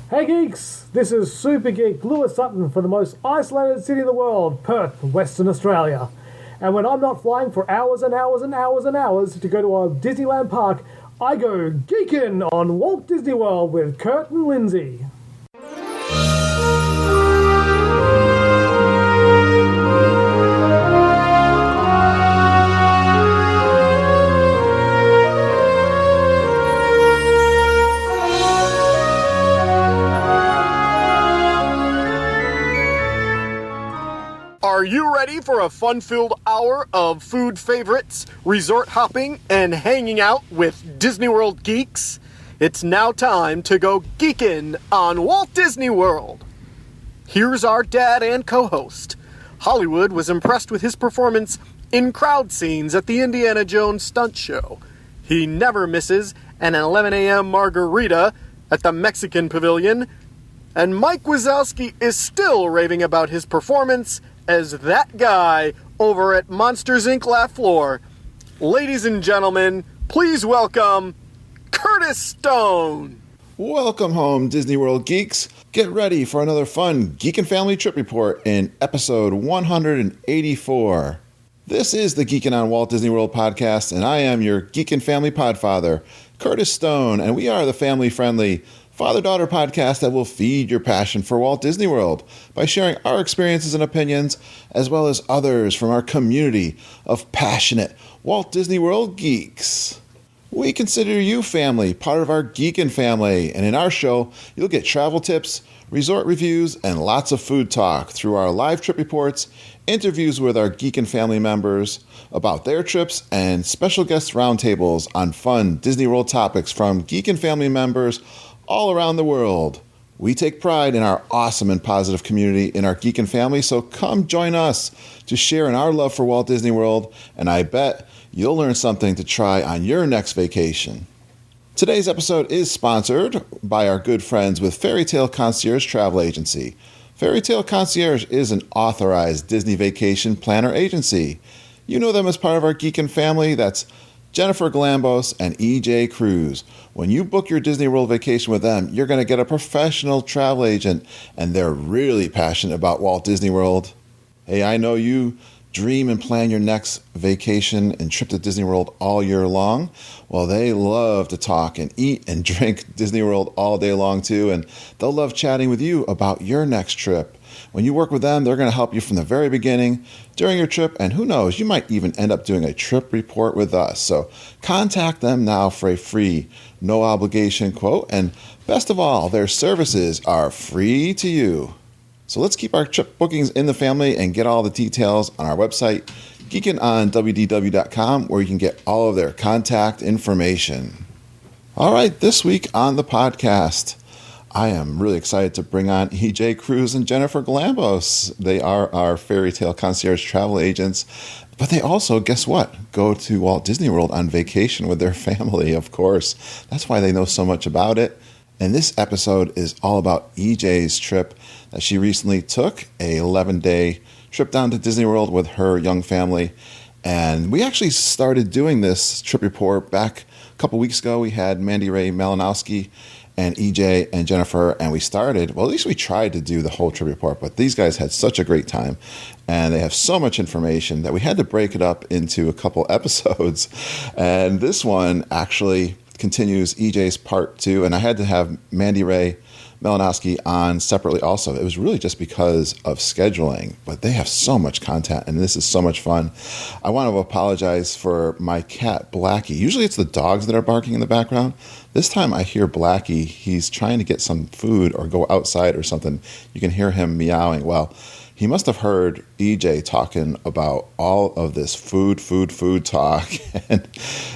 Hey geeks, this is Super Geek Lewis Sutton for the most isolated city in the world, Perth, Western Australia. And when I'm not flying for hours and hours and hours and hours to go to a Disneyland park, I go Geekin on Walt Disney World with Kurt and Lindsay. Are you ready for a fun-filled hour of food favorites, resort hopping, and hanging out with Disney World geeks? It's now time to go Geekin on Walt Disney World. Here's our dad and co-host. Hollywood was impressed with his performance in crowd scenes at the Indiana Jones stunt show. He never misses an 11 a.m. margarita at the Mexican Pavilion. And Mike Wazowski is still raving about his performance as that guy over at Monsters, Inc. Laugh Floor. Ladies and gentlemen, please welcome Curtis Stone. Welcome home, Disney World geeks. Get ready for another fun Geekin' Family Trip Report in episode 184. This is the Geekin' on Walt Disney World podcast, and I am your Geekin' Family Podfather, Curtis Stone, and we are the family-friendly father-daughter podcast that will feed your passion for Walt Disney World by sharing our experiences and opinions, as well as others from our community of passionate Walt Disney World geeks. We consider you family, part of our Geekin' family, and in our show, you'll get travel tips, resort reviews, and lots of food talk through our live trip reports, interviews with our Geekin' family members about their trips, and special guest roundtables on fun Disney World topics from Geekin' family members all around the world. We take pride in our awesome and positive community in our Geekin' family, so come join us to share in our love for Walt Disney World, and I bet you'll learn something to try on your next vacation. Today's episode is sponsored by our good friends with Fairy Tale Concierge Travel Agency. Fairy Tale Concierge is an authorized Disney vacation planner agency. You know them as part of our Geekin' family. That's Jennifer Galambos and EJ Cruz. When you book your Disney World vacation with them, you're going to get a professional travel agent, and they're really passionate about Walt Disney World. Hey, I know you dream and plan your next vacation and trip to Disney World all year long. Well, they love to talk and eat and drink Disney World all day long too, and they'll love chatting with you about your next trip. When you work with them, they're going to help you from the very beginning, during your trip, and who knows, you might even end up doing a trip report with us. So contact them now for a free, no obligation quote, and best of all, their services are free to you. So let's keep our trip bookings in the family and get all the details on our website, geekin.wdw.com, where you can get all of their contact information. All right, this week on the podcast, I am really excited to bring on EJ Cruz and Jennifer Galambos. They are our Fairy Tale Concierge travel agents, but they also, guess what, go to Walt Disney World on vacation with their family, of course. That's why they know so much about it. And this episode is all about EJ's trip that she recently took, a 11-day trip down to Disney World with her young family. And we actually started doing this trip report back a couple weeks ago. We had Mandy Ray Malinowski and EJ and Jennifer, and we started, well, at least we tried to do the whole trip report, but these guys had such a great time, and they have so much information that we had to break it up into a couple episodes. And this one actually continues EJ's part 2, and I had to have Mandy Ray Malinowski on separately also. It was really just because of scheduling, but they have so much content, and this is so much fun. I want to apologize for my cat, Blackie. Usually it's the dogs that are barking in the background. This time I hear Blackie. He's trying to get some food or go outside or something. You can hear him meowing. Well, he must have heard EJ talking about all of this food talk. and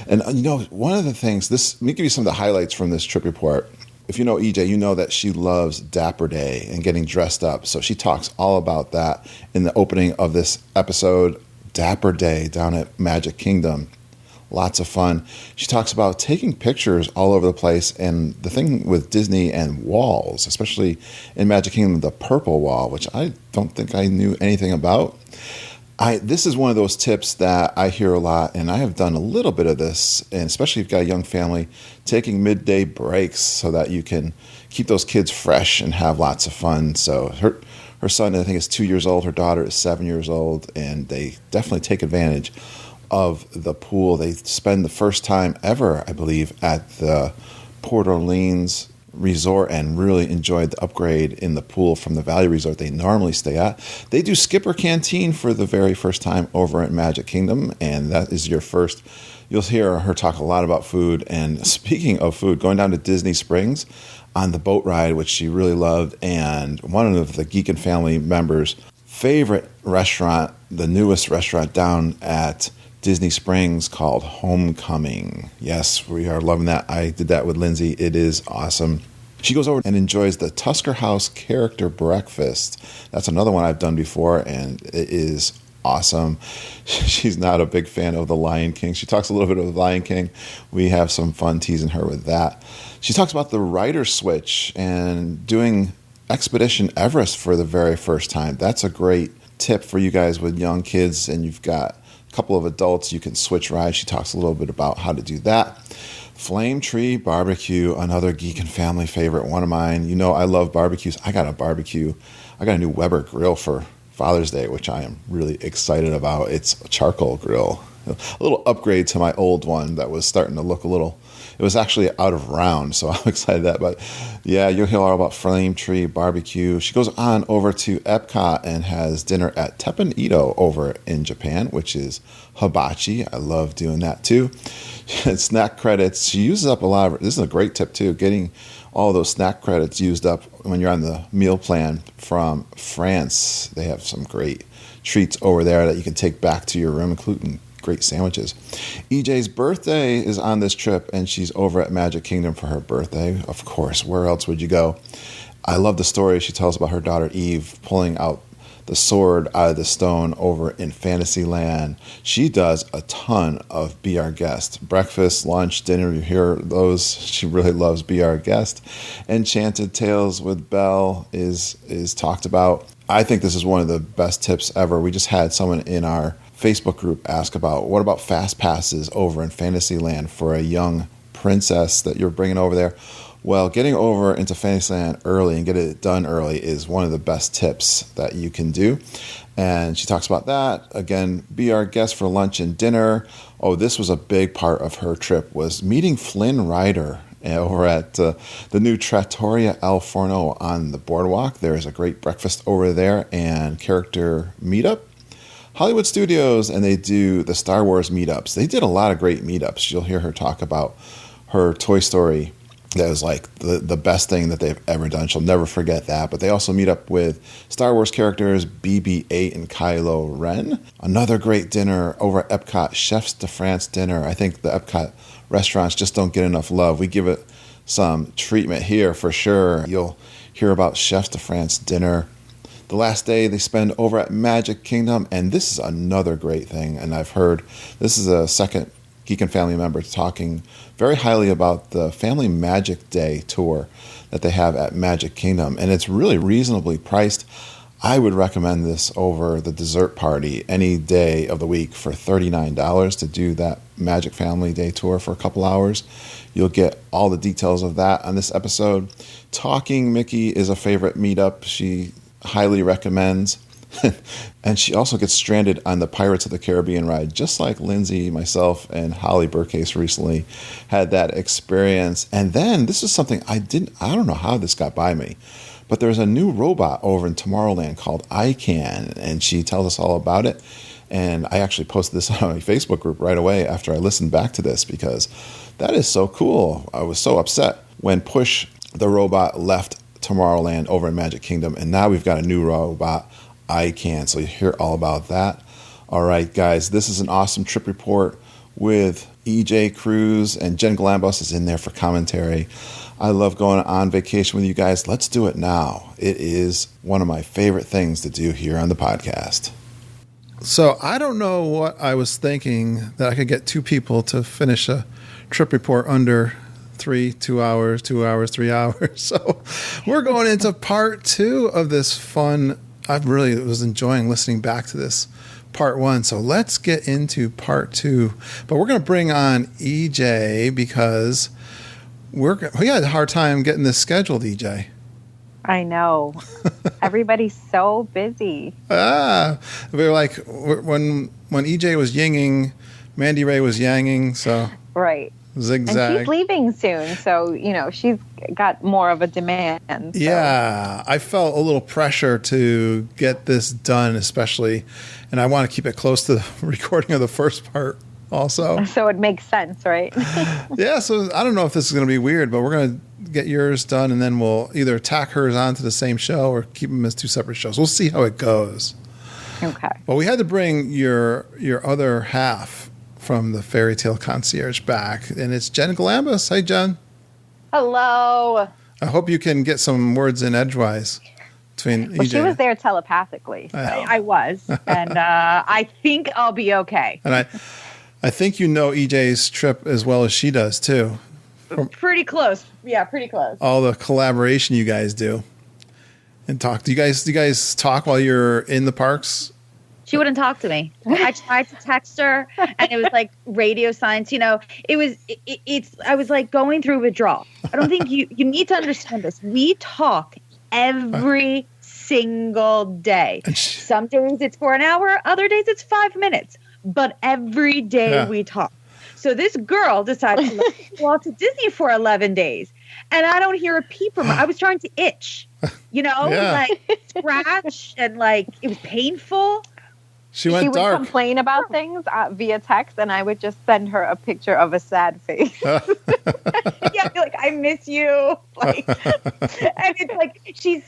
you know, one of the things, let me give you some of the highlights from this trip report. If you know EJ, you know that she loves Dapper Day and getting dressed up. So she talks all about that in the opening of this episode, Dapper Day down at Magic Kingdom. Lots of fun. She talks about taking pictures all over the place, and the thing with Disney and walls, especially in Magic Kingdom, the purple wall, which I don't think I knew anything about. This is one of those tips that I hear a lot, and I have done a little bit of this, and especially if you've got a young family, taking midday breaks so that you can keep those kids fresh and have lots of fun. So her son, I think, is 2 years old. Her daughter is 7 years old, and they definitely take advantage of the pool. They spend the first time ever, I believe, at the Port Orleans Resort and really enjoyed the upgrade in the pool from the Valley Resort they normally stay at. They do Skipper Canteen for the very first time over at Magic Kingdom, and that is your first. You'll hear her talk a lot about food. And speaking of food, going down to Disney Springs on the boat ride, which she really loved, and one of the Geekin family members' favorite restaurant, the newest restaurant down at Disney Springs called Homecoming. Yes, we are loving that. I did that with Lindsay. It is awesome. She goes over and enjoys the Tusker House character breakfast. That's another one I've done before, and it is awesome. She's not a big fan of The Lion King. She talks a little bit of The Lion King. We have some fun teasing her with that. She talks about the rider switch and doing Expedition Everest for the very first time. That's a great tip for you guys with young kids, and you've got couple of adults, you can switch rides. She talks a little bit about how to do that. Flame Tree Barbecue, another Geekin family favorite, one of mine. You know I love barbecues. I got a new Weber grill for Father's Day, which I am really excited about. It's a charcoal grill, a little upgrade to my old one that was starting to look it was actually out of round, so I'm excited that. But yeah, you'll hear all about Flame Tree Barbecue. She goes on over to Epcot and has dinner at Teppan Edo over in Japan, which is hibachi. I love doing that too. Snack credits. She uses up a lot of. This is a great tip too. Getting all those snack credits used up when you're on the meal plan from France. They have some great treats over there that you can take back to your room, including great sandwiches. EJ's birthday is on this trip, and she's over at Magic Kingdom for her birthday. Of course, where else would you go? I love the story she tells about her daughter Eve pulling out the sword out of the stone over in Fantasyland. She does a ton of Be Our Guest. Breakfast, lunch, dinner, you hear those. She really loves Be Our Guest. Enchanted Tales with Belle is talked about. I think this is one of the best tips ever. We just had someone in our Facebook group ask about what about fast passes over in Fantasyland for a young princess that you're bringing over there. Well, getting over into Fantasyland early and get it done early is one of the best tips that you can do. And she talks about that. Again, Be Our Guest for lunch and dinner. Oh, this was a big part of her trip, was meeting Flynn Rider over at the new Trattoria El Forno on the Boardwalk. There is a great breakfast over there and character meetup. Hollywood Studios, and they do the Star Wars meetups. They did a lot of great meetups. You'll hear her talk about her Toy Story. That was like the best thing that they've ever done. She'll never forget that. But they also meet up with Star Wars characters, BB-8 and Kylo Ren. Another great dinner over at Epcot, Chefs de France dinner. I think the Epcot restaurants just don't get enough love. We give it some treatment here for sure. You'll hear about Chefs de France dinner. The last day they spend over at Magic Kingdom, and this is another great thing. And I've heard this is a second Geekin family member talking very highly about the Family Magic Day tour that they have at Magic Kingdom, and it's really reasonably priced. I would recommend this over the dessert party any day of the week for $39 to do that Magic Family Day tour for a couple hours. You'll get all the details of that on this episode. Talking Mickey is a favorite meetup she highly recommends. And she also gets stranded on the Pirates of the Caribbean ride, just like Lindsay, myself, and Holly Burcase recently had that experience. And then this is something I don't know how this got by me, but there's a new robot over in Tomorrowland called ICANN, and she tells us all about it. And I actually posted this on my Facebook group right away after I listened back to this, because that is so cool. I was so upset when Push the robot left Tomorrowland over in Magic Kingdom, and now we've got a new robot, ICANN. So you hear all about that. All right, guys, this is an awesome trip report with EJ Cruz, and Jen Galambos is in there for commentary. I love going on vacation with you guys. Let's do it now. It is one of my favorite things to do here on the podcast. So I don't know what I was thinking that I could get two people to finish a trip report under 2 hours, 3 hours. So we're going into part 2 of this fun. I really was enjoying listening back to this part 1. So let's get into part 2. But we're going to bring on EJ because we had a hard time getting this scheduled, EJ. I know. Everybody's so busy. We were like, when EJ was yinging, Mandy Ray was yanging, so right. Zigzag. And she's leaving soon, so she's got more of a demand. So. Yeah, I felt a little pressure to get this done, especially, and I want to keep it close to the recording of the first part also. So it makes sense, right? Yeah, so I don't know if this is going to be weird, but we're going to get yours done, and then we'll either tack hers onto the same show or keep them as two separate shows. We'll see how it goes. Okay. But we had to bring your other half from the Fairy Tale Concierge back, and it's Jen Galambos. Hey, Jen. Hello. I hope you can get some words in edgewise between EJ. She was there telepathically. So. I was, and I think I'll be okay. And I think you know EJ's trip as well as she does, too. Pretty close. Yeah, pretty close. All the collaboration you guys do and talk. Do you guys talk while you're in the parks? She wouldn't talk to me. I tried to text her, and it was like radio silence. I was like going through withdrawal. I don't think you need to understand this. We talk every single day. Some days it's for an hour, other days it's 5 minutes. But every day we talk. So this girl decided to go out to Disney for 11 days. And I don't hear a peep from her. I was trying to itch, like scratch, and like it was painful. She went would dark. Complain about things via text, and I would just send her a picture of a sad face. Yeah, be like, I miss you. Like, and it's like she's,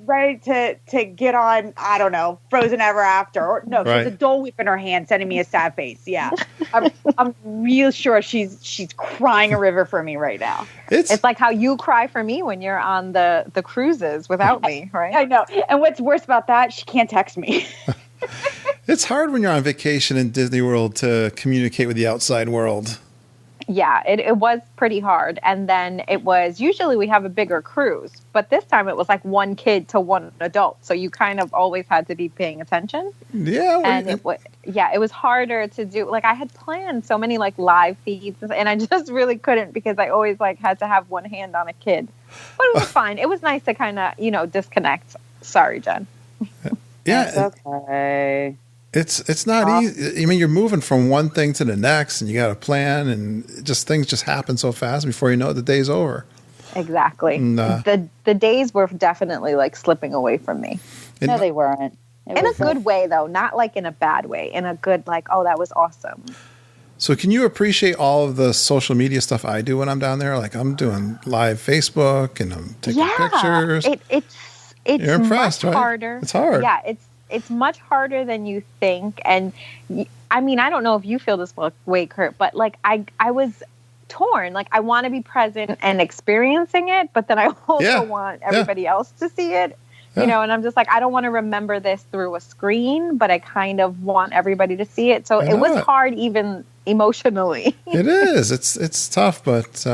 ready to get on, I don't know, Frozen Ever After. Or no, she has a Dole Whip in her hand sending me a sad face. Yeah. I'm real sure she's crying a river for me right now. It's like how you cry for me when you're on the cruises without me, right? I know. And what's worse about that, she can't text me. It's hard when you're on vacation in Disney World to communicate with the outside world. Yeah, it was pretty hard. And then it was, usually we have a bigger cruise, but this time it was like one kid to one adult. So you kind of always had to be paying attention. Yeah. And it was harder to do. Like I had planned so many like live feeds, and I just really couldn't because I always like had to have one hand on a kid. But it was fine. It was nice to kind of, disconnect. Sorry, Jen. Yeah. That's okay. It's not easy. I mean, you're moving from one thing to the next, and you got a plan, and things just happen so fast. Before you know it, the day's over. Exactly. And, the days were definitely like slipping away from me. No, they weren't. In a good way, though, not like in a bad way. In a good, like, oh, that was awesome. So, can you appreciate all of the social media stuff I do when I'm down there? Like, I'm doing live Facebook, and I'm taking pictures. It's You're impressed, much right? harder. It's hard. Yeah, it's much harder than you think. And I mean, I don't know if you feel this way, Kurt, but like I was torn. Like I want to be present and experiencing it, but then I also want everybody else to see it. And I'm just like, I don't want to remember this through a screen, but I kind of want everybody to see it. So it was hard even emotionally. It is. It's tough, but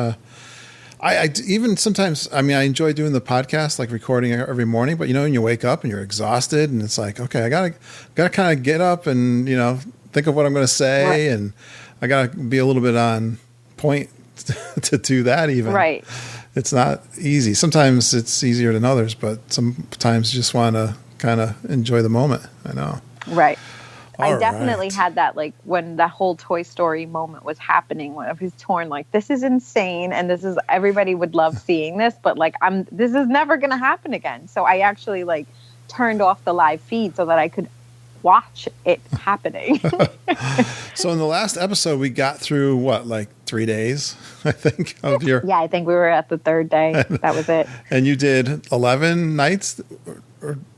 I even sometimes, I mean, I enjoy doing the podcast, like recording every morning, but when you wake up and you're exhausted and it's like, okay, I gotta kind of get up and, think of what I'm going to say. And I got to be a little bit on point to do that even. Right. It's not easy. Sometimes it's easier than others, but sometimes you just want to kind of enjoy the moment. I know. Right. I definitely had that, like, when the whole Toy Story moment was happening, when I was torn, like, this is insane, and everybody would love seeing this, but, like, this is never going to happen again. So I actually, like, turned off the live feed so that I could watch it happening. So in the last episode, we got through, 3 days, I think, of your... Yeah, I think we were at the third day. That was it. And you did 11 nights?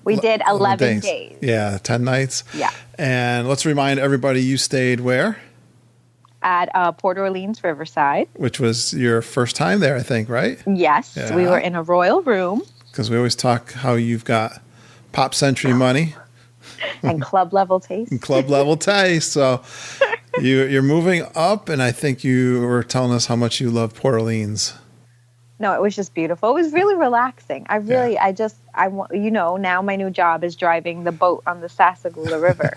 We did 11 days. Yeah, 10 nights. Yeah. And let's remind everybody, you stayed where? At Port Orleans Riverside. Which was your first time there, I think, right? Yes. Yeah. We were in a royal room. Because we always talk how you've got Pop Century money. And club level taste. And club level taste. So you're moving up, and I think you were telling us how much you love Port Orleans. No, it was just beautiful. It was really relaxing. I want, now my new job is driving the boat on the Sassagoula River.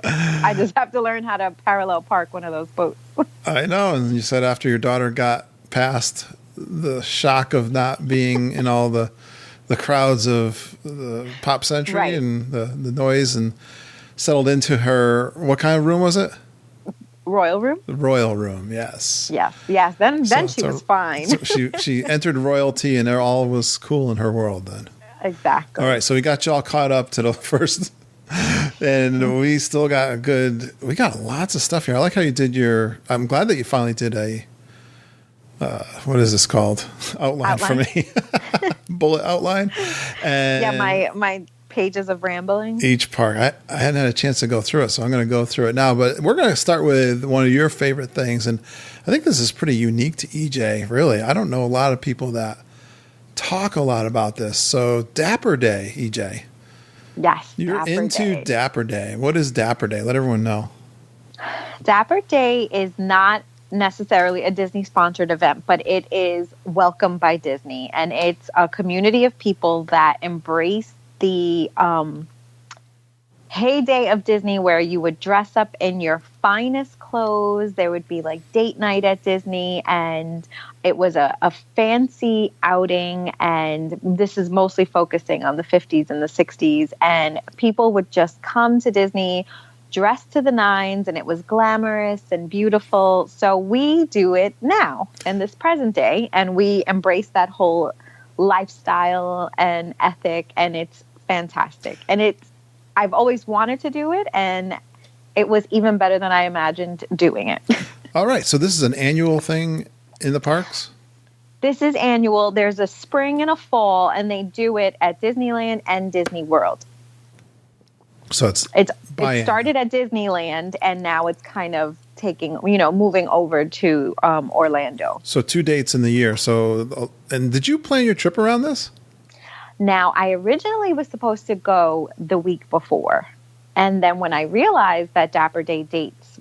I just have to learn how to parallel park one of those boats. I know. And you said after your daughter got past the shock of not being in all the crowds of the Pop Century Right. and the noise, and settled into her, what kind of room was it? Royal room? The royal room, yes. Yes. Yes. Then So she it's was fine. So she entered royalty, and all was cool in her world then. Exactly. All right, so we got you all caught up to the first, and we still got we got lots of stuff here. I like how you did I'm glad that you finally did a, what is this called? Outline for me. Bullet outline. And Yeah, my pages of rambling. each part. I hadn't had a chance to go through it, so I'm going to go through it now. But we're going to start with one of your favorite things, and I think this is pretty unique to EJ, really. I don't know a lot of people that talk a lot about this. So Dapper Day, EJ. Yes. You're Dapper into Day. Dapper Day. What is Dapper Day? Let everyone know. Dapper Day is not necessarily a Disney sponsored event, but it is welcomed by Disney, and it's a community of people that embrace the heyday of Disney, where you would dress up in your finest clothes. There would be like date night at Disney, and it was a fancy outing. And this is mostly focusing on the 50s and the 60s, and people would just come to Disney dressed to the nines, and it was glamorous and beautiful. So we do it now in this present day, and we embrace that whole lifestyle and ethic, and it's fantastic. And I've always wanted to do it, and it was even better than I imagined doing it. All right, so this is an annual thing in the parks? This is annual. There's a spring and a fall, and they do it at Disneyland and Disney World. So it started at Disneyland, and now it's kind of moving over to Orlando. So 2 dates in the year. So, and did you plan your trip around this? Now, I originally was supposed to go the week before. And then when I realized that Dapper Day dates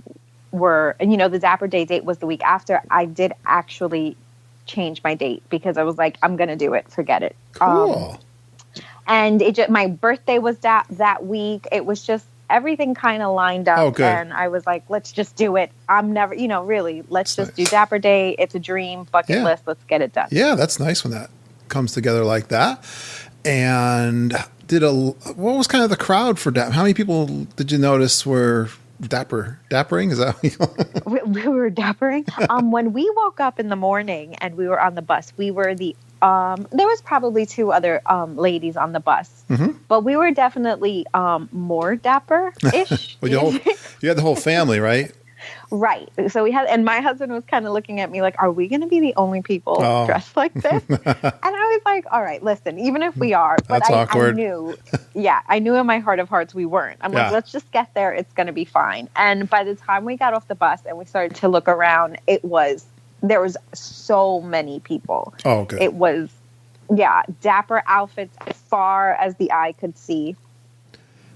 were, the Dapper Day date was the week after, I did actually change my date, because I was like, I'm going to do it. Forget it. Cool. And my birthday was that week. It was just everything kind of lined up. Oh, good. And I was like, let's just do it. I'm never, really, let's just do Dapper Day. It's a dream, bucket list. Let's get it done. Yeah, that's nice when that comes together like that. And what was kind of the crowd for Dapper? How many people did you notice were dappering? Is that what we were dappering? When we woke up in the morning and we were on the bus, we were there was probably 2 other ladies on the bus, but we were definitely more dapper-ish. Well, you had the whole family, right? Right. So and my husband was kind of looking at me like, are we going to be the only people dressed like this? And I was like, all right, listen, even if we are, but That's awkward. I knew in my heart of hearts we weren't. I'm like, let's just get there. It's going to be fine. And by the time we got off the bus and we started to look around, there was so many people. Oh, good. It was, dapper outfits as far as the eye could see.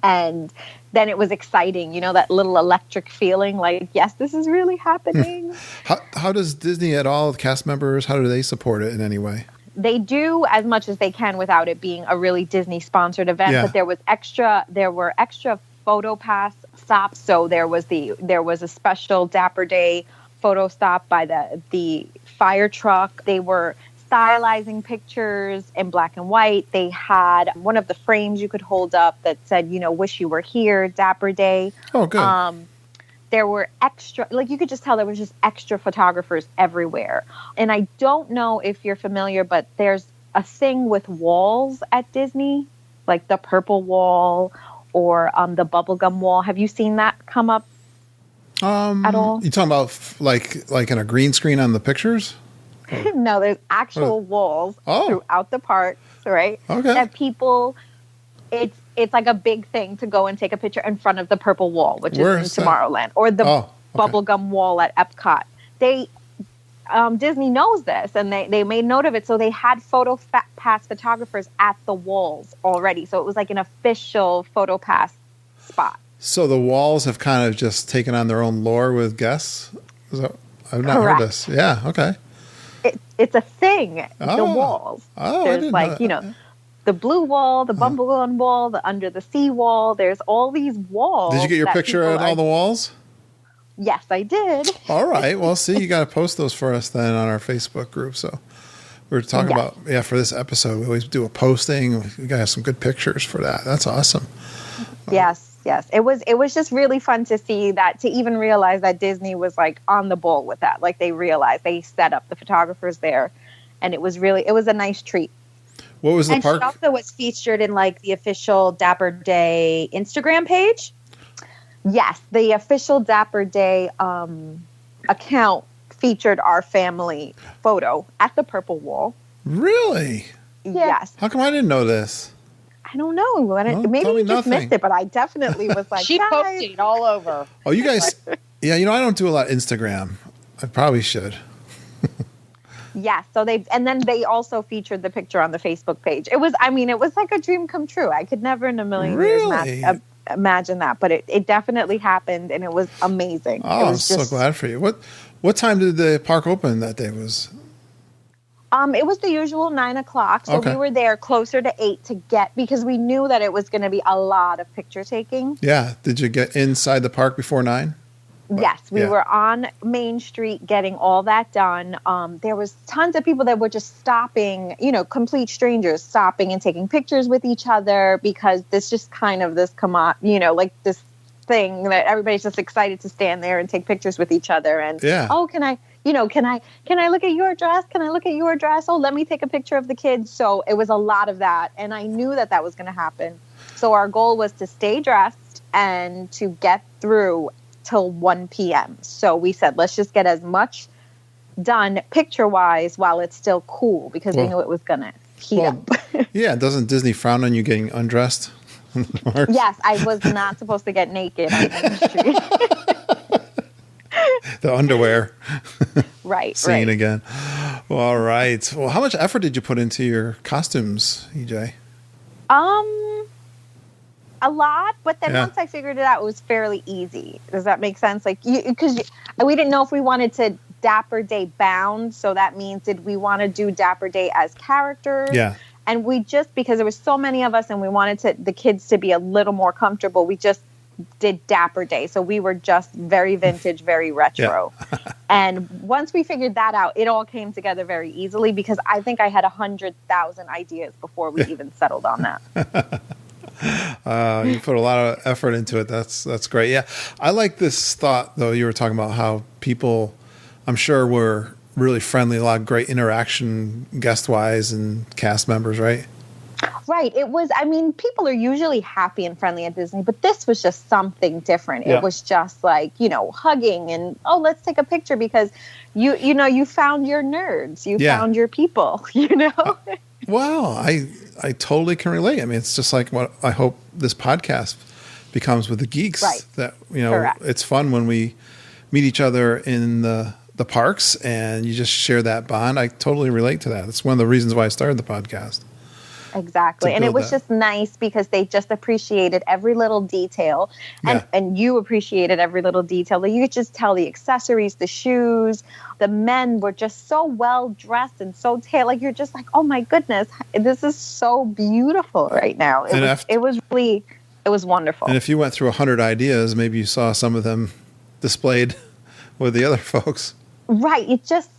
And then it was exciting, that little electric feeling like, yes, this is really happening. How does Disney at all, cast members, how do they support it in any way? They do as much as they can without it being a really Disney sponsored event. Yeah. But there were extra photo pass stops. So there was a special Dapper Day photo stop by the fire truck. They were stylizing pictures in black and white. They had one of the frames you could hold up that said, wish you were here, Dapper Day. Oh, good. There were extra, you could just tell there was just extra photographers everywhere. And I don't know if you're familiar, but there's a thing with walls at Disney, like the purple wall or the bubblegum wall. Have you seen that come up at all? You talking about like in a green screen on the pictures? No, there's actual walls throughout the park, right? Okay. That people, it's like a big thing to go and take a picture in front of the purple wall, which is in Tomorrowland, or the bubblegum wall at Epcot. Disney knows this, and they made note of it, so they had photo pass photographers at the walls already. So it was like an official photo pass spot. So the walls have kind of just taken on their own lore with guests? I've not heard this. Yeah, okay. It's a thing, the walls. There's the blue wall, the bubblegum wall, the under the sea wall. There's all these walls. Did you get your picture at all the walls? Yes, I did. All right. Well, see, you got to post those for us then on our Facebook group. So We were talking about, for this episode, we always do a posting. We got to have some good pictures for that. That's awesome. Yes. It was just really fun to see that, to even realize that Disney was like on the ball with that. Like they realized, they set up the photographers there, and it was a nice treat. What was the park? She also was featured in like the official Dapper Day Instagram page. Yes, the official Dapper Day account featured our family photo at the Purple Wall. Really? Yes. How come I didn't know this? I don't know. Maybe you just missed it, but I definitely was like, she posted it all over. Oh, you guys. Yeah, I don't do a lot of Instagram. I probably should. Yeah, so they also featured the picture on the Facebook page. It was like a dream come true. I could never in a million years imagine that, but it definitely happened, and it was amazing. Oh, I'm so glad for you. What time did the park open that day? It was the usual 9:00, so we were there closer to 8 because we knew that it was going to be a lot of picture taking. Yeah. Did you get inside the park before 9? Yes, we were on Main Street getting all that done. There was tons of people that were just stopping, complete strangers stopping and taking pictures with each other, because this just kind of this like this thing that everybody's just excited to stand there and take pictures with each other. And oh, can I look at your dress? Can I look at your dress? Oh, let me take a picture of the kids. So it was a lot of that, and I knew that was going to happen. So our goal was to stay dressed and to get through till 1 p.m. So we said, let's just get as much done picture-wise while it's still cool, because we knew it was going to heat up. Yeah, doesn't Disney frown on you getting undressed? Yes, I was not supposed to get naked on Main Street. The underwear. Right. Scene again. Well, all right. Well, how much effort did you put into your costumes, EJ? A lot, but then once I figured it out, it was fairly easy. Does that make sense? Like, because we didn't know if we wanted to Dapper Day bound, so that means did we want to do Dapper Day as characters? Yeah. And we just, because there was so many of us and we wanted the kids to be a little more comfortable, we just did Dapper Day. So we were just very vintage, very retro. And once we figured that out, it all came together very easily, because I think I had 100,000 ideas before we even settled on that. You put a lot of effort into it. That's great. Yeah. I like this thought, though. You were talking about how people, I'm sure, were really friendly, a lot of great interaction guest-wise and cast members, right? Right. It was, people are usually happy and friendly at Disney, but this was just something different. Yeah. It was just like, hugging and, oh, let's take a picture because you found your nerds. You found your people, Wow. I totally can relate. It's just like what I hope this podcast becomes with the geeks. Right. That, Correct. It's fun when we meet each other in the parks and you just share that bond. I totally relate to that. It's one of the reasons why I started the podcast. Exactly. And it was just nice because they just appreciated every little detail and you appreciated every little detail. You could just tell the accessories, the shoes, the men were just so well dressed and so like, you're just like, oh my goodness, this is so beautiful right now. It was wonderful. And if you went through 100 ideas, maybe you saw some of them displayed with the other folks. Right. It just,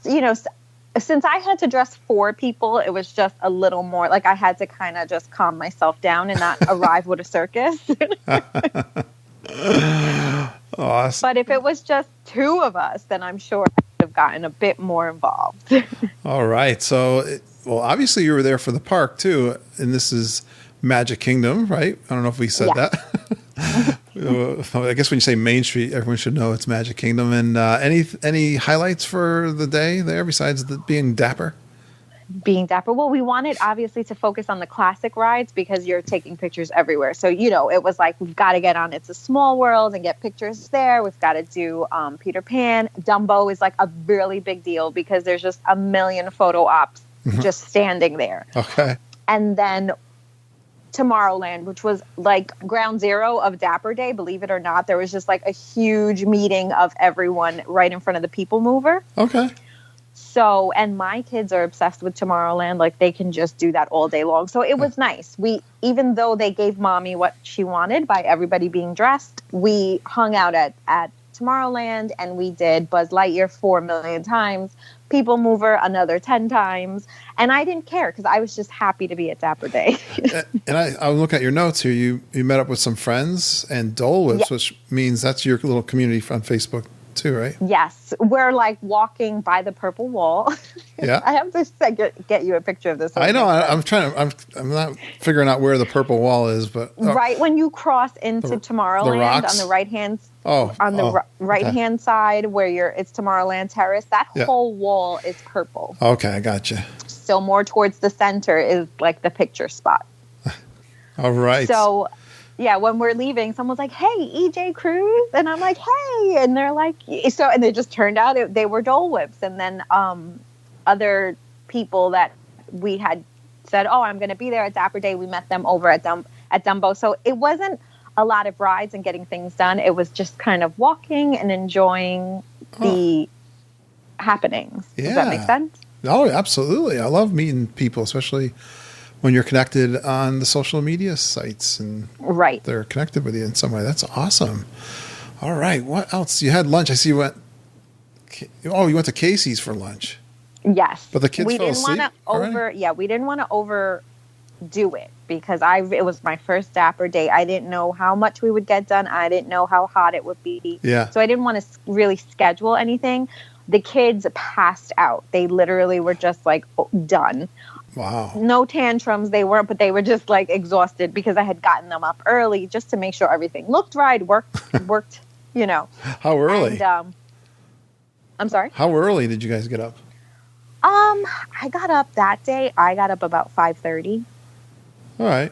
since I had to dress 4 people, it was just a little more like I had to kind of just calm myself down and not arrive with a circus. Awesome. But if it was just 2 of us, then I'm sure I would have gotten a bit more involved. All right. So, obviously you were there for the park too, and this is Magic Kingdom, right? I don't know if we said that. I guess when you say Main Street, everyone should know it's Magic Kingdom. And any highlights for the day there besides being Dapper? Being Dapper. Well, we wanted obviously to focus on the classic rides because you're taking pictures everywhere. So, it was like, we've got to get on It's a Small World and get pictures there. We've got to do Peter Pan. Dumbo is like a really big deal because there's just a million photo ops just standing there. Okay. And then Tomorrowland, which was like ground zero of Dapper Day, believe it or not. There was just like a huge meeting of everyone right in front of the People Mover. Okay. So, and my kids are obsessed with Tomorrowland. Like they can just do that all day long. So it was nice. Even though they gave mommy what she wanted by everybody being dressed, we hung out at Tomorrowland, and we did Buzz Lightyear 4 million times, People Mover another 10 times, and I didn't care because I was just happy to be at Dapper Day. And I look at your notes here. You met up with some friends and Dole Whips, which means that's your little community on Facebook too, right? Yes, we're like walking by the purple wall. Yeah, I have to get you a picture of this. I know. I'm not figuring out where the purple wall is, but right when you cross into Tomorrowland on the right hand. Right hand side where it's Tomorrowland Terrace. That whole wall is purple. Okay, I gotcha. So more towards the center is like the picture spot. All right. So. Yeah, when we're leaving, someone's like, "Hey, EJ Cruz," and I'm like, "Hey," and they're like, "So," and they just turned out they were Dole Whips, and then other people that we had said, "Oh, I'm going to be there at Dapper Day." We met them over at Dumbo, so it wasn't a lot of rides and getting things done. It was just kind of walking and enjoying the happenings. Yeah. Does that make sense? Oh, absolutely. I love meeting people, especially when you're connected on the social media sites and they're connected with you in some way. That's awesome. All right. What else? You had lunch. I see you went to Casey's for lunch. Yes. But the kids fell asleep we didn't want to overdo it because it was my first Dapper Day. I didn't know how much we would get done. I didn't know how hot it would be. Yeah. So I didn't want to really schedule anything. The kids passed out. They literally were just like done. Wow. No tantrums. They weren't, but they were just like exhausted because I had gotten them up early just to make sure everything looked right, worked, you know. How early? And, I'm sorry? How early did you guys get up? I got up that day. I got up about 5:30. All right.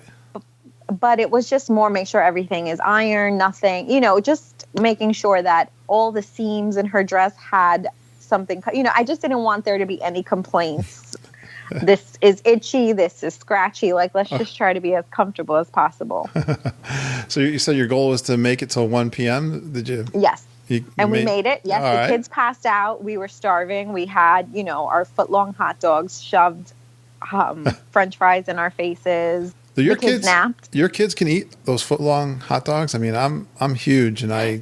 But it was just more make sure everything is ironed, nothing, just making sure that all the seams in her dress had something, I just didn't want there to be any complaints. This is itchy, this is scratchy. Like, let's just try to be as comfortable as possible. So you said your goal was to make it till 1 p.m. Did you? Yes. We made it. Yes, the kids passed out. We were starving. We had, our foot-long hot dogs shoved, French fries in our faces. So your kids napped. Your kids can eat those foot-long hot dogs. I mean, I'm huge, and I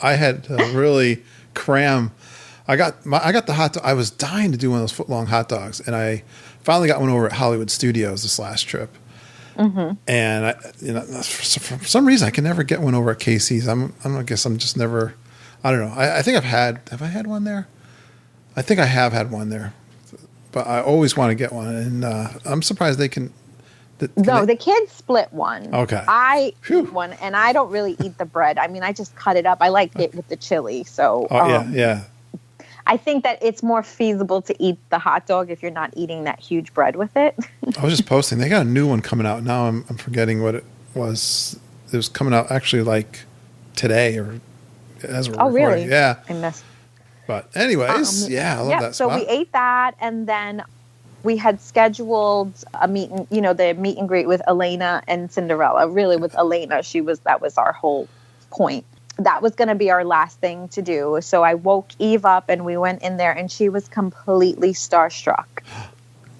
had to really cram. I got the hot dog. I was dying to do one of those foot-long hot dogs, and I finally got one over at Hollywood Studios this last trip. Mm-hmm. And for some reason, I can never get one over at Casey's. I guess I'm just never. I don't know. I think have I had one there? I think I have had one there, but I always want to get one, and I'm surprised they can. The kids split one. Okay. I eat one, and I don't really eat the bread. I mean, I just cut it up. I like it with the chili. So yeah. I think that it's more feasible to eat the hot dog if you're not eating that huge bread with it. I was just posting. They got a new one coming out now. I'm forgetting what it was. It was coming out actually like today or as we're recording. Really? Yeah. I missed. But anyways, I love that so spot. we ate that, and then we had scheduled a the meet and greet with Elena and Cinderella. Really, with Elena, that was our whole point. That was going to be our last thing to do. So I woke Eve up, and we went in there, and she was completely starstruck.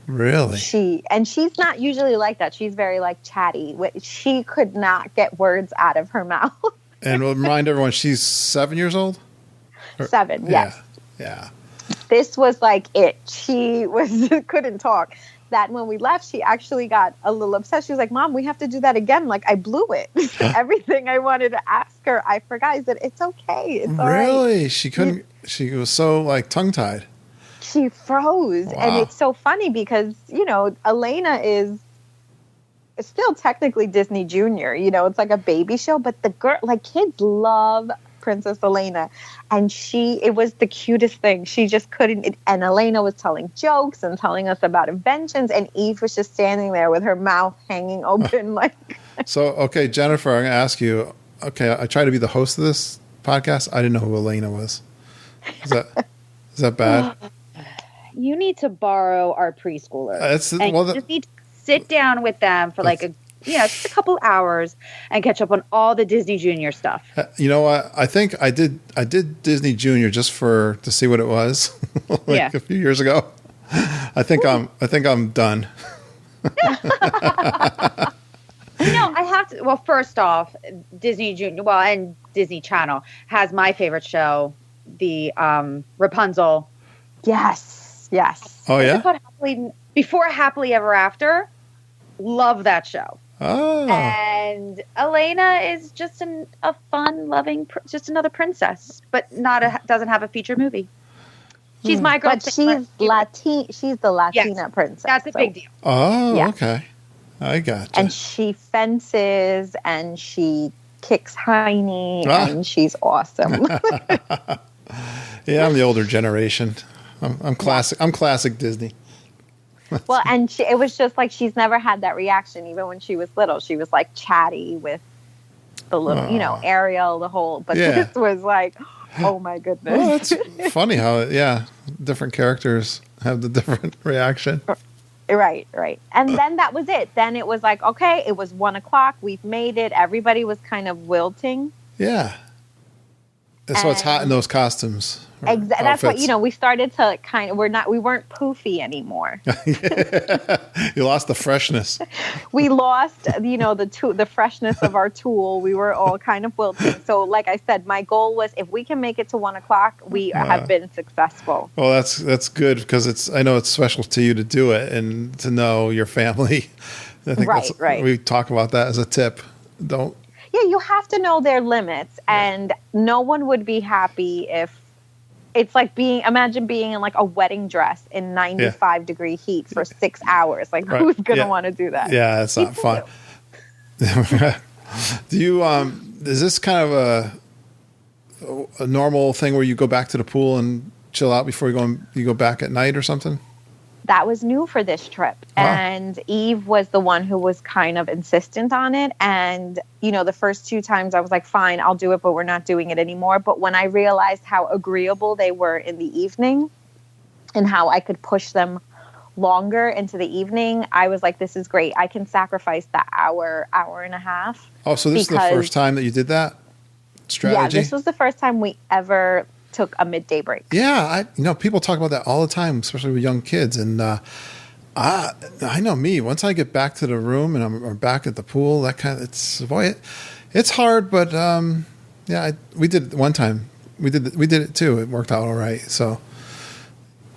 Really? She's not usually like that. She's very like chatty. She could not get words out of her mouth. And we'll remind everyone, she's 7 years old? 7, yes. Yeah. This was like it. She couldn't talk. That when we left, she actually got a little upset. She was like, "Mom, we have to do that again. Like, I blew it. Everything I wanted to ask her, I forgot." I said, "It's okay. It's all right." Really? She couldn't. She was so like tongue-tied. She froze, Wow. and it's so funny because Elena is still technically Disney Junior. It's like a baby show, but the girl, like, kids love Princess Elena, and it was the cutest thing. She just couldn't, and Elena was telling jokes and telling us about inventions, and Eve was just standing there with her mouth hanging open like. So, okay, Jennifer, I'm going to ask you, okay, I try to be the host of this podcast. I didn't know who Elena was. Is that bad? You need to borrow our preschooler. You just need to sit down with them for just a couple hours and catch up on all the Disney Junior stuff. You know what? I think I did Disney Junior just to see what it was a few years ago. I think I'm done. I have to. well, first off, Disney Junior, well, and Disney Channel has my favorite show, the Rapunzel. Yes. Oh, What's yeah? it called? Before Happily Ever After. Love that show. Oh. And Elena is just a fun, loving, just another princess, but doesn't have a featured movie. She's my girl. But she's the Latina princess. That's a big deal. Oh, Yeah. okay. I got you. And she fences and she kicks Heine and she's awesome. Yeah, I'm the older generation. I'm classic. I'm classic Disney. Well, and it was just like she's never had that reaction. Even when she was little, she was like chatty with the little, Ariel, the whole. But this was like, oh my goodness. Well, it's funny how, different characters have the different reaction. Right. And then that was it. Then it was like, okay, it was 1:00. We've made it. Everybody was kind of wilting. Yeah. So it's hot in those costumes. Exactly. That's what, we started to we weren't poofy anymore. You lost the freshness. We lost, the freshness of our tool. We were all kind of wilting. So like I said, my goal was if we can make it to 1:00, we have been successful. Well, that's good because I know it's special to you to do it and to know your family. I think right. We talk about that as a tip. Yeah, you have to know their limits, and no one would be happy if it's like imagine being in like a wedding dress in 95-degree heat for 6 hours. Like, who's going to want to do that? Yeah, it's not fun. Do you, is this kind of a normal thing where you go back to the pool and chill out before you go back at night or something? That was new for this trip. Wow. And Eve was the one who was kind of insistent on it. And, the first 2 times I was like, fine, I'll do it, but we're not doing it anymore. But when I realized how agreeable they were in the evening and how I could push them longer into the evening, I was like, this is great. I can sacrifice the hour and a half. Oh, so this is the first time that you did that strategy? Yeah, this was the first time we ever took a midday break. Yeah, people talk about that all the time, especially with young kids. And I know me. Once I get back to the room and I'm back at the pool, it's hard. But we did it one time. We did it too. It worked out all right. So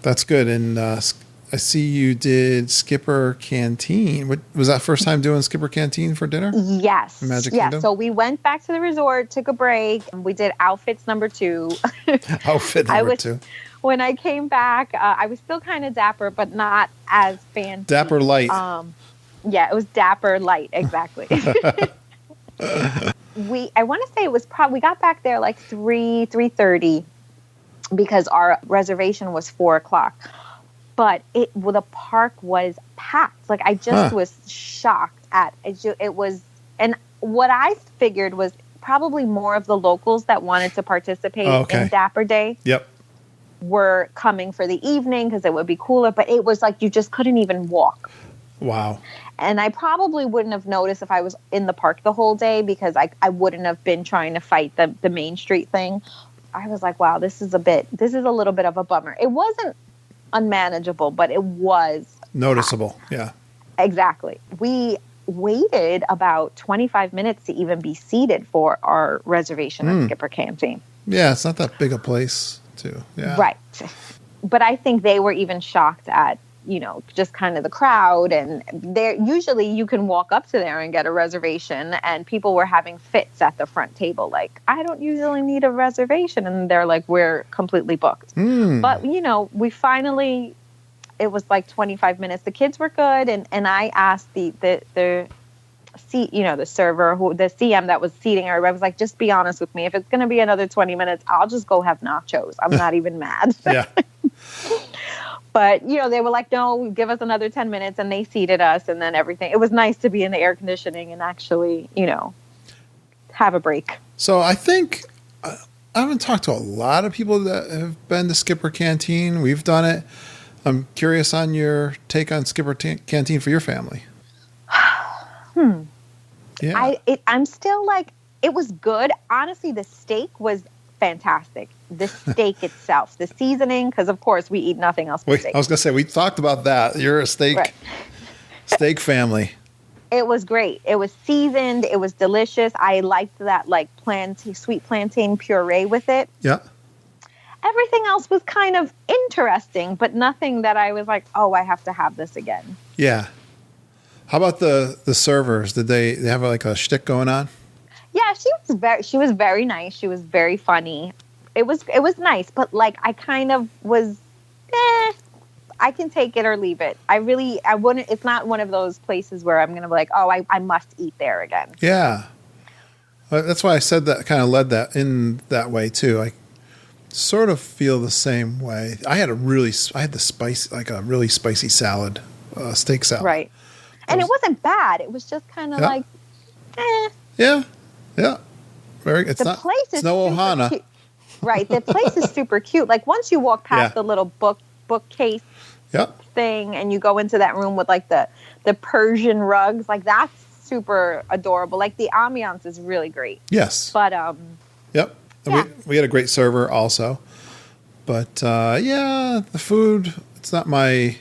that's good. And I see you did Skipper Canteen. Was that first time doing Skipper Canteen for dinner? Yes. Magic Kingdom? So we went back to the resort, took a break, and we did outfits number 2. Outfit number 2. When I came back, I was still kind of dapper, but not as fancy. Dapper light. Yeah, it was Dapper light, exactly. I want to say it was we got back there like 3:30 because our reservation was 4:00. But the park was packed. Like I just was shocked at it. It was, and what I figured was probably more of the locals that wanted to participate in Dapper Day. Yep. Were coming for the evening because it would be cooler. But it was like you just couldn't even walk. Wow. And I probably wouldn't have noticed if I was in the park the whole day because I wouldn't have been trying to fight the Main Street thing. I was like, wow, this is a little bit of a bummer. It wasn't unmanageable, but it was noticeable. Yeah, exactly. We waited about 25 minutes to even be seated for our reservation at Skipper Canteen. Yeah, it's not that big a place too. Yeah, right. But I think they were even shocked at just kind of the crowd, and there usually you can walk up to there and get a reservation, and people were having fits at the front table like, I don't usually need a reservation, and they're like, we're completely booked. But we finally, it was like 25 minutes, the kids were good, and I asked the seat, the server, the CM that was seating her, I was like, just be honest with me, if it's going to be another 20 minutes, I'll just go have nachos. I'm not even mad. Yeah. But, they were like, no, give us another 10 minutes. And they seated us and then everything. It was nice to be in the air conditioning and actually, have a break. So I think I haven't talked to a lot of people that have been to Skipper Canteen. We've done it. I'm curious on your take on Skipper Canteen for your family. Yeah. I'm still like, it was good. Honestly, the steak was fantastic. The steak itself, the seasoning, because of course we eat nothing else but steak. I was going to say, we talked about that. You're a steak family. It was great. It was seasoned. It was delicious. I liked that like sweet plantain puree with it. Yeah. Everything else was kind of interesting, but nothing that I was like, oh, I have to have this again. Yeah. How about the servers? Did they have like a shtick going on? Yeah, she was very nice. She was very funny. It was nice, but like I kind of was, I can take it or leave it. I wouldn't. It's not one of those places where I'm gonna be like, oh, I must eat there again. Yeah, that's why I said that. Kind of led that in that way too. I sort of feel the same way. I had the spice, like a really spicy salad, steak salad. Right, and it wasn't bad. It was just kind of like, Yeah. It's the not. Place is it's no super Ohana. cute. Right, the place is super cute. Like once you walk past the little bookcase thing, and you go into that room with like the Persian rugs, like that's super adorable. Like the ambiance is really great. Yes. But Yep. Yeah. We had a great server also, but the food. It's not my.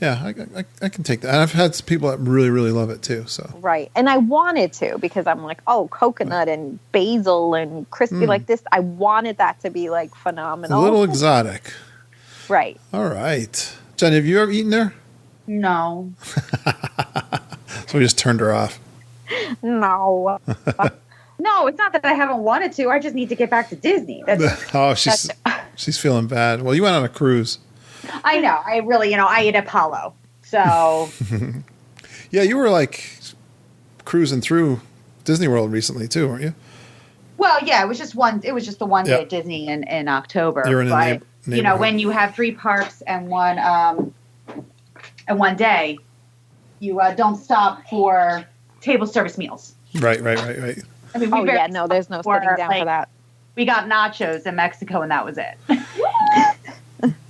Yeah, I can take that. And I've had some people that really, really love it too. So right, and I wanted to because I'm like, oh, coconut and basil and crispy like this. I wanted that to be like phenomenal. A little exotic. Right. All right, Jen, have you ever eaten there? No. So we just turned her off. No. No, it's not that I haven't wanted to. I just need to get back to Disney. She's feeling bad. Well, you went on a cruise. I know. I really, I ate Apollo. So. Yeah, you were like cruising through Disney World recently too, weren't you? Well, yeah, it was just the one day at Disney in October. You're in but, neighborhood. when you have 3 parks and one one day, you don't stop for table service meals. Right. I mean, there's no sitting down for that. We got nachos in Mexico, and that was it.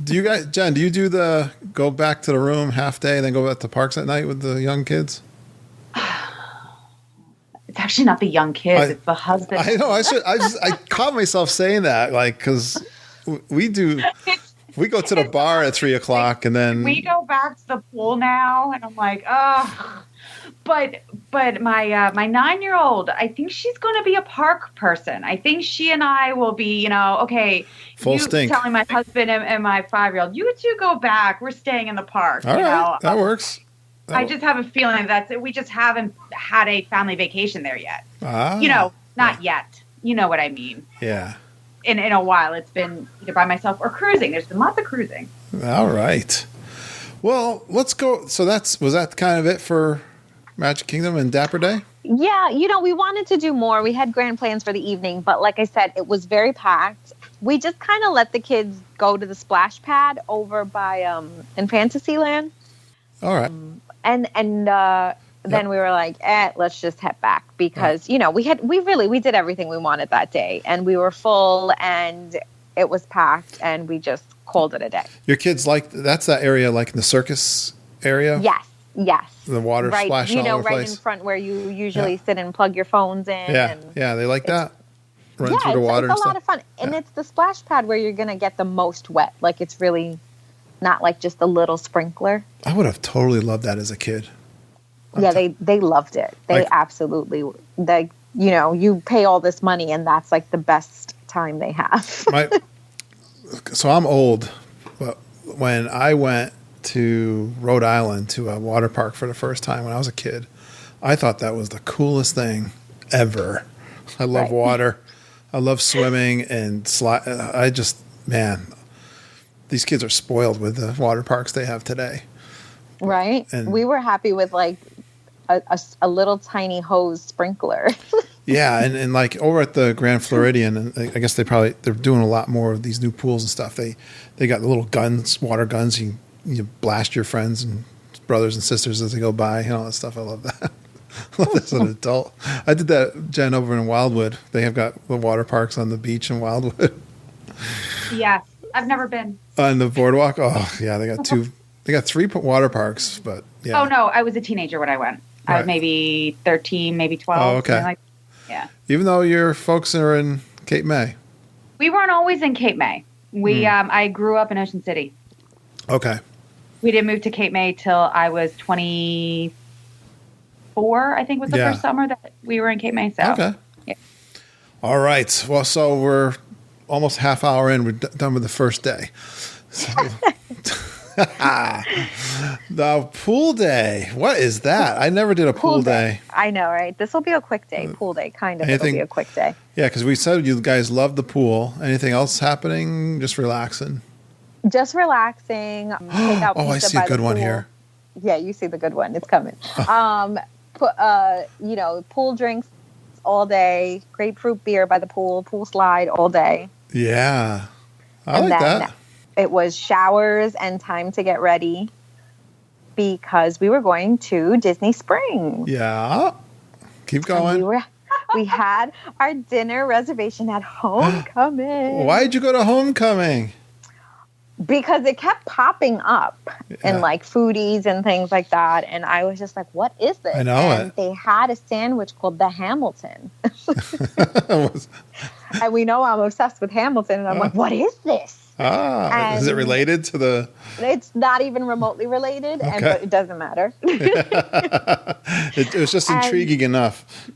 Do you guys, Jen? Do you do the go back to the room half day and then go back to parks at night with the young kids? It's actually not the young kids; it's the husband. I know. I caught myself saying that, like, because we do. We go to the bar at 3:00, and then we go back to the pool now, and I'm like, oh. But my 9-year-old, I think she's going to be a park person. I think she and I will be, okay. Full stink. Telling my husband and my 5-year-old, you two go back. We're staying in the park. All right, that works. I just have a feeling we just haven't had a family vacation there yet. Not yet. You know what I mean? Yeah. In a while, it's been either by myself or cruising. There's been lots of cruising. All right. Well, let's go. So was that kind of it for Magic Kingdom and Dapper Day? Yeah, we wanted to do more. We had grand plans for the evening, but like I said, it was very packed. We just kind of let the kids go to the splash pad over by in Fantasyland. All right. Then we were like, let's just head back because we did everything we wanted that day, and we were full, and it was packed, and we just called it a day. Your kids that's that area, like in the circus area. Yes. The water splash all over the place. In front where you usually sit and plug your phones in. Yeah, they like that. Run through the water. It's a lot of fun, and it's the splash pad where you're gonna get the most wet. Like it's really not like just a little sprinkler. I would have totally loved that as a kid. They loved it. They absolutely. You pay all this money, and that's like the best time they have. So I'm old, but when I went to Rhode Island to a water park for the first time when I was a kid, I thought that was the coolest thing ever. I love water. I love swimming and these kids are spoiled with the water parks they have today. Right. And we were happy with like a little tiny hose sprinkler. Yeah, and like over at the Grand Floridian, and I guess they're doing a lot more of these new pools and stuff. They got the little guns, water guns. You blast your friends and brothers and sisters as they go by and all that stuff. I love that. I love that as an adult. I did that, Jen, over in Wildwood. They have got the water parks on the beach in Wildwood. Yeah, I've never been. On the boardwalk? Oh, yeah, they got 2. They got 3 water parks, but yeah. Oh, no, I was a teenager when I went. I was maybe 13, maybe 12. Oh, okay. Yeah. Even though your folks are in Cape May. We weren't always in Cape May. I grew up in Ocean City. Okay. We didn't move to Cape May till I was 24. 2004, I think was the first summer that we were in Cape May. So. Okay. Yeah. All right. Well, so we're almost half hour in. We're done with the first day. So, the pool day. What is that? I never did a pool day. I know, right? This will be a quick day. Pool day, kind of. It'll be a quick day. Yeah, because we said you guys love the pool. Anything else happening? Just relaxing. Just relaxing. Take out I see a good one here. Yeah, you see the good one. It's coming. Pool drinks all day. Grapefruit beer by the pool slide all day. Yeah, I like that. It was showers and time to get ready because we were going to Disney Springs. Yeah, keep going. We had our dinner reservation at Homecoming. Why did you go to Homecoming? Because it kept popping up in like foodies and things like that. And I was just like, what is this? I know and it. They had a sandwich called the Hamilton. And we know I'm obsessed with Hamilton. And I'm like, what is this? Is it related to the... It's not even remotely related, but it doesn't matter. It was just intriguing enough.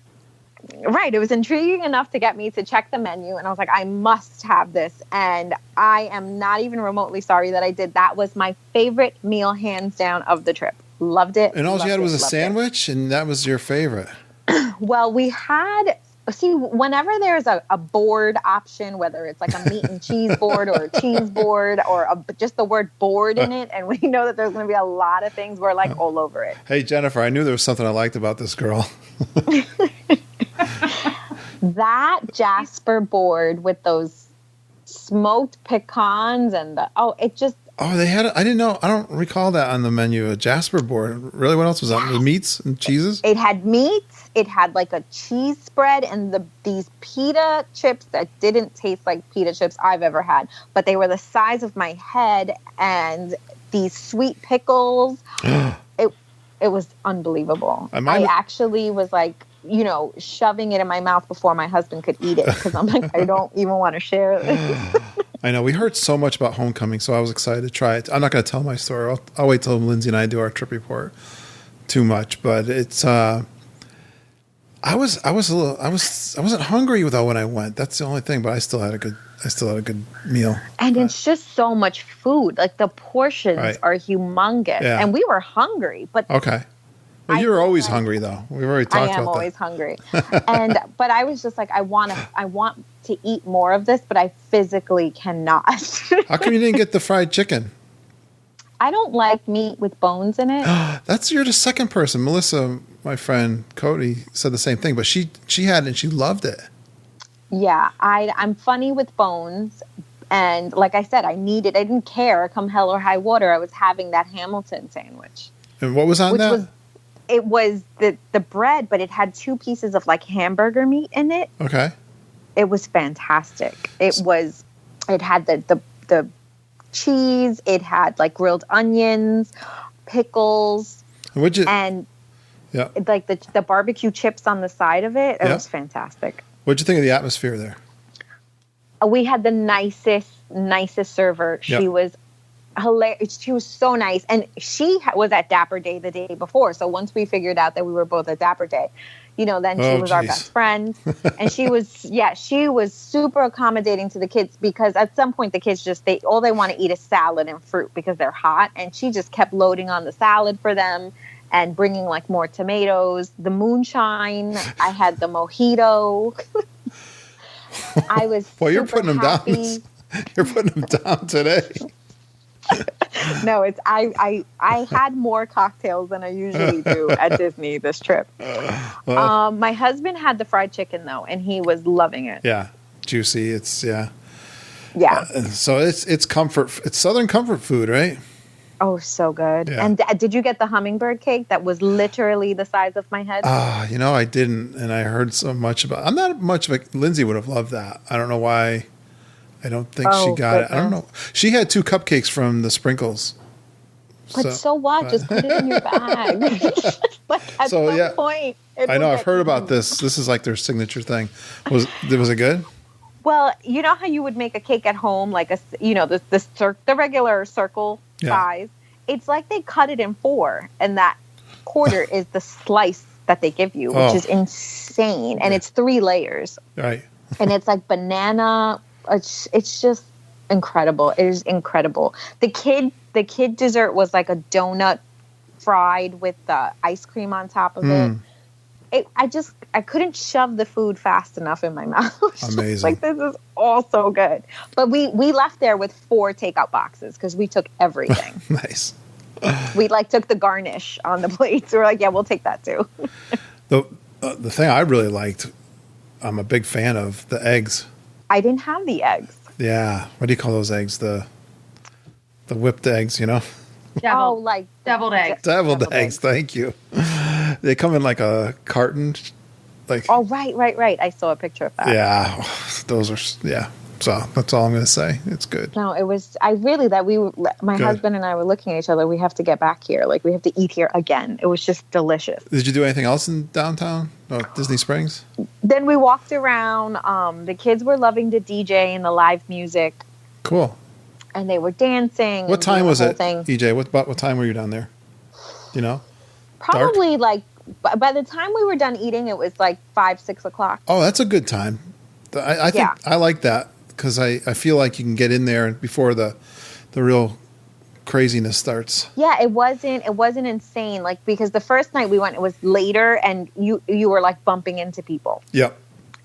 Right. It was intriguing enough to get me to check the menu. And I was like, I must have this. And I am not even remotely sorry that I did. That was my favorite meal, hands down, of the trip. Loved it. And all you had was a sandwich, and that was your favorite. Well, we had... See, whenever there's a board option, whether it's like a meat and cheese board or a cheese board or just the word board in it, and we know that there's going to be a lot of things, we're like all over it. Hey, Jennifer, I knew there was something I liked about this girl. That Jasper board with those smoked pecans and they had I didn't know. I don't recall that on the menu. A Jasper board. Really? What else was that? The meats and cheeses? It had meats. It had like a cheese spread and these pita chips that didn't taste like pita chips I've ever had, but they were the size of my head, and these sweet pickles. It was unbelievable. I actually was like, shoving it in my mouth before my husband could eat it because I'm like, I don't even want to share this. I know. We heard so much about Homecoming, so I was excited to try it. I'm not going to tell my story. I'll wait till Lindsay and I do our trip report. Too much, but it's. I wasn't hungry though when I went. That's the only thing. But I still had a good meal. And it's just so much food. Like the portions are humongous, and we were hungry. But okay. Well, you're always hungry, though. We've already talked about that. I am always hungry. But I was just like, I want to eat more of this, but I physically cannot. How come you didn't get the fried chicken? I don't like meat with bones in it. You're the second person. Melissa, my friend Cody, said the same thing, but she had it and she loved it. Yeah, I'm funny with bones. And like I said, I needed, I didn't care, come hell or high water. I was having that Hamilton sandwich. And what was on that? It was the bread, but it had 2 pieces of like hamburger meat in it. Okay. It was fantastic. It had the cheese. It had like grilled onions, pickles, and like the barbecue chips on the side of it. It was fantastic. What'd you think of the atmosphere there? We had the nicest server. She was hilarious. She was so nice. And she was at Dapper Day the day before. So once we figured out that we were both at Dapper Day, then she was our best friend. And she was super accommodating to the kids because at some point the kids all they want to eat is salad and fruit because they're hot. And she just kept loading on the salad for them and bringing like more tomatoes, the moonshine. I had the mojito. I was you're putting them down. You're putting them down today. No, it's I had more cocktails than I usually do at Disney this trip. My husband had the fried chicken though, and he was loving it. Yeah, juicy. It's yeah. So it's comfort. It's Southern comfort food, right? Oh, so good. Yeah. And did you get the hummingbird cake that was literally the size of my head? I didn't, and I heard so much about. I'm not much of a. Lindsay would have loved that. I don't know why. I don't think she got it. I don't know. She had 2 cupcakes from the sprinkles. But so what? Just put it in your bag. Like at some point. I know. I've heard about this. This is like their signature thing. Was it good? Well, you know how you would make a cake at home, like the regular circle size. It's like they cut it in 4, and that quarter is the that they give you, which is insane. And it's 3 layers. Right. And it's like banana. It's just incredible. It is incredible. The kid dessert was like a donut fried with the ice cream on top of it. I couldn't shove the food fast enough in my mouth. Amazing. Like, this is all so good. But we left there with 4 takeout boxes because we took everything. Nice. We took the garnish on the plates. We were like, yeah, we'll take that too. The thing I really liked, I'm a big fan of the eggs. I didn't have the eggs. Yeah. What do you call those eggs? The whipped eggs, you know? Deviled eggs. Deviled eggs. Thank you. They come in like a carton. Oh, right. I saw a picture of that. Yeah. Those are, yeah. So that's all I'm going to say. It's good. No, it was, my husband and I were looking at each other. We have to get back here. Like, we have to eat here again. It was just delicious. Did you do anything else in downtown? Disney Springs? Then we walked around. The kids were loving the DJ and the live music. Cool. And they were dancing. What time was it, thing. EJ? What time were you down there? You know? Probably by the time we were done eating, it was like 5, 6 o'clock. Oh, that's a good time. I think I like that because I feel like you can get in there before the real craziness starts. Yeah, it wasn't insane. Like, because the first night we went, it was later, and you were like bumping into people. Yep.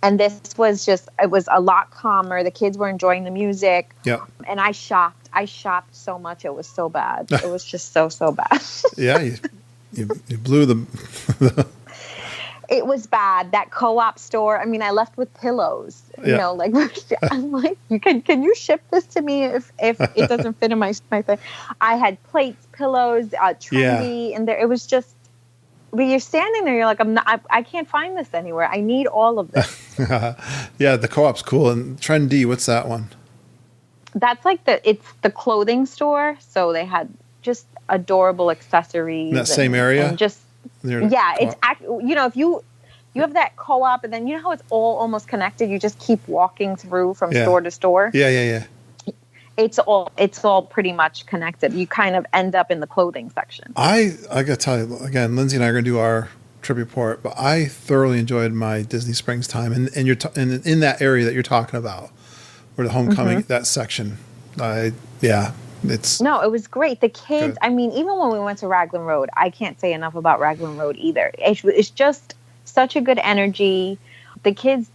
And this was it was a lot calmer. The kids were enjoying the music. Yep. And I shopped so much. It was so bad. It was just so bad. Yeah, you blew the It was bad. That co-op store. I mean, I left with pillows. You know, like, I'm like, can you ship this to me if it doesn't fit in my thing? I had plates, pillows, trendy, and there. It was just. But you're standing there. You're like, I can't find this anywhere. I need all of this. Yeah, the co-op's cool. And Trendy, what's that one? That's like it's the clothing store. So they had just adorable accessories. In that same area? And just it's if you have that co-op, and then you know how it's all almost connected. You just keep walking through from store to store. Yeah. It's all pretty much connected. You kind of end up in the clothing section. I got to tell you again, Lindsay and I are going to do our trip report, but I thoroughly enjoyed my Disney Springs time, and you're in that area that you're talking about, where the homecoming that section. It was great. The kids. Good. I mean, even when we went to Raglan Road, I can't say enough about Raglan Road either. It's just such a good energy. The kids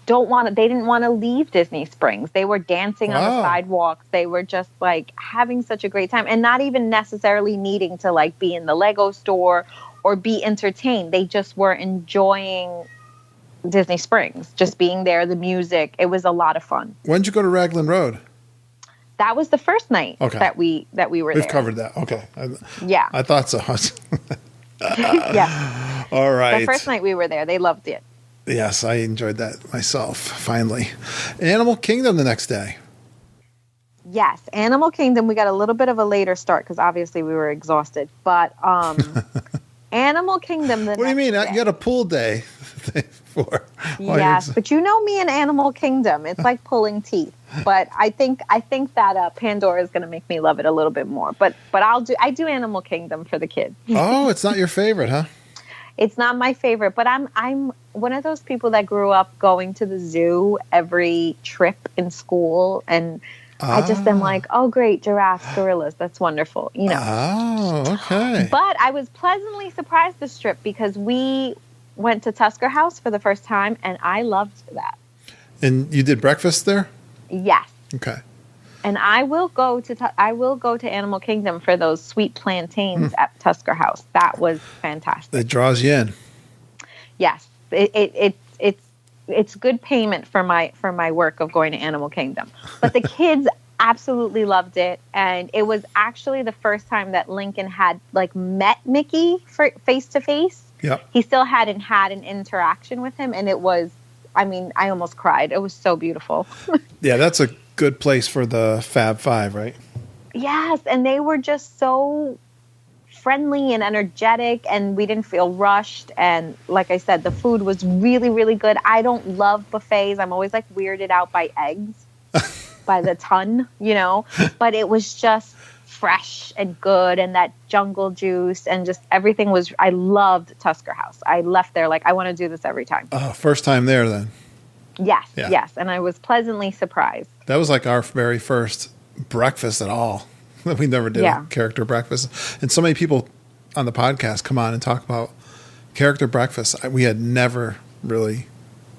didn't want to leave Disney Springs. They were dancing on the sidewalks. They were just like having such a great time, and not even necessarily needing to like be in the Lego store or be entertained. They just were enjoying Disney Springs, just being there, the music. It was a lot of fun. When did you go to Raglan Road? That was the first night that we were there. We've covered that. Okay. Yeah. I thought so. Yeah. All right. The first night we were there, they loved it. Yes, I enjoyed that myself, finally. Animal Kingdom the next day. Yes, Animal Kingdom, we got a little bit of a later start because obviously we were exhausted. But Animal Kingdom the next day. What do you mean? You got a pool day for. Yes, but you know me in Animal Kingdom. It's like pulling teeth. But I think that Pandora is going to make me love it a little bit more. But I do Animal Kingdom for the kids. Oh, it's not your favorite, huh? It's not my favorite, but I'm one of those people that grew up going to the zoo every trip in school, and I just am like, oh, great, giraffes, gorillas, that's wonderful, you know. Oh, okay. But I was pleasantly surprised this trip because we went to Tusker House for the first time, and I loved that. And you did breakfast there? Yes. Okay. And I will go to Animal Kingdom for those sweet plantains at Tusker House. That was fantastic. It draws you in. Yes, it's good payment for my work of going to Animal Kingdom. But the kids absolutely loved it, and it was actually the first time that Lincoln had like met Mickey face to face. Yeah. He still hadn't had an interaction with him, and it was. I mean, I almost cried. It was so beautiful. Yeah, that's a good place for the Fab Five, right? Yes, and they were just so friendly and energetic, and we didn't feel rushed. And like I said, the food was really, really good. I don't love buffets. I'm always like weirded out by eggs by the ton, you know. But it was just fresh and good, and that jungle juice, and just everything was. I loved Tusker House. I left there like I want to do this every time. Oh, first time there then. Yes, Yeah. yes, and I was pleasantly surprised. That was like our very first breakfast at all. We never did Yeah. a character breakfast. And so many people on the podcast come on and talk about character breakfast. We had never really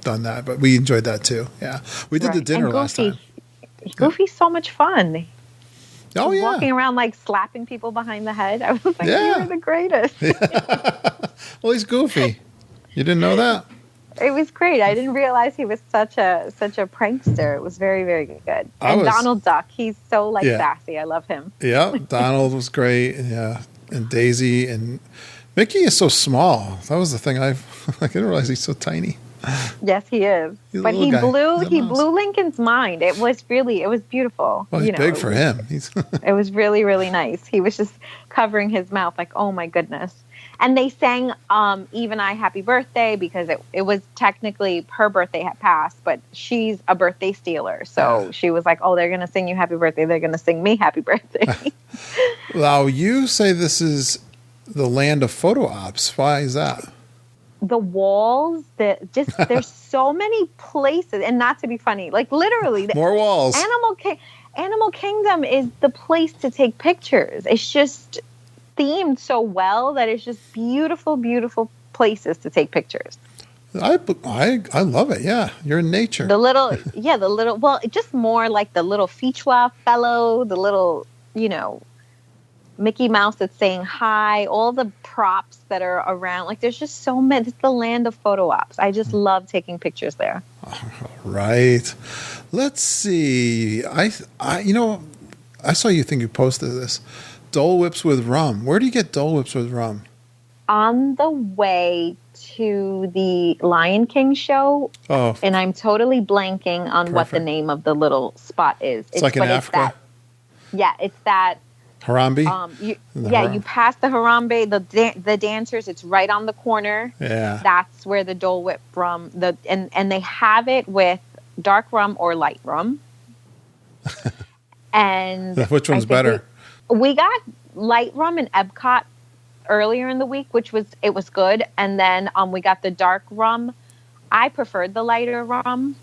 done that, but we enjoyed that too. Yeah. We did the Right. dinner And last time. Goofy's so much fun. Oh, yeah. Walking around like slapping people behind the head. I was like, Yeah. you're the greatest. Well, he's goofy. You didn't know that? It was great. I didn't realize he was such a prankster. It was very, very good. And Donald Duck, he's so like sassy. I love him. Yeah. Donald was great. Yeah. And Daisy and Mickey is so small. That was the thing I didn't realize he's so tiny. Yes, he is. He's a But little guy. He's a mouse. blew Lincoln's mind. It was beautiful. Well, he's big for him. It was really, really nice. He was just covering his mouth like, oh my goodness. And they sang Eve and I Happy Birthday because it was technically her birthday had passed, but she's a birthday stealer. So she was like, oh, they're going to sing you Happy Birthday. They're going to sing me Happy Birthday. Now, you say this is the land of photo ops. Why is that? The walls, there's so many places, and not to be funny, like literally. More walls. Animal Kingdom is the place to take pictures. It's just themed so well that it's just beautiful, beautiful places to take pictures. I love it. Yeah, you're in nature. Well, just more like the little Fichua fellow, the little, Mickey Mouse that's saying hi, all the props that are around. Like, there's just so many. It's the land of photo ops. I just love taking pictures there. Right. Let's see. I saw you think you posted this. Dole Whips with rum. Where do you get Dole Whips with rum? On the way to the Lion King show. Oh. And I'm totally blanking on what the name of the little spot is. It's like in Africa. It's that. Harambe? You pass the Harambe, the dancers, it's right on the corner. Yeah. That's where the Dole Whip rum, and they have it with dark rum or light rum. And which one's better? We got light rum in Epcot earlier in the week, it was good. And then we got the dark rum. I preferred the lighter rum.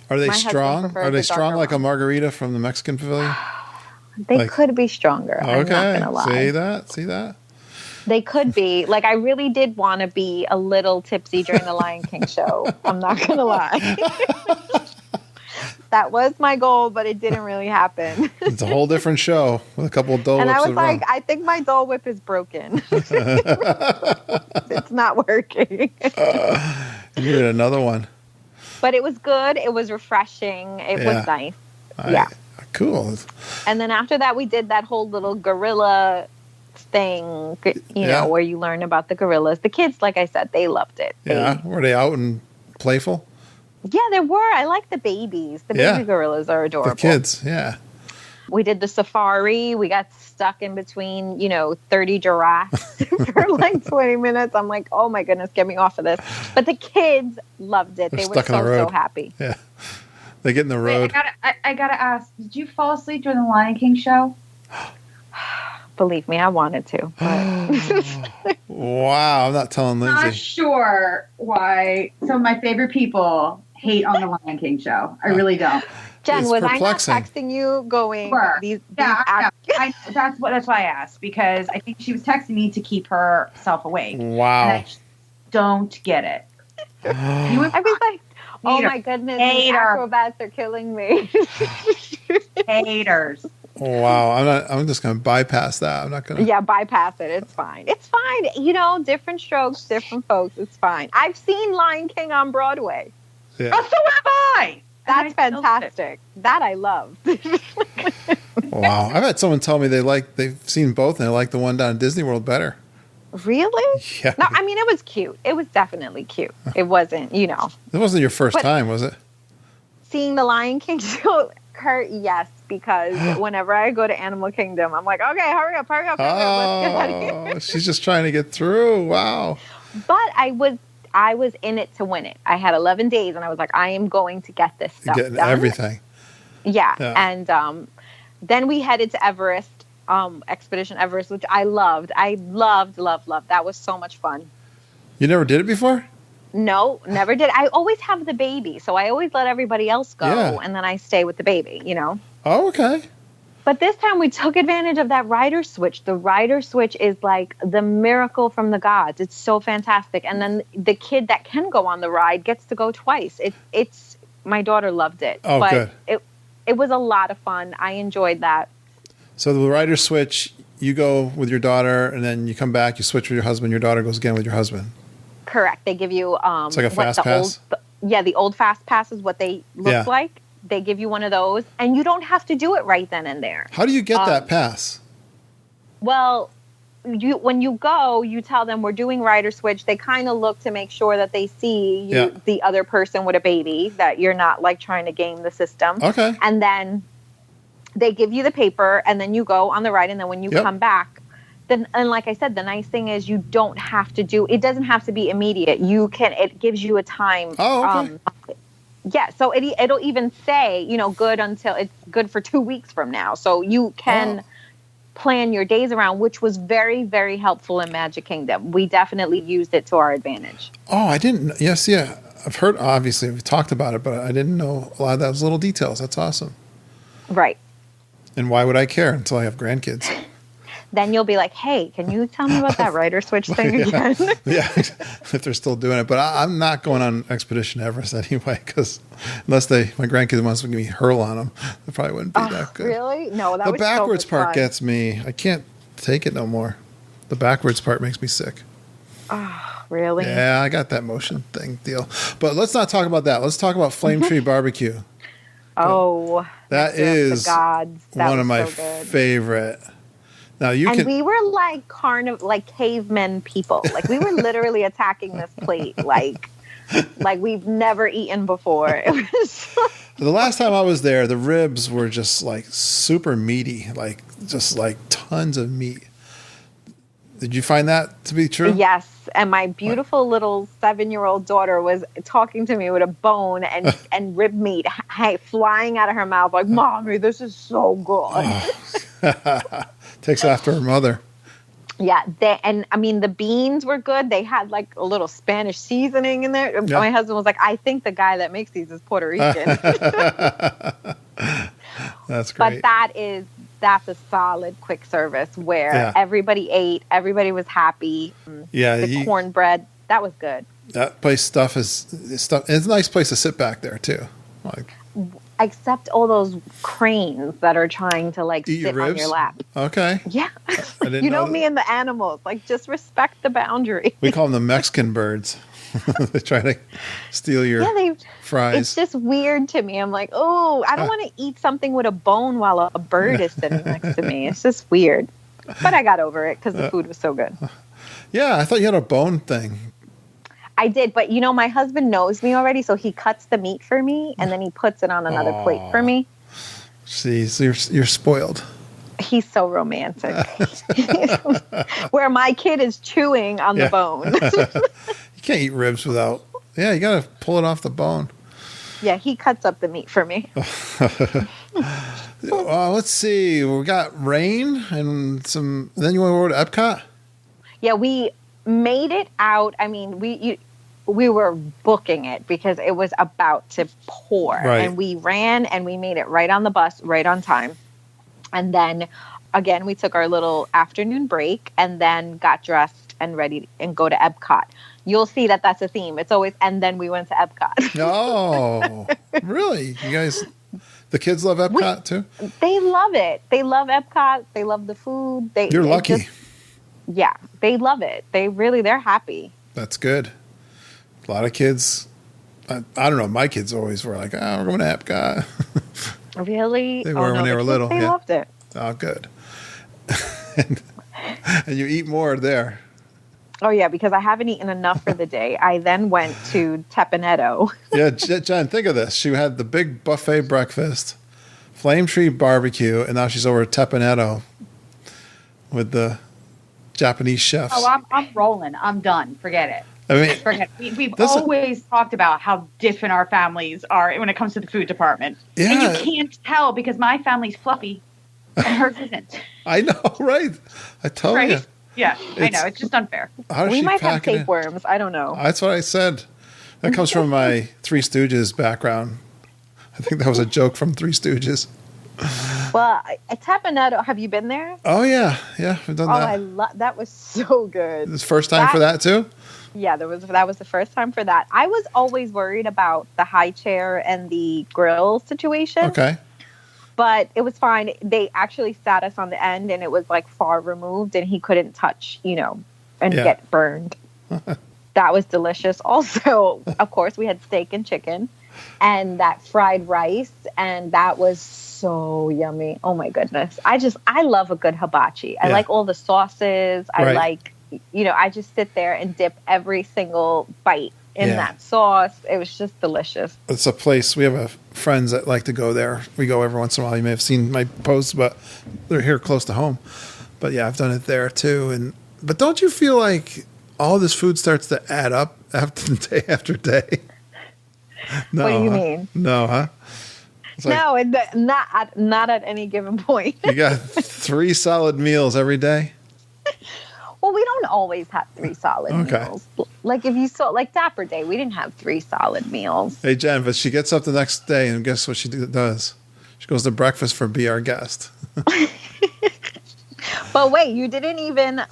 Are they strong? Are they strong like a margarita from the Mexican pavilion? They could be stronger. Okay. I'm not gonna lie. See that? They could be. Like, I really did want to be a little tipsy during the Lion King show. I'm not gonna lie. That was my goal, but it didn't really happen. It's a whole different show with a couple of Dole Whips. And I was like, rum. I think my Dole Whip is broken. It's not working. You need another one. But it was good. It was refreshing. It was nice. Cool. And then after that, we did that whole little gorilla thing, where you learn about the gorillas. The kids, like I said, they loved it. Were they out and playful? Yeah, there were. I like the babies. The baby gorillas are adorable. The kids, yeah. We did the safari. We got stuck in between, 30 giraffes for like 20 minutes. I'm like, oh my goodness, get me off of this. But the kids loved it. They were so happy. Yeah. They get in the road. Wait, I gotta ask, did you fall asleep during the Lion King show? Believe me, I wanted to. But Wow, I'm not telling Lindsay. Not sure why some of my favorite people hate on the Lion King show. I really don't. Jen, It's was perplexing. I not texting you going, That's why I asked, because I think she was texting me to keep herself awake. Wow. And I just don't get it. I was like, oh my goodness, these acrobats are killing me. Haters. Wow, I'm just going to bypass that. I'm not going to. Yeah, bypass it. It's fine. It's fine. Different strokes, different folks. It's fine. I've seen Lion King on Broadway. Yeah. Oh, so have I. That's fantastic. That I love. Wow, I've had someone tell me they've seen both and they like the one down at Disney World better. Really? Yeah. No, I mean, it was cute. It was definitely cute. It wasn't, It wasn't your first time, was it? Seeing the Lion King show, Kurt, yes, because whenever I go to Animal Kingdom, I'm like, okay, hurry up, let's get out of here. She's just trying to get through. Wow. But I was in it to win it. I had 11 days, and I was like, I am going to get this stuff Getting done. everything. Yeah. And then we headed to Everest, Expedition Everest, which I loved. I loved. That was so much fun. You never did it before? No, never did. I always have the baby, so I always let everybody else go, and then I stay with the baby, Oh, okay. But this time we took advantage of that rider switch. The rider switch is like the miracle from the gods. It's so fantastic. And then the kid that can go on the ride gets to go twice. It's my daughter loved it. Oh, but good. It was a lot of fun. I enjoyed that. So the rider switch, you go with your daughter, and then you come back, you switch with your husband, your daughter goes again with your husband. Correct. They give you it's like a fast pass? The old fast pass is what they look like. They give you one of those, and you don't have to do it right then and there. How do you get that pass? Well, when you go, you tell them we're doing rider switch. They kind of look to make sure that they see you, the other person with a baby, that you're not like trying to game the system. Okay. And then they give you the paper, and then you go on the ride, and then when you come back, then, and like I said, the nice thing is you don't have to do. It doesn't have to be immediate. It gives you a time. Oh, okay. Yeah, so it'll even say, good until it's good for 2 weeks from now. So you can plan your days around, which was very, very helpful in Magic Kingdom. We definitely used it to our advantage. Oh, I didn't. Yes, yeah. I've heard, obviously, we've talked about it, but I didn't know a lot of those little details. That's awesome. Right. And why would I care until I have grandkids? Then you'll be like, hey, can you tell me about that rider switch thing again? Yeah, if they're still doing it. But I'm not going on Expedition Everest anyway, because unless my grandkids wants to give me hurl on them, it probably wouldn't be that good. Really? No, that the was backwards so part fun. Gets me. I can't take it no more. The backwards part makes me sick. Oh, really? Yeah, I got that motion thing deal. But let's not talk about that. Let's talk about Flame Tree Barbecue. Oh, that is the gods. That one of my so good. favorite. Now we were like cavemen people. Like we were literally attacking this plate like we've never eaten before. It was the last time I was there, the ribs were just like super meaty, like just like tons of meat. Did you find that to be true? Yes. And my beautiful little 7-year-old daughter was talking to me with a bone and rib meat flying out of her mouth like, Mommy, this is so good. Takes after her mother. Yeah. The beans were good. They had like a little Spanish seasoning in there. Yeah. My husband was like, I think the guy that makes these is Puerto Rican. That's great. But that's a solid quick service where everybody ate, everybody was happy. Yeah, the cornbread, that was good. That place it's a nice place to sit back there too. Like, except all those cranes that are trying to like eat sit on your lap. Okay. Yeah. You know me and the animals. Like just respect the boundary. We call them the Mexican birds. They try to steal your fries. It's just weird to me. I'm like, oh, I don't want to eat something with a bone while a bird is sitting next to me. It's just weird. But I got over it because the food was so good. Yeah, I thought you had a bone thing. I did, but my husband knows me already, so he cuts the meat for me and then he puts it on another plate for me. See, so you're spoiled. He's so romantic. Where my kid is chewing on the bone. You can't eat ribs without. Yeah, you got to pull it off the bone. Yeah, he cuts up the meat for me. Let's see. We got rain and some. Then you went over to Epcot? Yeah, we made it out. I mean, we were booking it because it was about to pour. Right. And we ran and we made it right on the bus, right on time. And then, again, we took our little afternoon break and then got dressed and ready and go to Epcot. You'll see that that's a theme. It's always, and then we went to Epcot. Oh, really? You guys, the kids love Epcot too? They love it. They love Epcot. They love the food. You're lucky. Yeah, they love it. They're happy. That's good. A lot of kids, I don't know, my kids always were like, we're going to Epcot. Really? They were when they were little. They loved it. Oh, good. and you eat more there. Oh, yeah, because I haven't eaten enough for the day. I then went to Tepanetto. Yeah, Jen, think of this. She had the big buffet breakfast, Flame Tree Barbecue, and now she's over at Tepanetto with the Japanese chefs. Oh, I'm rolling. I'm done. Forget it. I mean, forget it. We've always talked about how different our families are when it comes to the food department. Yeah. And you can't tell because my family's fluffy and hers isn't. I know, right? I tell you. Right? Yeah, I know. It's just unfair. How does We she might have pack it in? tapeworms. I don't know. That's what I said. That comes from my Three Stooges background. I think that was a joke from Three Stooges. Well, Tapenado, have you been there? Oh yeah, I've done Oh, that. I love that. Was so good. This first time for that too. Yeah, that was the first time for that. I was always worried about the high chair and the grill situation. Okay. But it was fine. They actually sat us on the end, and it was like far removed, and he couldn't touch, and get burned. That was delicious. Also, of course, we had steak and chicken, and that fried rice, and that was so yummy. Oh my goodness! I love a good hibachi. I like all the sauces. I like, I just sit there and dip every single bite in that sauce. It was just delicious. It's a place, we have friends that like to go there. We go every once in a while. You may have seen my posts, but they're here close to home. But yeah, I've done it there too. But don't you feel like all this food starts to add up day after day? No, what do you mean? No, huh? Like, no, not at any given point. You got 3 solid meals every day? Well, we don't always have 3 solid meals. Like if you saw, like Dapper Day, we didn't have 3 solid meals. Hey, Jen, but she gets up the next day and guess what she does? She goes to breakfast for Be Our Guest. But wait, you didn't even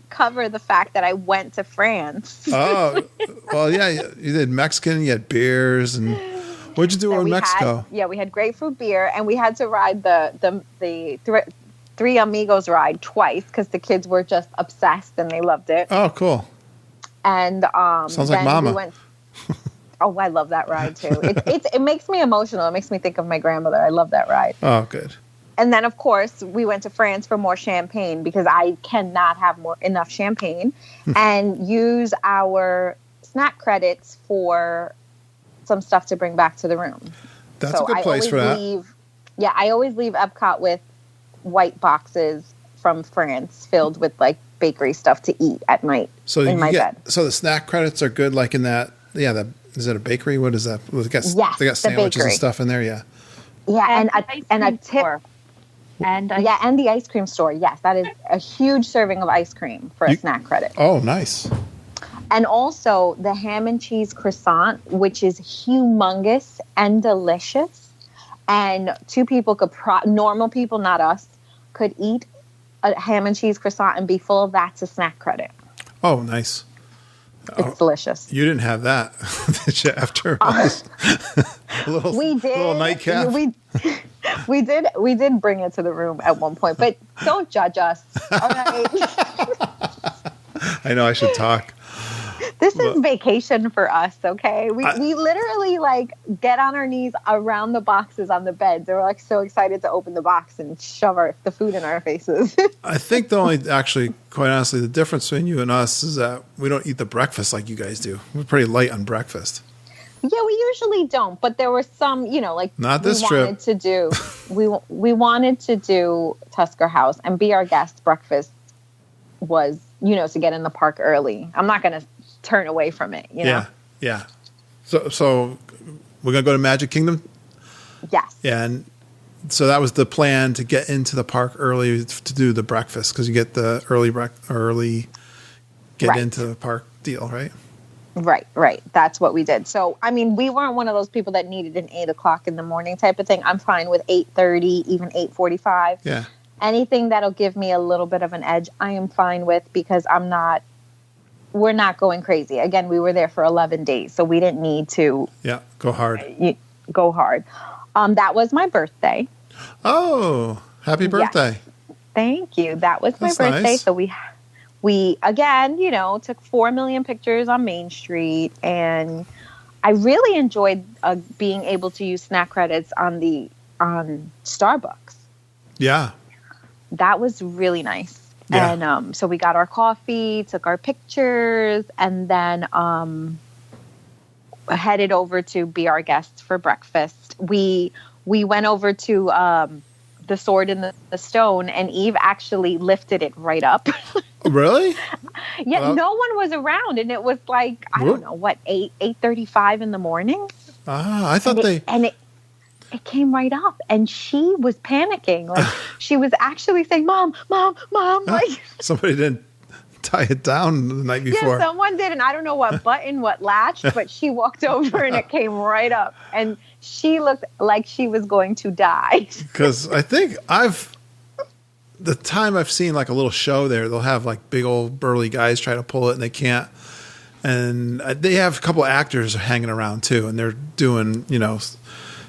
cover the fact that I went to France. Oh, well, yeah, you did Mexican, you had beers, and what'd you do in Mexico? We had grapefruit beer, and we had to ride the Three Amigos ride twice because the kids were just obsessed and they loved it. Oh, cool. And sounds like Mama. Oh, I love that ride too. It makes me emotional. It makes me think of my grandmother. I love that ride. Oh, good. And then, of course, we went to France for more champagne because I cannot have enough champagne, and use our snack credits for some stuff to bring back to the room. That's a good place for that. I always leave Epcot with white boxes from France filled with bakery stuff to eat at night in my bed. So the snack credits are good, like in that. Yeah, is it a bakery? What is that? They got sandwiches and stuff in there. Yeah. Yeah, and a tip. And the ice cream store. Yes, that is a huge serving of ice cream for a snack credit. Oh, nice. And also the ham and cheese croissant, which is humongous and delicious. And 2 people normal people, not us, could eat a ham and cheese croissant and be full. That's a snack credit. Oh, nice. It's delicious. You didn't have that, did you? After little nightcap. We did bring it to the room at one point, but don't judge us. All right. I know I should talk. This is vacation for us, okay? We literally get on our knees around the boxes on the beds. They were so excited to open the box and shove the food in our faces. I think quite honestly, the difference between you and us is that we don't eat the breakfast like you guys do. We're pretty light on breakfast. Yeah, we usually don't, but there were some, not this trip. We wanted to do Tusker House, and Be Our Guest breakfast was, to get in the park early. I'm not going to turn away from it, know? Yeah. So we're going to go to Magic Kingdom? Yes. Yeah, and so that was the plan, to get into the park early to do the breakfast, because you get the early get into the park deal, right? Right. That's what we did. So, we weren't one of those people that needed an 8 o'clock in the morning type of thing. I'm fine with 8:30, even 8:45. Yeah. Anything that'll give me a little bit of an edge, I am fine with, because we're not going crazy. Again, we were there for 11 days, so we didn't need to. Yeah, go hard. That was my birthday. Oh, happy birthday. Yes. Thank you. That was my birthday. Nice. So we again, took 4 million pictures on Main Street, and I really enjoyed being able to use snack credits on Starbucks. Yeah. That was really nice. Yeah. And so we got our coffee, took our pictures, and then headed over to Be Our Guests for breakfast. We went over to the Sword in the Stone, and Eve actually lifted it right up. Really? Yeah, well, no one was around, and it was I don't know, 8:35 in the morning. I thought it came right up, and she was panicking. Like she was actually saying, "Mom, mom, mom!" Like somebody didn't tie it down the night before. Yeah, someone did, and I don't know what button, what latch, but she walked over and it came right up, and she looked like she was going to die. Because I think the time I've seen like a little show there, they'll have like big old burly guys try to pull it and they can't. And they have a couple of actors hanging around too, and they're doing,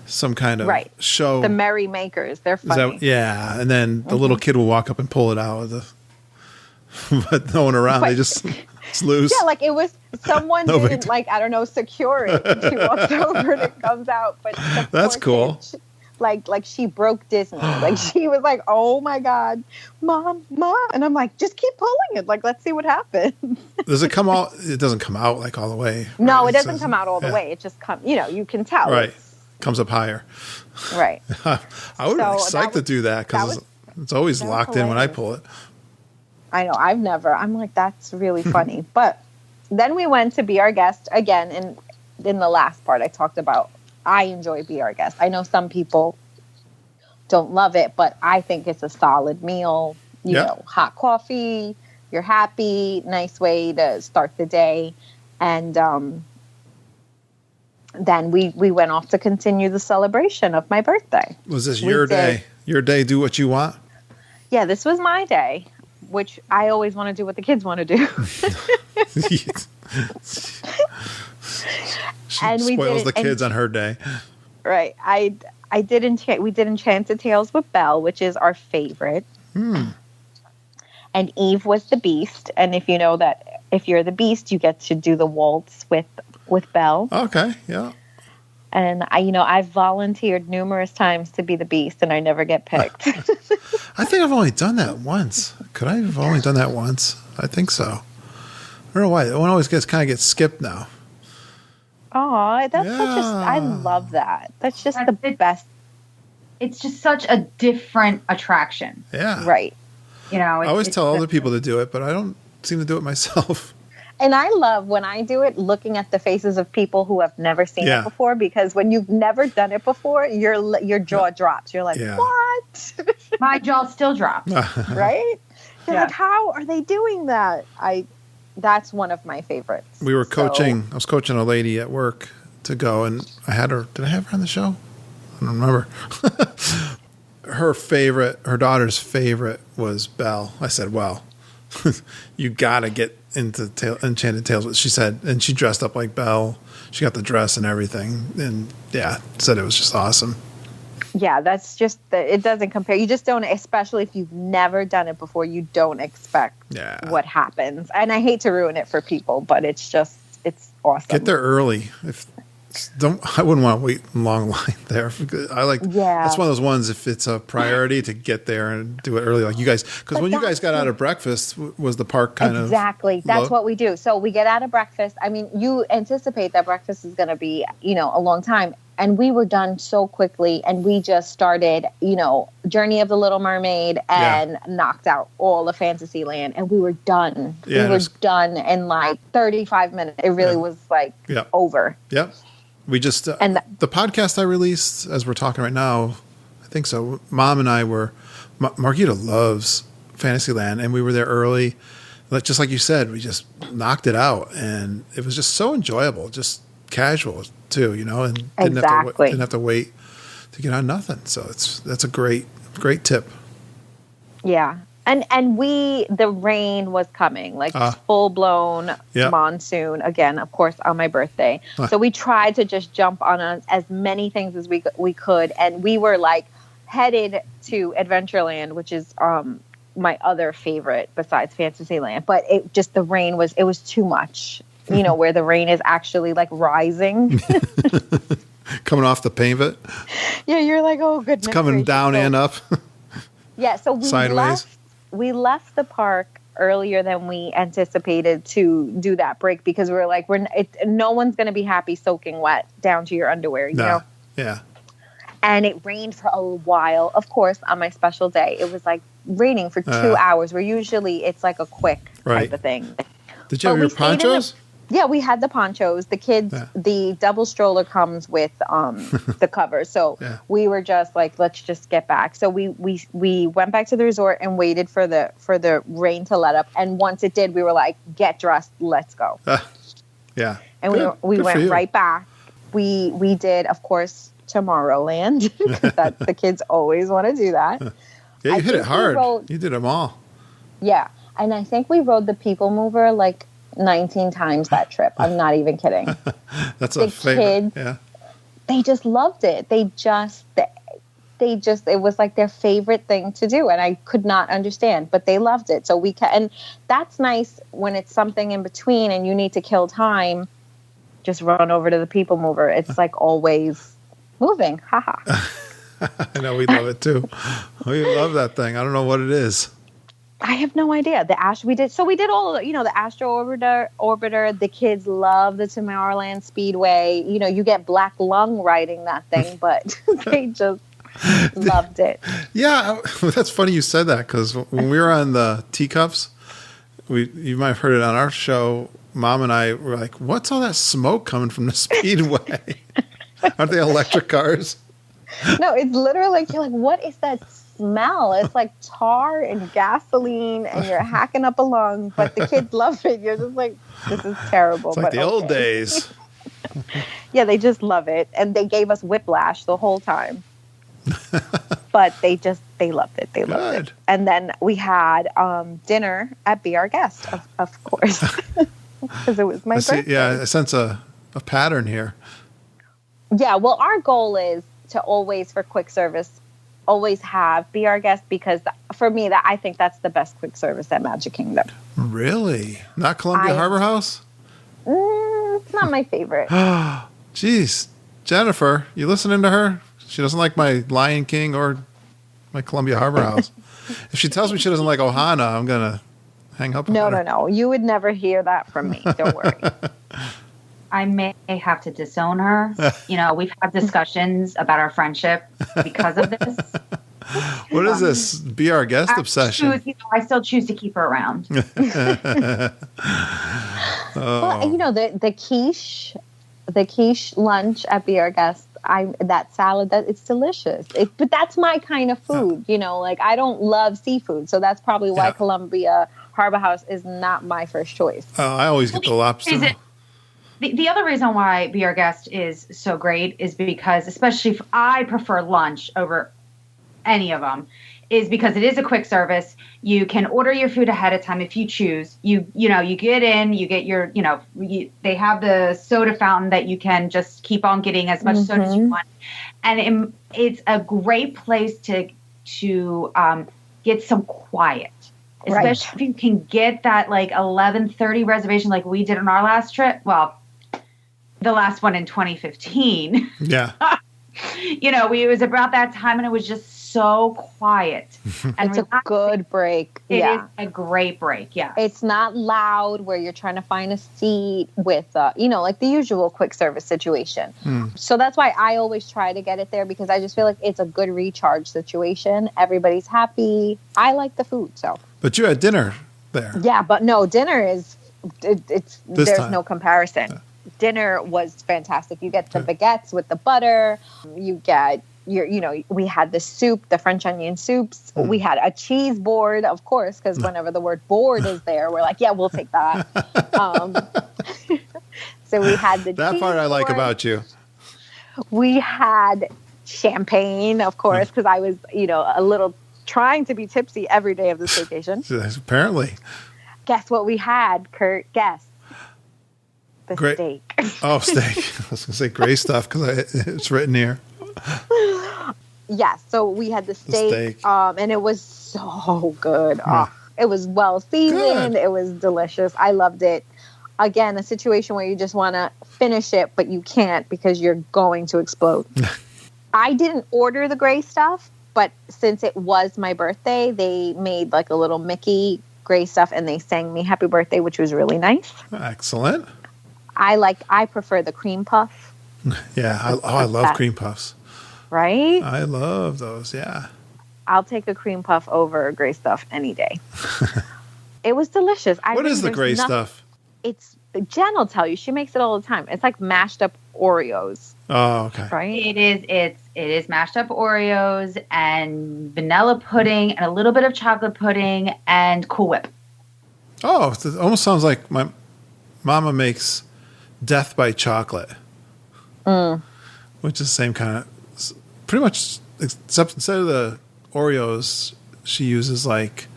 some kind of show. The Merry Makers, they're funny. Yeah, and then the little kid will walk up and pull it out of the. But no one around, they just lose. Yeah, like it was someone didn't I don't know, secure it. And she walks over and it comes out. But that's cool. Kid, like she broke Disney. Like she was like, "Oh my God, mom," and I'm like, "Just keep pulling it. Like let's see what happens." Does it come out? It doesn't come out like all the way. Right? No, it doesn't come out all the way. It just comes. You can tell. Right, comes up higher. Right. I would be psyched to do that because it's always locked in when I pull it. I know. I'm like, that's really funny. But then we went to Be Our Guest again. And in the last part, I talked about I enjoy Be Our Guest. I know some people don't love it, but I think it's a solid meal. You know, hot coffee, you're happy, nice way to start the day. And then we went off to continue the celebration of my birthday. Was this your day? Your day, do what you want? Yeah, this was my day. Which I always want to do what the kids want to do. And we spoils the kids on her day. Right. We did Enchanted Tales with Belle, which is our favorite. And Eve was the Beast. And if you know that if you're the Beast, you get to do the waltz with Belle. Okay, yeah. And I've volunteered numerous times to be the Beast, and I never get picked. I think I've only done that once. Could I have only done that once? I think so. I don't know why. That one always gets skipped now. Oh, that's I love that. That's just the best. It's just such a different attraction. Yeah. Right. I always tell other people to do it, but I don't seem to do it myself. And I love when I do it, looking at the faces of people who have never seen it before, because when you've never done it before, your jaw drops. You're like, what? My jaw still drops. Right? You're like, how are they doing that? That's one of my favorites. We were coaching. I was coaching a lady at work to go, and I had her. Did I have her on the show? I don't remember. Her daughter's favorite was Belle. I said, well, you got to get into Enchanted Tales. She said, and she dressed up like Belle. She got the dress and everything. And said it was just awesome. Yeah, that's just, it doesn't compare. You just don't, especially if you've never done it before, you don't expect what happens. And I hate to ruin it for people, but it's awesome. Get there early. I wouldn't want to wait in long line there. That's one of those ones, if it's a priority to get there and do it early, like you guys, because when you guys got out of breakfast, was the park kind of exactly that's what we do. So we get out of breakfast. I mean, you anticipate that breakfast is going to be a long time, and we were done so quickly, and we just started Journey of the Little Mermaid and knocked out all of Fantasyland, and we were done. We were done in like 35 minutes. It really was like over. Yep. We just the podcast I released, as we're talking right now, I think so. Mom and I were. Margita loves Fantasyland, and we were there early. Just like you said, we just knocked it out, and it was just so enjoyable, just casual too, and didn't have to wait to get on nothing. So that's a great tip. Yeah. And the rain was coming, like full blown monsoon again, of course, on my birthday. So we tried to just jump on as many things as we could. And we were like headed to Adventureland, which is my other favorite besides Fantasyland. But the rain was too much, where the rain is actually like rising. Coming off the pavement. Yeah, you're like, oh, goodness. It's coming down and up. Yeah, so we left the park earlier than we anticipated to do that break, because we were like, no one's going to be happy soaking wet down to your underwear, you know? Yeah. And it rained for a while. Of course, on my special day, it was like raining for 2 hours, where usually it's like a quick type of thing. Did you have your ponchos? Yeah, we had the ponchos. The kids, the double stroller comes with the cover. So we were just like, let's just get back. So we went back to the resort and waited for the rain to let up. And once it did, we were like, get dressed, let's go. Yeah. And we went right back. We did, of course, Tomorrowland, because the kids always want to do that. Yeah, you hit it hard. You did them all. Yeah. And I think we rode the People Mover like 19 times that trip. I'm not even kidding. That's a favorite. Yeah. They just loved it. They just, it was like their favorite thing to do. And I could not understand, but they loved it. So and that's nice when it's something in between and you need to kill time, just run over to the People Mover. It's like always moving. Haha. I know, we love it too. We love that thing. I don't know what it is. I have no idea. We did all, the Astro Orbiter. The kids love the Tomorrowland Speedway. You get black lung riding that thing, but they just loved it. Yeah, that's funny you said that, because when we were on the teacups, you might have heard it on our show. Mom and I were like, "What's all that smoke coming from the Speedway? Aren't they electric cars?" No, it's literally like, you're like, what is that smell? It's like tar and gasoline, and you're hacking up a lung, but the kids love it. You're just like, this is terrible. It's like the old days. Yeah, they just love it. And they gave us whiplash the whole time. But they loved it. They loved it. And then we had dinner at Be Our Guest, of course, because it was my birthday. Yeah, I sense a pattern here. Yeah, well, our goal is to always, for quick service, always have Be Our Guest, because for me, I think that's the best quick service at Magic Kingdom. Really? Not Columbia Harbor House? It's not my favorite. Jeez. Jennifer, you listening to her? She doesn't like my Lion King or my Columbia Harbor House. If she tells me she doesn't like Ohana, I'm going to hang up on her. No. You would never hear that from me. Don't worry. I may have to disown her. We've had discussions about our friendship because of this. What is this? Be Our Guest obsession? I still choose to keep her around. Well, the quiche lunch at Be Our Guest, that salad, it's delicious. But that's my kind of food. I don't love seafood, so that's probably why Columbia Harbor House is not my first choice. I always get the lobster. The other reason why Be Our Guest is so great is because, especially if I prefer lunch over any of them, is because it is a quick service. You can order your food ahead of time if you choose. You get in, you get your, they have the soda fountain that you can just keep on getting as much soda as you want. And it's a great place to get some quiet. Especially if you can get that like 11:30 reservation like we did on our last trip. Well, the last one in 2015. Yeah. It was about that time and it was just so quiet. And it's a good break. It is a great break. Yeah. It's not loud where you're trying to find a seat with, like the usual quick service situation. So that's why I always try to get it there, because I just feel like it's a good recharge situation. Everybody's happy. I like the food. So. But you had dinner there. Yeah, but no, dinner is, there's no comparison. Yeah. Dinner was fantastic. You get the baguettes with the butter. You get we had the soup, the French onion soups. We had a cheese board, of course, because whenever the word board is there, we're like, yeah, we'll take that. So we had that cheese part I like board. About you. We had champagne, of course, because I was, a little trying to be tipsy every day of this vacation. Apparently. Guess what we had, Kurt? Guess. The steak. Oh, steak. I was going to say gray stuff because it's written here. Yes. So we had the steak. And it was so good. Oh, it was well seasoned. Good. It was delicious. I loved it. Again, a situation where you just want to finish it, but you can't because you're going to explode. I didn't order the gray stuff, but since it was my birthday, they made like a little Mickey gray stuff and they sang me happy birthday, which was really nice. Excellent. I prefer the cream puff. Yeah. I love cream puffs. Right? I love those. Yeah. I'll take a cream puff over gray stuff any day. It was delicious. What is the gray stuff? It's Jen will tell you. She makes it all the time. It's like mashed up Oreos. Oh, okay. Right? It is mashed up Oreos and vanilla pudding and a little bit of chocolate pudding and Cool Whip. Oh, it almost sounds like my mama makes Death by Chocolate, which is the same kind of, pretty much, except instead of the Oreos, she uses like,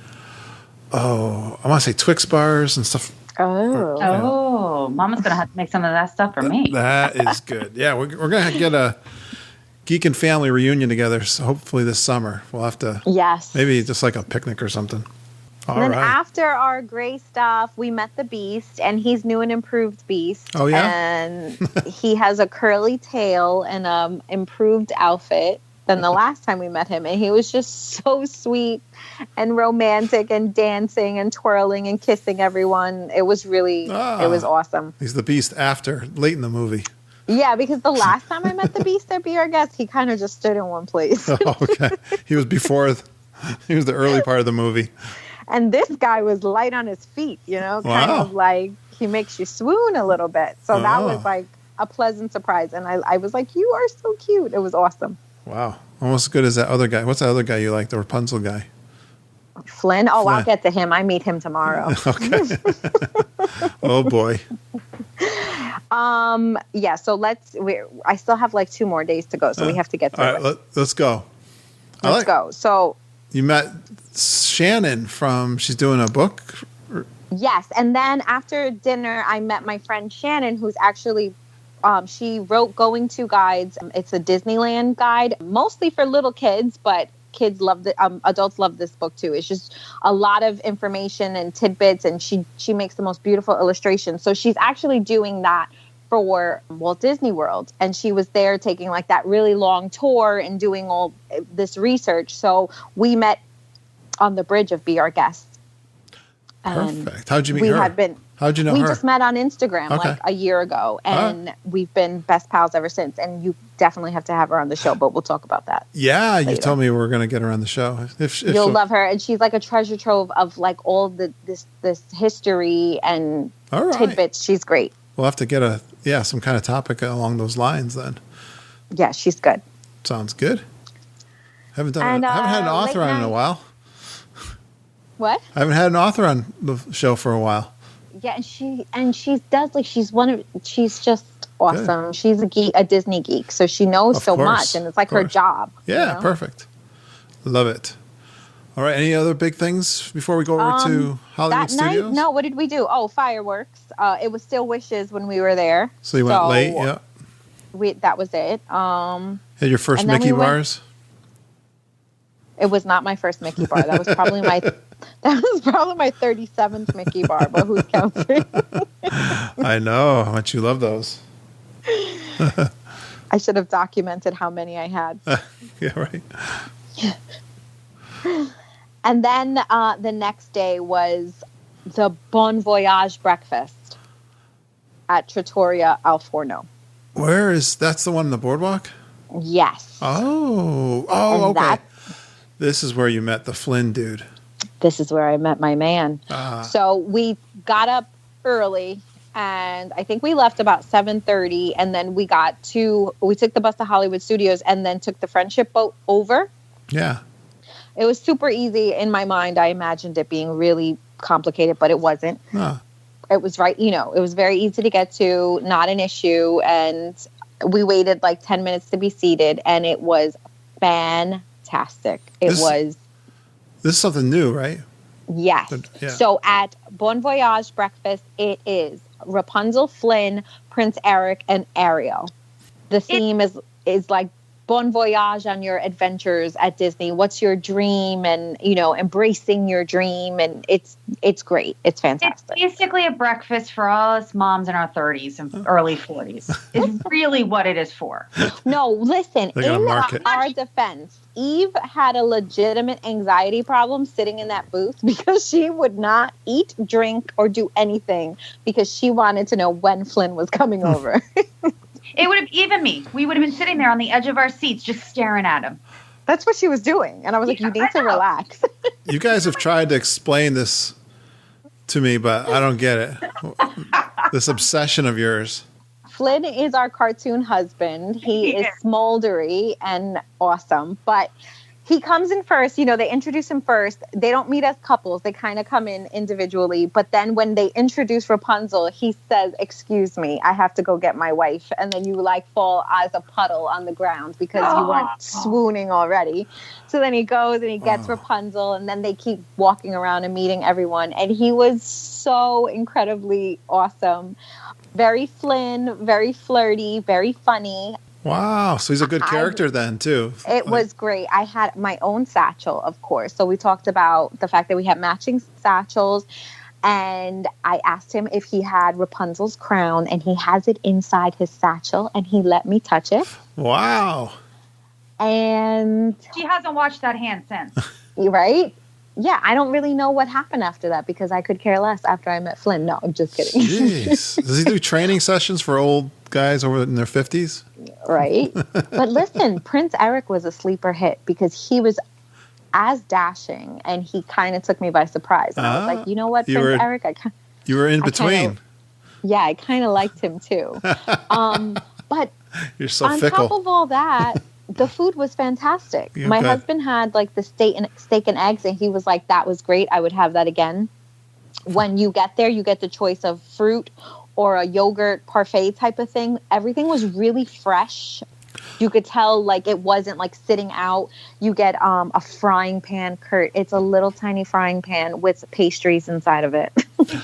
I want to say Twix bars and stuff. Oh, Mama's going to have to make some of that stuff for me. That is good. Yeah, we're going to get a Geekin family reunion together, so hopefully this summer. We'll have to, maybe just like a picnic or something. And then after our gray stuff, we met the Beast, and he's new and improved Beast. Oh, yeah? And he has a curly tail and improved outfit than the last time we met him. And he was just so sweet and romantic and dancing and twirling and kissing everyone. It was really, it was awesome. He's the Beast late in the movie. Yeah, because the last time I met the Beast at Be Our Guest, he kind of just stood in one place. Okay. He was he was the early part of the movie. And this guy was light on his feet, kind of like he makes you swoon a little bit. So that was like a pleasant surprise. And I was like, you are so cute. It was awesome. Wow. Almost as good as that other guy. What's that other guy you like, the Rapunzel guy? Flynn? Oh, Flynn. I'll get to him. I meet him tomorrow. Okay. Oh, boy. Yeah, so I still have like 2 more days to go, so we have to get through it. Let's go. Let's go. So you met Shannon she's doing a book? Yes, and then after dinner, I met my friend Shannon, who's actually, she wrote Going To Guides. It's a Disneyland guide, mostly for little kids, but kids love adults love this book too. It's just a lot of information and tidbits, and she makes the most beautiful illustrations. So she's actually doing that for Walt Disney World, and she was there taking like that really long tour and doing all this research. So we met on the bridge of Be Our Guest. Perfect. How'd you meet her? How'd you know her? We just met on Instagram like a year ago, and we've been best pals ever since. And you definitely have to have her on the show, but we'll talk about that. Yeah, later. You told me we were going to get her on the show. You'll love her, and she's like a treasure trove of like all this history and tidbits. She's great. We'll have to get some kind of topic along those lines then. Yeah, she's good. Sounds good. Haven't had an author on in a while. What? I haven't had an author on the show for a while. Yeah, and she's just awesome. Good. She's a Disney geek, so she knows so much, and it's like her job. Yeah, perfect. Love it. All right, any other big things before we go over to Hollywood Studios? Night, no, what did we do? Oh, fireworks. It was still Wishes when we were there. So you went late, yeah. That was it. Had your first Mickey bars? It was not my first Mickey bar. That was probably my 37th Mickey bar, but who's counting? I know how much you love those. I should have documented how many I had. Yeah, right. And then the next day was the Bon Voyage breakfast at Trattoria Al Forno. That's the one in the Boardwalk? Yes. Oh, okay. This is where you met the Flynn dude. This is where I met my man. So we got up early, and I think we left about 7:30, and then we took the bus to Hollywood Studios and then took the Friendship boat over. Yeah. It was super easy in my mind. I imagined it being really complicated, but it wasn't. It was it was very easy to get to, not an issue, and we waited like 10 minutes to be seated, and it was fantastic. This is something new, right? Yes. Yeah. So at Bon Voyage breakfast, it is Rapunzel, Flynn, Prince Eric, and Ariel. The theme is like Bon Voyage on your adventures at Disney. What's your dream? And, embracing your dream. And it's great. It's fantastic. It's basically a breakfast for all us moms in our 30s and early 40s. It's really what it is for. No, listen, in our defense, Eve had a legitimate anxiety problem sitting in that booth because she would not eat, drink, or do anything because she wanted to know when Flynn was coming over. It would have, even me, we would have been sitting there on the edge of our seats just staring at him. That's what she was doing. And I was like, you need to relax. You guys have tried to explain this to me, but I don't get it. This obsession of yours. Flynn is our cartoon husband. He is smoldery and awesome, but he comes in first. You know, they introduce him first. They don't meet as couples. They kind of come in individually. But then when they introduce Rapunzel, he says, "Excuse me, I have to go get my wife." And then you like fall as a puddle on the ground because you weren't swooning already. So then he goes and he gets Rapunzel, and then they keep walking around and meeting everyone. And he was so incredibly awesome. Very Flynn, very flirty, very funny. Wow. So he's a good character then, too. It was great. I had my own satchel, of course. So we talked about the fact that we had matching satchels. And I asked him if he had Rapunzel's crown, and he has it inside his satchel, and he let me touch it. Wow. And She hasn't washed that hand since. right? Yeah, I don't really know what happened after that because I could care less after I met Flynn. No, I'm just kidding. Jeez. Does he do training sessions for old guys over in their 50s? Right. But listen, Prince Eric was a sleeper hit because he was as dashing, and he kind of took me by surprise. And I was like, you know what, Prince Eric? You were in between. I kind of liked him too. But you're so on fickle. top of all that, the food was fantastic. My husband had like the steak and eggs, and he was like, "That was great. I would have that again." When you get there, you get the choice of fruit or a yogurt parfait type of thing. Everything was really fresh. You could tell like it wasn't like sitting out. You get a frying pan, Kurt. It's a little tiny frying pan with pastries inside of it.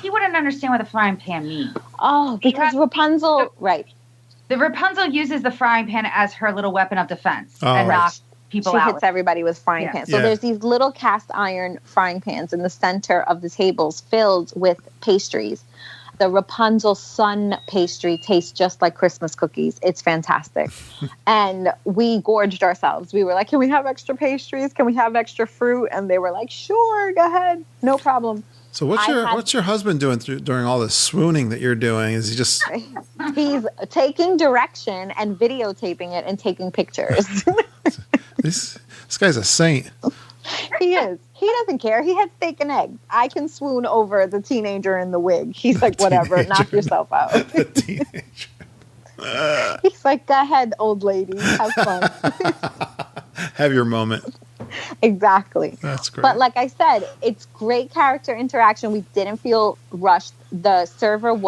He wouldn't understand what a frying pan means. Oh, because Rapunzel, right. The Rapunzel uses the frying pan as her little weapon of defense and knocks people she out. hits everybody with frying pans. So there's these little cast iron frying pans in the center of the tables filled with pastries. The Rapunzel sun pastry tastes just like Christmas cookies. It's fantastic. And we gorged ourselves. We were like, "Can we have extra pastries? Can we have extra fruit?" And they were like, "Sure, go ahead. No problem." So what's your husband doing during all this swooning that you're doing? Is he just... He's taking direction and videotaping it and taking pictures. This guy's a saint. He is. He doesn't care. He had steak and eggs. I can swoon over the teenager in the wig. He's like, "Whatever, knock yourself out." The teenager. He's like, "Go ahead, old lady. Have fun." Have your moment. Exactly. That's great. But like I said, it's great character interaction. We didn't feel rushed. The server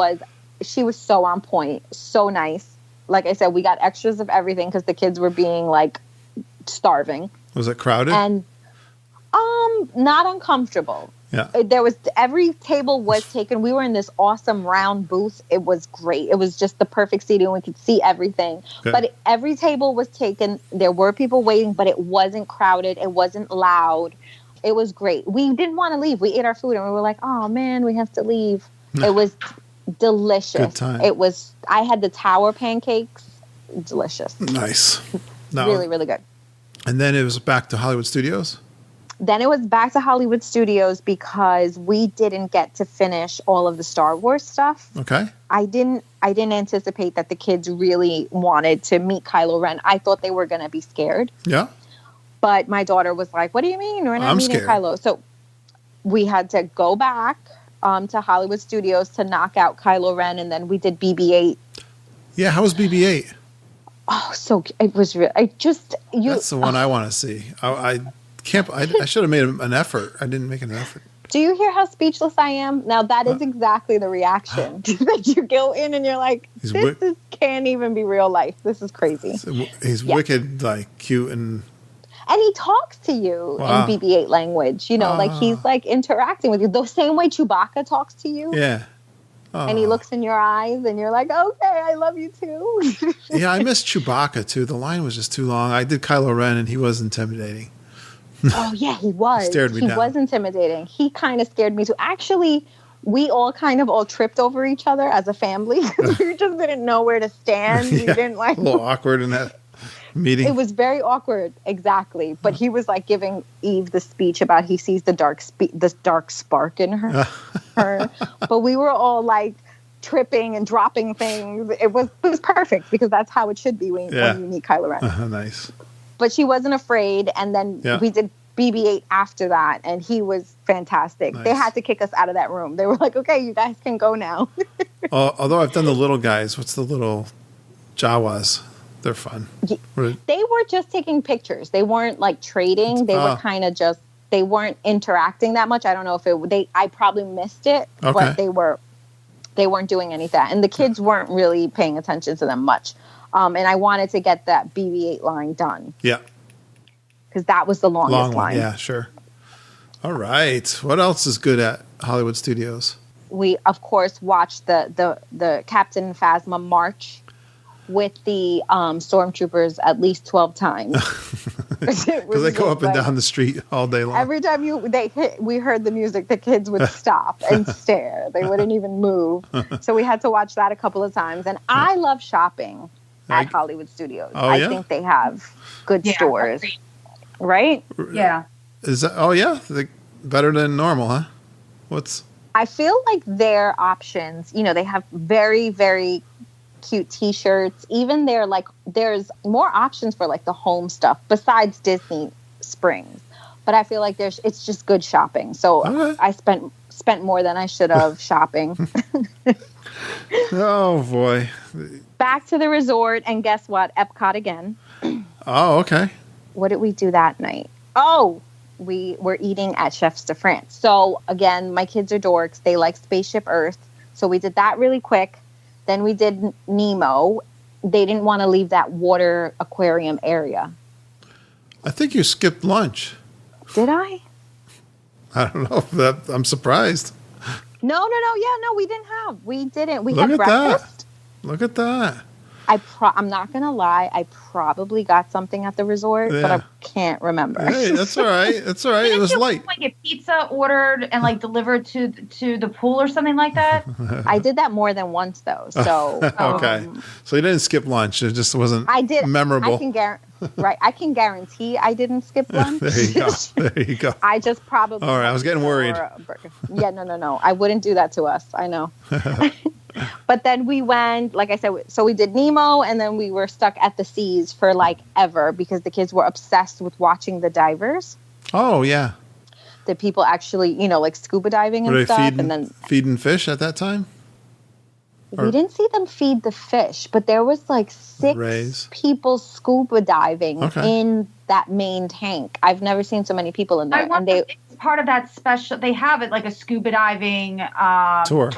she was so on point, so nice. Like I said, we got extras of everything because the kids were being like starving. Was it crowded? And not uncomfortable. Yeah. Every table was taken. We were in this awesome round booth. It was great. It was just the perfect seating. We could see everything. Good. But every table was taken. There were people waiting, but it wasn't crowded. It wasn't loud. It was great. We didn't want to leave. We ate our food and we were like, "Oh man, we have to leave." It was delicious. Good time. I had the tower pancakes. Delicious. Nice. No. Really, really good. And then it was back to Hollywood Studios? Then it was back to Hollywood Studios because we didn't get to finish all of the Star Wars stuff. Okay. I didn't anticipate that the kids really wanted to meet Kylo Ren. I thought they were going to be scared. Yeah. But my daughter was like, "What do you mean? We're not I'm meeting scared." Kylo." So we had to go back to Hollywood Studios to knock out Kylo Ren, and then we did BB-8. Yeah, how was BB-8? Oh, so it was real. That's the one I want to see. I can't. I should have made an effort. I didn't make an effort. Do you hear how speechless I am? Now that is exactly the reaction that you go in and you're like, "This can't even be real life. This is crazy." He's wicked, like cute and he talks to you in BB-8 language. You know, like he's like interacting with you the same way Chewbacca talks to you. Yeah. And he looks in your eyes and you're like, "Okay, I love you too." Yeah, I missed Chewbacca too. The line was just too long. I did Kylo Ren and he was intimidating. Oh yeah, he was. He stared me down. He was intimidating. He kind of scared me too. Actually, we all tripped over each other as a family. We just didn't know where to stand. We didn't like a little awkward in that meeting. It was very awkward, exactly. But he was like giving Eve the speech about he sees the dark spark in her. But we were all like tripping and dropping things. It was perfect because that's how it should be when you meet Kylo Ren. Nice. But she wasn't afraid, and then we did BB-8 after that, and he was fantastic. Nice. They had to kick us out of that room. They were like, okay, you guys can go now. Although I've done the little guys. What's the little Jawas? They're fun. They were just taking pictures. They weren't like trading. They were kind of just, they weren't interacting that much. I don't know if I probably missed it, but they weren't doing any of that. And the kids weren't really paying attention to them much. And I wanted to get that BB-8 line done. Yeah. Because that was the longest line. Yeah, sure. All right. What else is good at Hollywood Studios? We, of course, watched the Captain Phasma march with the stormtroopers at least 12 times. Because they go up and down the street all day long. Every time we heard the music, the kids would stop and stare. They wouldn't even move. So we had to watch that a couple of times. And I love shopping at Hollywood Studios. I think they have good stores. Right? Yeah. Is that, better than normal, huh? I feel like their options, they have very, very cute t-shirts. Even there's more options for like the home stuff besides Disney Springs. But I feel like it's just good shopping. So I spent more than I should have shopping. Oh boy. Back to the resort, and guess what? Epcot again. Oh, okay. What did we do that night? Oh, we were eating at Chefs de France. So again, my kids are dorks. They like Spaceship Earth. So we did that really quick. Then we did Nemo. They didn't want to leave that water aquarium area. I think you skipped lunch. Did I? I don't know. I'm surprised. No. Yeah, no, we didn't have. We didn't. We Look had at breakfast. That. Look at that. I'm not going to lie. I probably got something at the resort, but I can't remember. Hey, that's all right. That's all right. It was light. Like a pizza ordered and like delivered to the pool or something like that. I did that more than once though. So okay. So you didn't skip lunch. It just wasn't memorable. I can guarantee I didn't skip lunch. There you go. I just probably. All right. I was getting worried. Yeah, no. I wouldn't do that to us. I know. But then we went, like I said, so we did Nemo, and then we were stuck at the seas for like ever because the kids were obsessed with watching the divers. Oh, yeah. The people actually, like scuba diving and stuff. Feeding, and then feeding fish at that time? We didn't see them feed the fish, but there was like 6 people scuba diving in that main tank. I've never seen so many people in there. I wonder if it's part of that special, they have it like a scuba diving tour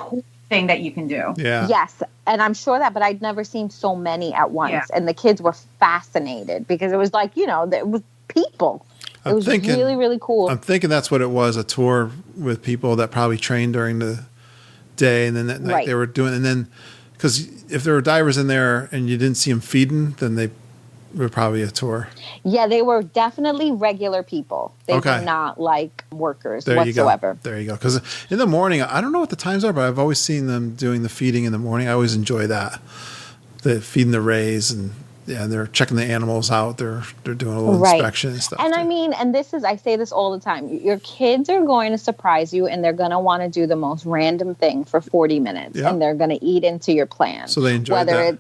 thing that you can do. Yeah. Yes, and I'm sure that, but I'd never seen so many at once, and the kids were fascinated because it was like, it was people. It was really, really cool. I'm thinking that's what it was, a tour with people that probably trained during the day, and then that night they were doing, and then, because if there were divers in there and you didn't see them feeding, then they were probably a tour. Yeah, they were definitely regular people. They were not like workers whatsoever. There you go. Because in the morning, I don't know what the times are, but I've always seen them doing the feeding in the morning. I always enjoy that. The feeding the rays, and they're checking the animals out. They're doing a little inspection and stuff. And I mean, and I say this all the time. Your kids are going to surprise you, and they're going to want to do the most random thing for 40 minutes, and they're going to eat into your plan. So they enjoy that.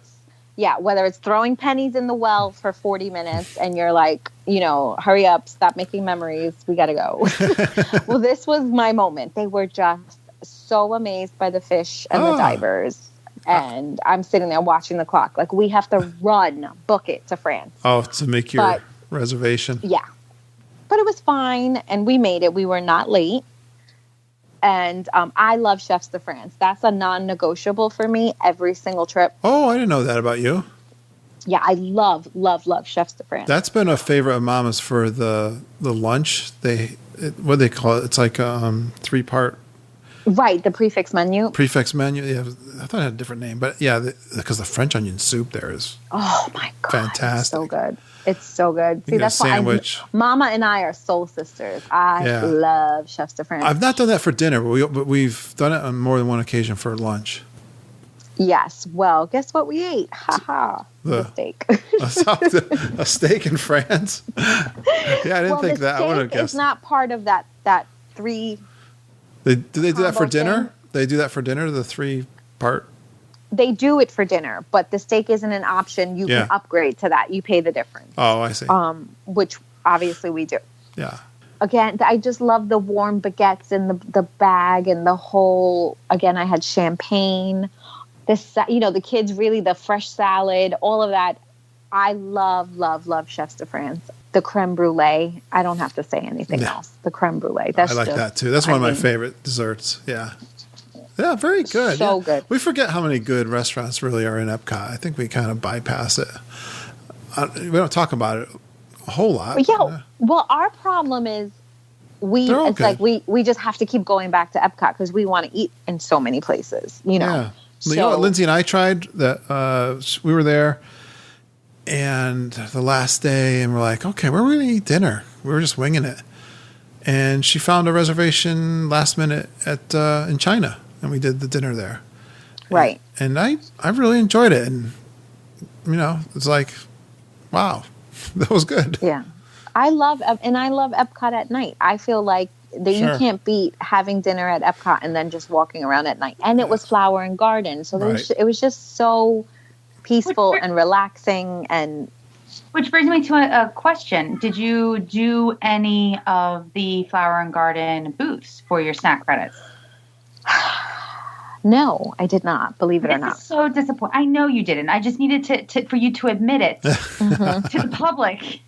Whether it's throwing pennies in the well for 40 minutes and you're like, hurry up, stop making memories, we got to go. Well, this was my moment. They were just so amazed by the fish and the divers. And I'm sitting there watching the clock. Like, we have to book it to France. Oh, to make your reservation. Yeah. But it was fine, and we made it. We were not late. And I love Chefs de France. That's a non-negotiable for me every single trip. Oh, I didn't know that about you. Yeah, I love Chefs de France. That's been a favorite of Mama's for the lunch. What do they call it? It's like 3-part. Right, the prefix menu. Prefix menu. Yeah, I thought it had a different name, but yeah, because the French onion soup there is my god, fantastic. It's so good. It's so good. See, that's sandwich. why Mama and I are soul sisters. I love Chefs de France. I've not done that for dinner, but we've done it on more than one occasion for lunch. Yes. Well, guess what we ate? Ha ha. The steak. A steak in France. Yeah, I didn't think that. I would have guessed. It's not part of that 3. Do they do that for dinner? Thing? They do that for dinner, the 3-part? They do it for dinner, but the steak isn't an option. You can upgrade to that. You pay the difference. Oh, I see. Which obviously we do. Yeah. again, I just love the warm baguettes in the bag and the whole. Again, I had champagne. The kids really the fresh salad, all of that. I love Chefs de France. The creme brulee. I don't have to say anything else. The creme brulee. I like that too. That's one of my favorite desserts. Yeah. Yeah, very good. So good. We forget how many good restaurants really are in Epcot. I think we kind of bypass it. We don't talk about it a whole lot. Well, our problem is it's like we just have to keep going back to Epcot because we want to eat in so many places, Yeah. So, you know what Lindsay and I tried that we were there and the last day and we're like, okay, where are we going to eat dinner? We were just winging it. And she found a reservation last minute in China and we did the dinner there. Right. And I really enjoyed it. And, it's like, wow, that was good. Yeah. I love Epcot at night. I feel like that you can't beat having dinner at Epcot and then just walking around at night. And it was Flower and Garden. So it was just so peaceful and relaxing. And which brings me to a question. Did you do any of the Flower and Garden booths for your snack credits? No, I did not, believe it or not. This is so disappointing. I know you didn't. I just needed for you to admit it to the public.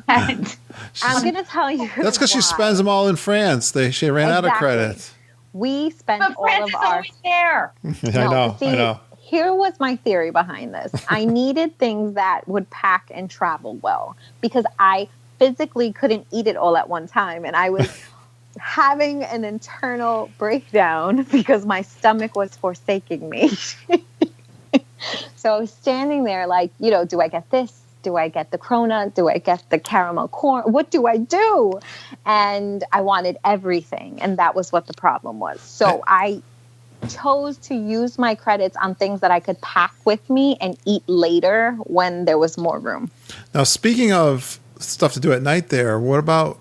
And I'm going to tell you. That's because she spends them all in France. She ran out of credit. We spent but all France of is our. Always there. I know. Here was my theory behind this. I needed things that would pack and travel well because I physically couldn't eat it all at one time, and I was having an internal breakdown because my stomach was forsaking me. So I was standing there like, do I get this? Do I get the Corona? Do I get the caramel corn? What do I do? And I wanted everything. And that was what the problem was. So I chose to use my credits on things that I could pack with me and eat later when there was more room. Now, speaking of stuff to do at night there, what about,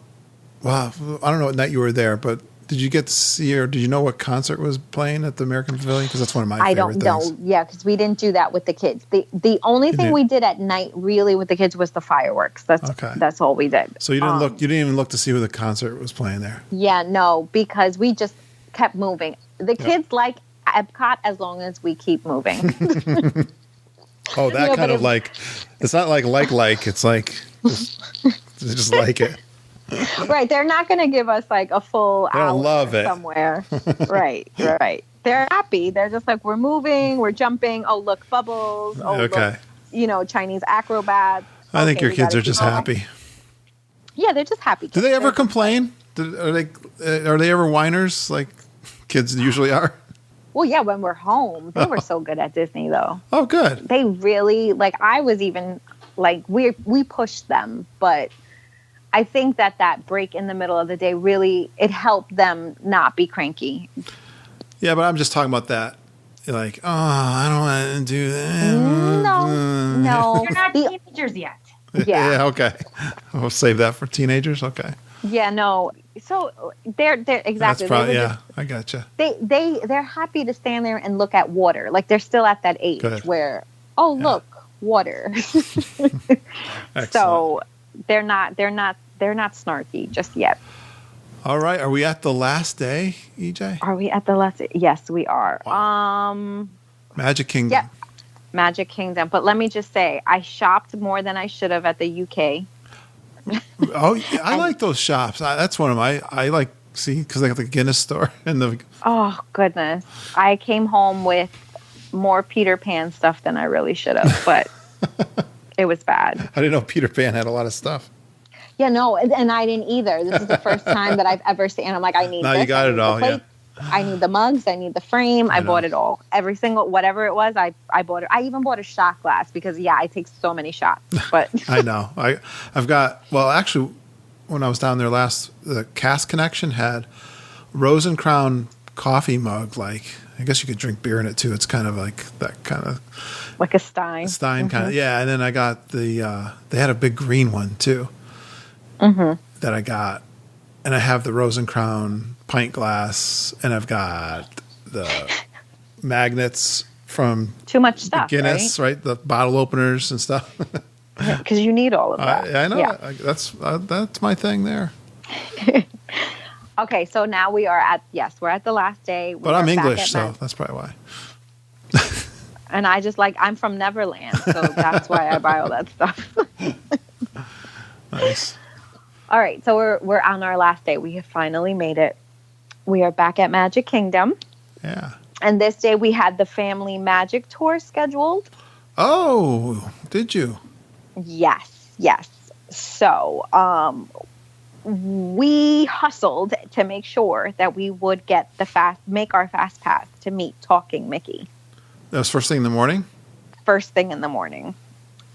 I don't know what night you were there, but did you get to see or did you know what concert was playing at the American Pavilion? Because that's one of my favorite things. I don't know. Yeah, because we didn't do that with the kids. The only thing we did at night really with the kids was the fireworks. That's all we did. So you didn't look. You didn't even look to see who the concert was playing there. Yeah, no, because we just kept moving. The kids like Epcot as long as we keep moving. Oh, that kind of like. It's not like. It's like just like it. Right, they're not going to give us like a full hour somewhere. Right. They're happy. They're just like, we're moving, we're jumping. Oh, look, bubbles. Oh, look, Chinese acrobats. I think your kids are just happy. Yeah, they're just happy. Do they ever complain? Are they ever whiners like kids usually are? Well, yeah, when we're home, they were so good at Disney though. Oh, good. They really I was even we pushed them, but I think that break in the middle of the day really, it helped them not be cranky. Yeah, but I'm just talking about that. You're like, oh, I don't want to do that. No. You're not teenagers yet. Yeah, okay. We'll save that for teenagers. Okay. Yeah, no. So they're exactly. That's probably, I gotcha. They're happy to stand there and look at water. Like they're still at that age where, look, water. So they're not snarky just yet. All right, are we at the last day, EJ? Are we at the last day? Yes, we are. Wow. Magic Kingdom. Yeah, Magic Kingdom. But let me just say, I shopped more than I should have at the UK. Oh, I like those shops. That's one of my. I like because they got the Guinness store and the. Oh goodness! I came home with more Peter Pan stuff than I really should have, but it was bad. I didn't know Peter Pan had a lot of stuff. Yeah, no, and I didn't either. This is the first time that I've ever seen. I'm like, I need. Now you got it all. Yeah. I need the mugs. I need the frame. I bought it all. Every single whatever it was, I bought it. I even bought a shot glass because I take so many shots. But I know. I've got actually when I was down there last, the Cask Connection had Rose and Crown coffee mug. Like I guess you could drink beer in it too. It's kind of like that kind of like a Stein. Kind of And then I got the they had a big green one too. That I got, and I have the Rose and Crown pint glass, and I've got the magnets from too much stuff. Guinness, right? The bottle openers and stuff. Because you need all of that. I know. Yeah. That's my thing there. Okay, so now we are at we're at the last day. But I'm English, so that's probably why. And I just I'm from Neverland, so that's why I buy all that stuff. Nice. All right, so we're on our last day. We have finally made it. We are back at Magic Kingdom. Yeah. And this day we had the family magic tour scheduled. Oh, did you? Yes. So, we hustled to make sure that we would get make our fast pass to meet Talking Mickey. That was first thing in the morning? First thing in the morning.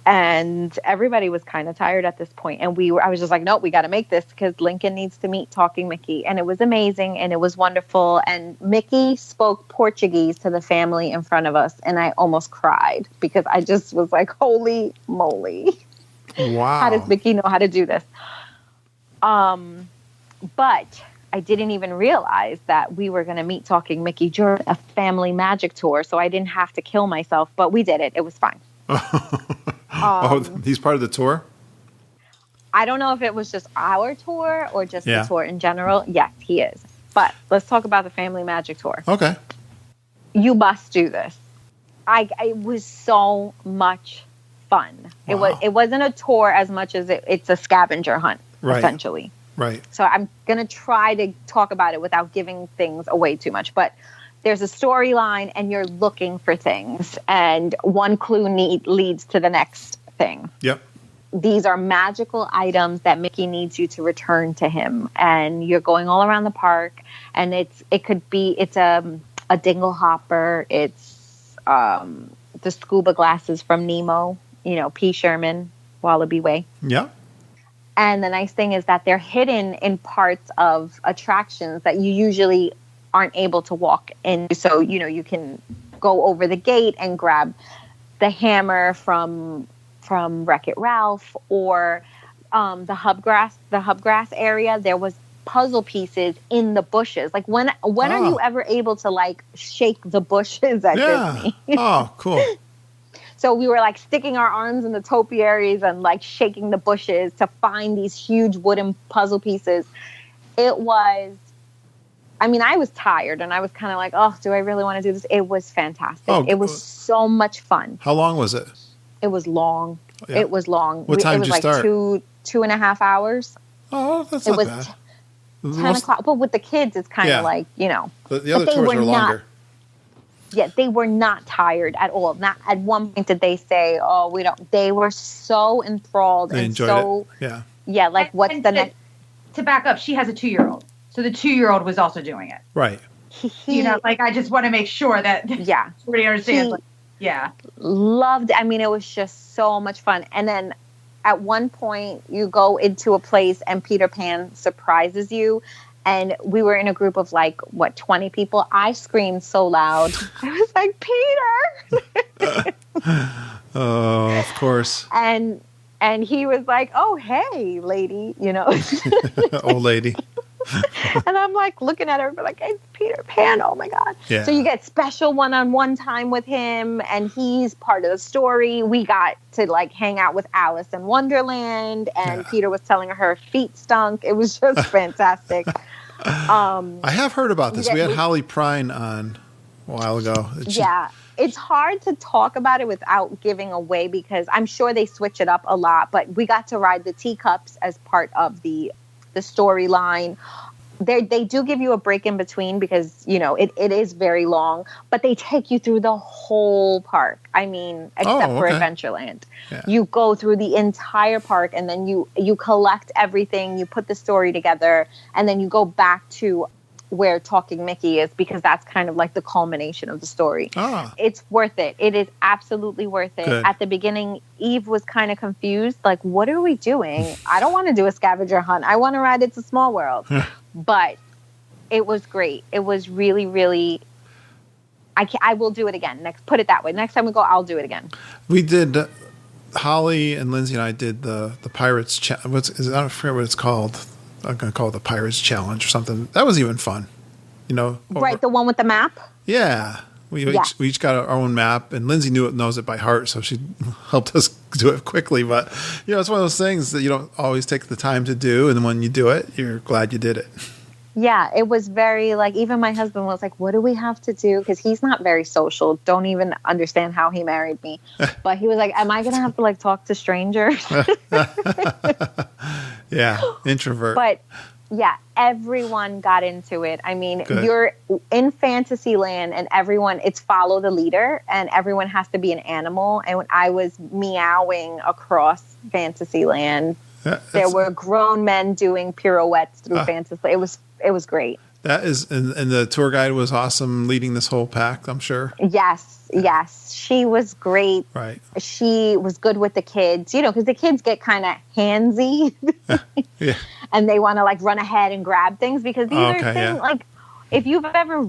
And everybody was kind of tired at this point. And I was just like, nope, we got to make this because Lincoln needs to meet Talking Mickey. And it was amazing and it was wonderful. And Mickey spoke Portuguese to the family in front of us. And I almost cried because I just was like, holy moly. Wow. How does Mickey know how to do this? But I didn't even realize that we were going to meet Talking Mickey during a family magic tour. So I didn't have to kill myself, but we did it. It was fine. He's part of the tour? I don't know if it was just our tour or just the tour in general. Yes, he is. But let's talk about the family magic tour. Okay. You must do this. It was so much fun. Wow. It wasn't a tour as much as it's a scavenger hunt, essentially. Right. So I'm going to try to talk about it without giving things away too much. But there's a storyline and you're looking for things. And one clue leads to the next thing. Yep. These are magical items that Mickey needs you to return to him. And you're going all around the park. And it's a dingle hopper. It's the scuba glasses from Nemo. P. Sherman, Wallaby Way. Yeah. And the nice thing is that they're hidden in parts of attractions that you usually aren't able to walk in. So, you can go over the gate and grab the hammer from Wreck-It Ralph or the hubgrass area. There was puzzle pieces in the bushes. Like when are you ever able to shake the bushes at Disney? Oh, cool. So we were sticking our arms in the topiaries and shaking the bushes to find these huge wooden puzzle pieces. It was, I was tired and I was kind of oh, do I really want to do this? It was fantastic. It was so much fun. How long was it? It was long. Yeah. It was long. What time did you start? 2.5 hours. Oh, that's not bad. 10 o'clock. But with the kids, it's kind of The other tours are longer. Yeah, they were not tired at all. Not at one point did they say, "Oh, we don't." They were so enthralled they and enjoyed so it. Yeah. What's the next? To back up, she has a 2-year-old, so the 2-year-old was also doing it. Right. I just want to make sure that everybody understands. Loved. It was just so much fun. And then at one point, you go into a place and Peter Pan surprises you. And we were in a group of 20 people. I screamed so loud. I was like, Peter! Oh, of course. And he was like, oh, hey, lady, Old lady. And I'm looking at her it's Peter Pan. Oh my God. Yeah. So you get special one-on-one time with him and he's part of the story. We got to hang out with Alice in Wonderland and Peter was telling her feet stunk. It was just fantastic. I have heard about this. We had Holly Prine on a while ago. It's hard to talk about it without giving away because I'm sure they switch it up a lot, but we got to ride the teacups as part of the storyline. They do give you a break in between because, it is very long, but they take you through the whole park. Except for Adventureland. Yeah. You go through the entire park and then you collect everything, you put the story together, and then you go back to where Talking Mickey is because that's kind of the culmination of the story. It's worth it. It is absolutely worth it. Good. At the beginning, Eve was kind of confused. What are we doing? I don't want to do a scavenger hunt. I want to ride It's a Small World. But it was great. It was really, really... I will do it again. Put it that way. Next time we go, I'll do it again. We did... Holly and Lindsay and I did the Pirates... I don't forget what it's called. I'm going to call it the Pirates Challenge or something. That was even fun. Right, the one with the map? Yeah. We each got our own map, and Lindsay knows it by heart, so she helped us do it quickly. But it's one of those things that you don't always take the time to do, and when you do it, you're glad you did it. Yeah, it was very like, even my husband was like, what do we have to do? Because he's not very social. Don't even understand how he married me. But he was like, am I going to have to like talk to strangers? Yeah, introvert. But yeah, everyone got into it. I mean, Good. You're in Fantasyland and everyone, it's follow the leader and everyone has to be an animal. And when I was meowing across Fantasyland, there were grown men doing pirouettes through Fantasyland. It was great. That is, and the tour guide was awesome leading this whole pack, I'm sure. Yes. She was great. Right. She was good with the kids, because the kids get kind of handsy. Yeah. And they want to like run ahead and grab things because these are things like, if you've ever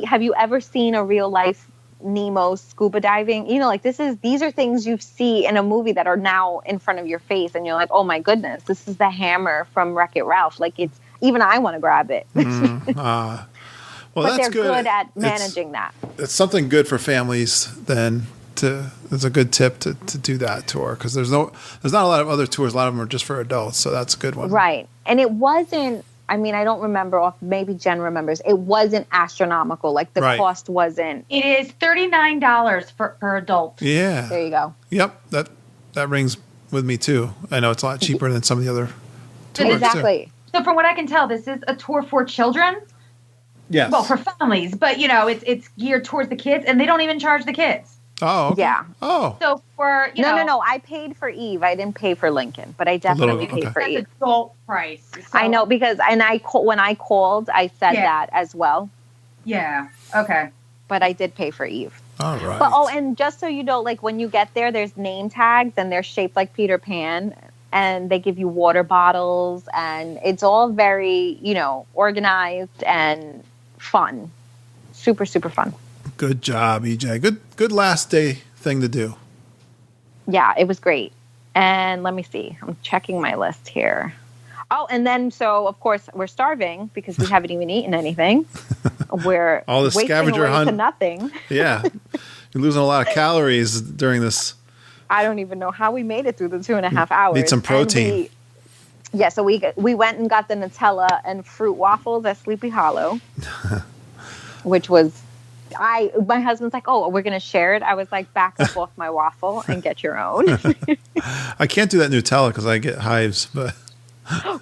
have you ever seen a real life Nemo scuba diving? These are things you see in a movie that are now in front of your face. And you're like, oh my goodness, this is the hammer from Wreck-It Ralph. Like even I want to grab it. Well, but that's they're good at managing that. It's something good for families then. It's a good tip to do that tour because there's not a lot of other tours. A lot of them are just for adults, so that's a good one. Right, and it wasn't. I mean, I don't remember. Maybe Jen remembers. It wasn't astronomical. Like the cost wasn't. It is $39 per adult. Yeah. There you go. Yep, that rings with me too. I know it's a lot cheaper than some of the other tours. Exactly. Too. So from what I can tell, this is a tour for children. Yes. Well, for families, but it's geared towards the kids, and they don't even charge the kids. Oh, okay. Yeah. Oh. So for no, I paid for Eve. I didn't pay for Lincoln, but I definitely paid for Eve. That's adult price. So. I know because when I called, I said that as well. Yeah. Okay. But I did pay for Eve. All right. But and just so you know, like when you get there, there's name tags and they're shaped like Peter Pan, and they give you water bottles, and it's all very organized and fun. Super, super fun. Good job, EJ. Good last day thing to do. Yeah, it was great. And let me see. I'm checking my list here. Oh, and then so of course we're starving because we haven't even eaten anything. We're all the scavenger away hunt to nothing. Yeah, you're losing a lot of calories during this. I don't even know how we made it through the 2.5 hours. Need some protein. So we went and got the Nutella and fruit waffles at Sleepy Hollow, which was. My husband's like, oh, we're going to share it. I was like, back up off my waffle and get your own. I can't do that Nutella because I get hives, but.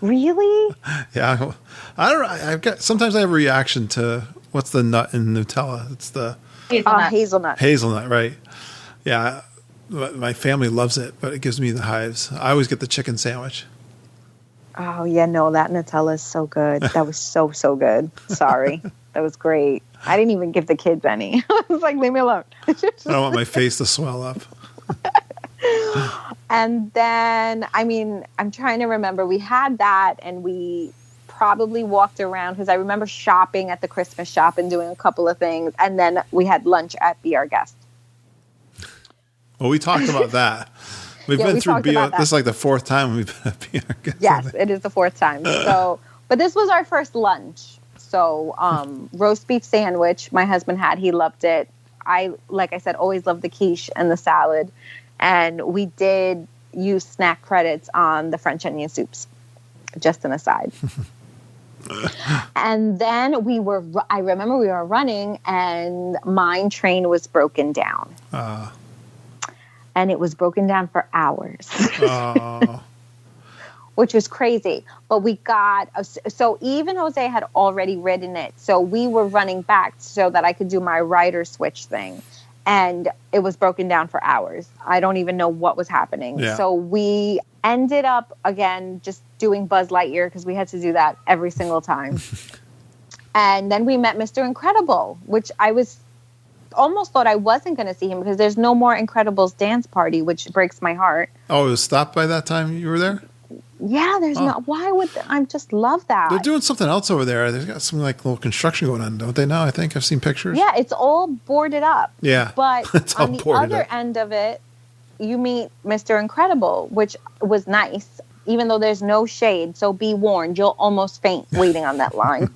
Really? Yeah. I don't know. Sometimes I have a reaction to what's the nut in Nutella. It's the hazelnut. Hazelnut, right. Yeah. My family loves it, but it gives me the hives. I always get the chicken sandwich. Oh, yeah. No, that Nutella is so good. That was so, so good. Sorry. That was great. I didn't even give the kids any. I was like, leave me alone. I don't want my face to swell up. And then, I mean, I'm trying to remember. We had that and we probably walked around because I remember shopping at the Christmas shop and doing a couple of things. And then we had lunch at Be Our Guest. Well, we talked about that. We've been through this is like the fourth time we've been at Be Our Guest. Yes, it is the fourth time. So, but this was our first lunch. So roast beef sandwich my husband had. He loved it. I, like I said, always loved the quiche and the salad. And we did use snack credits on the French onion soups. Just an aside. And then I remember we were running and Mine Train was broken down. And it was broken down for hours. Which was crazy. But we so even Jose had already ridden it. So we were running back so that I could do my rider switch thing. And it was broken down for hours. I don't even know what was happening. Yeah. So we ended up, again, just doing Buzz Lightyear because we had to do that every single time. And then we met Mr. Incredible, which I was almost thought I wasn't going to see him because there's no more Incredibles dance party, which breaks my heart. Oh, it was stopped by that time you were there? Yeah, there's not. Why would I just love that? They're doing something else over there. They've got some like little construction going on, don't they? Now I think I've seen pictures. Yeah, it's all boarded up. Yeah, but on the other end of it, you meet Mr. Incredible, which was nice, even though there's no shade. So be warned, you'll almost faint waiting on that line.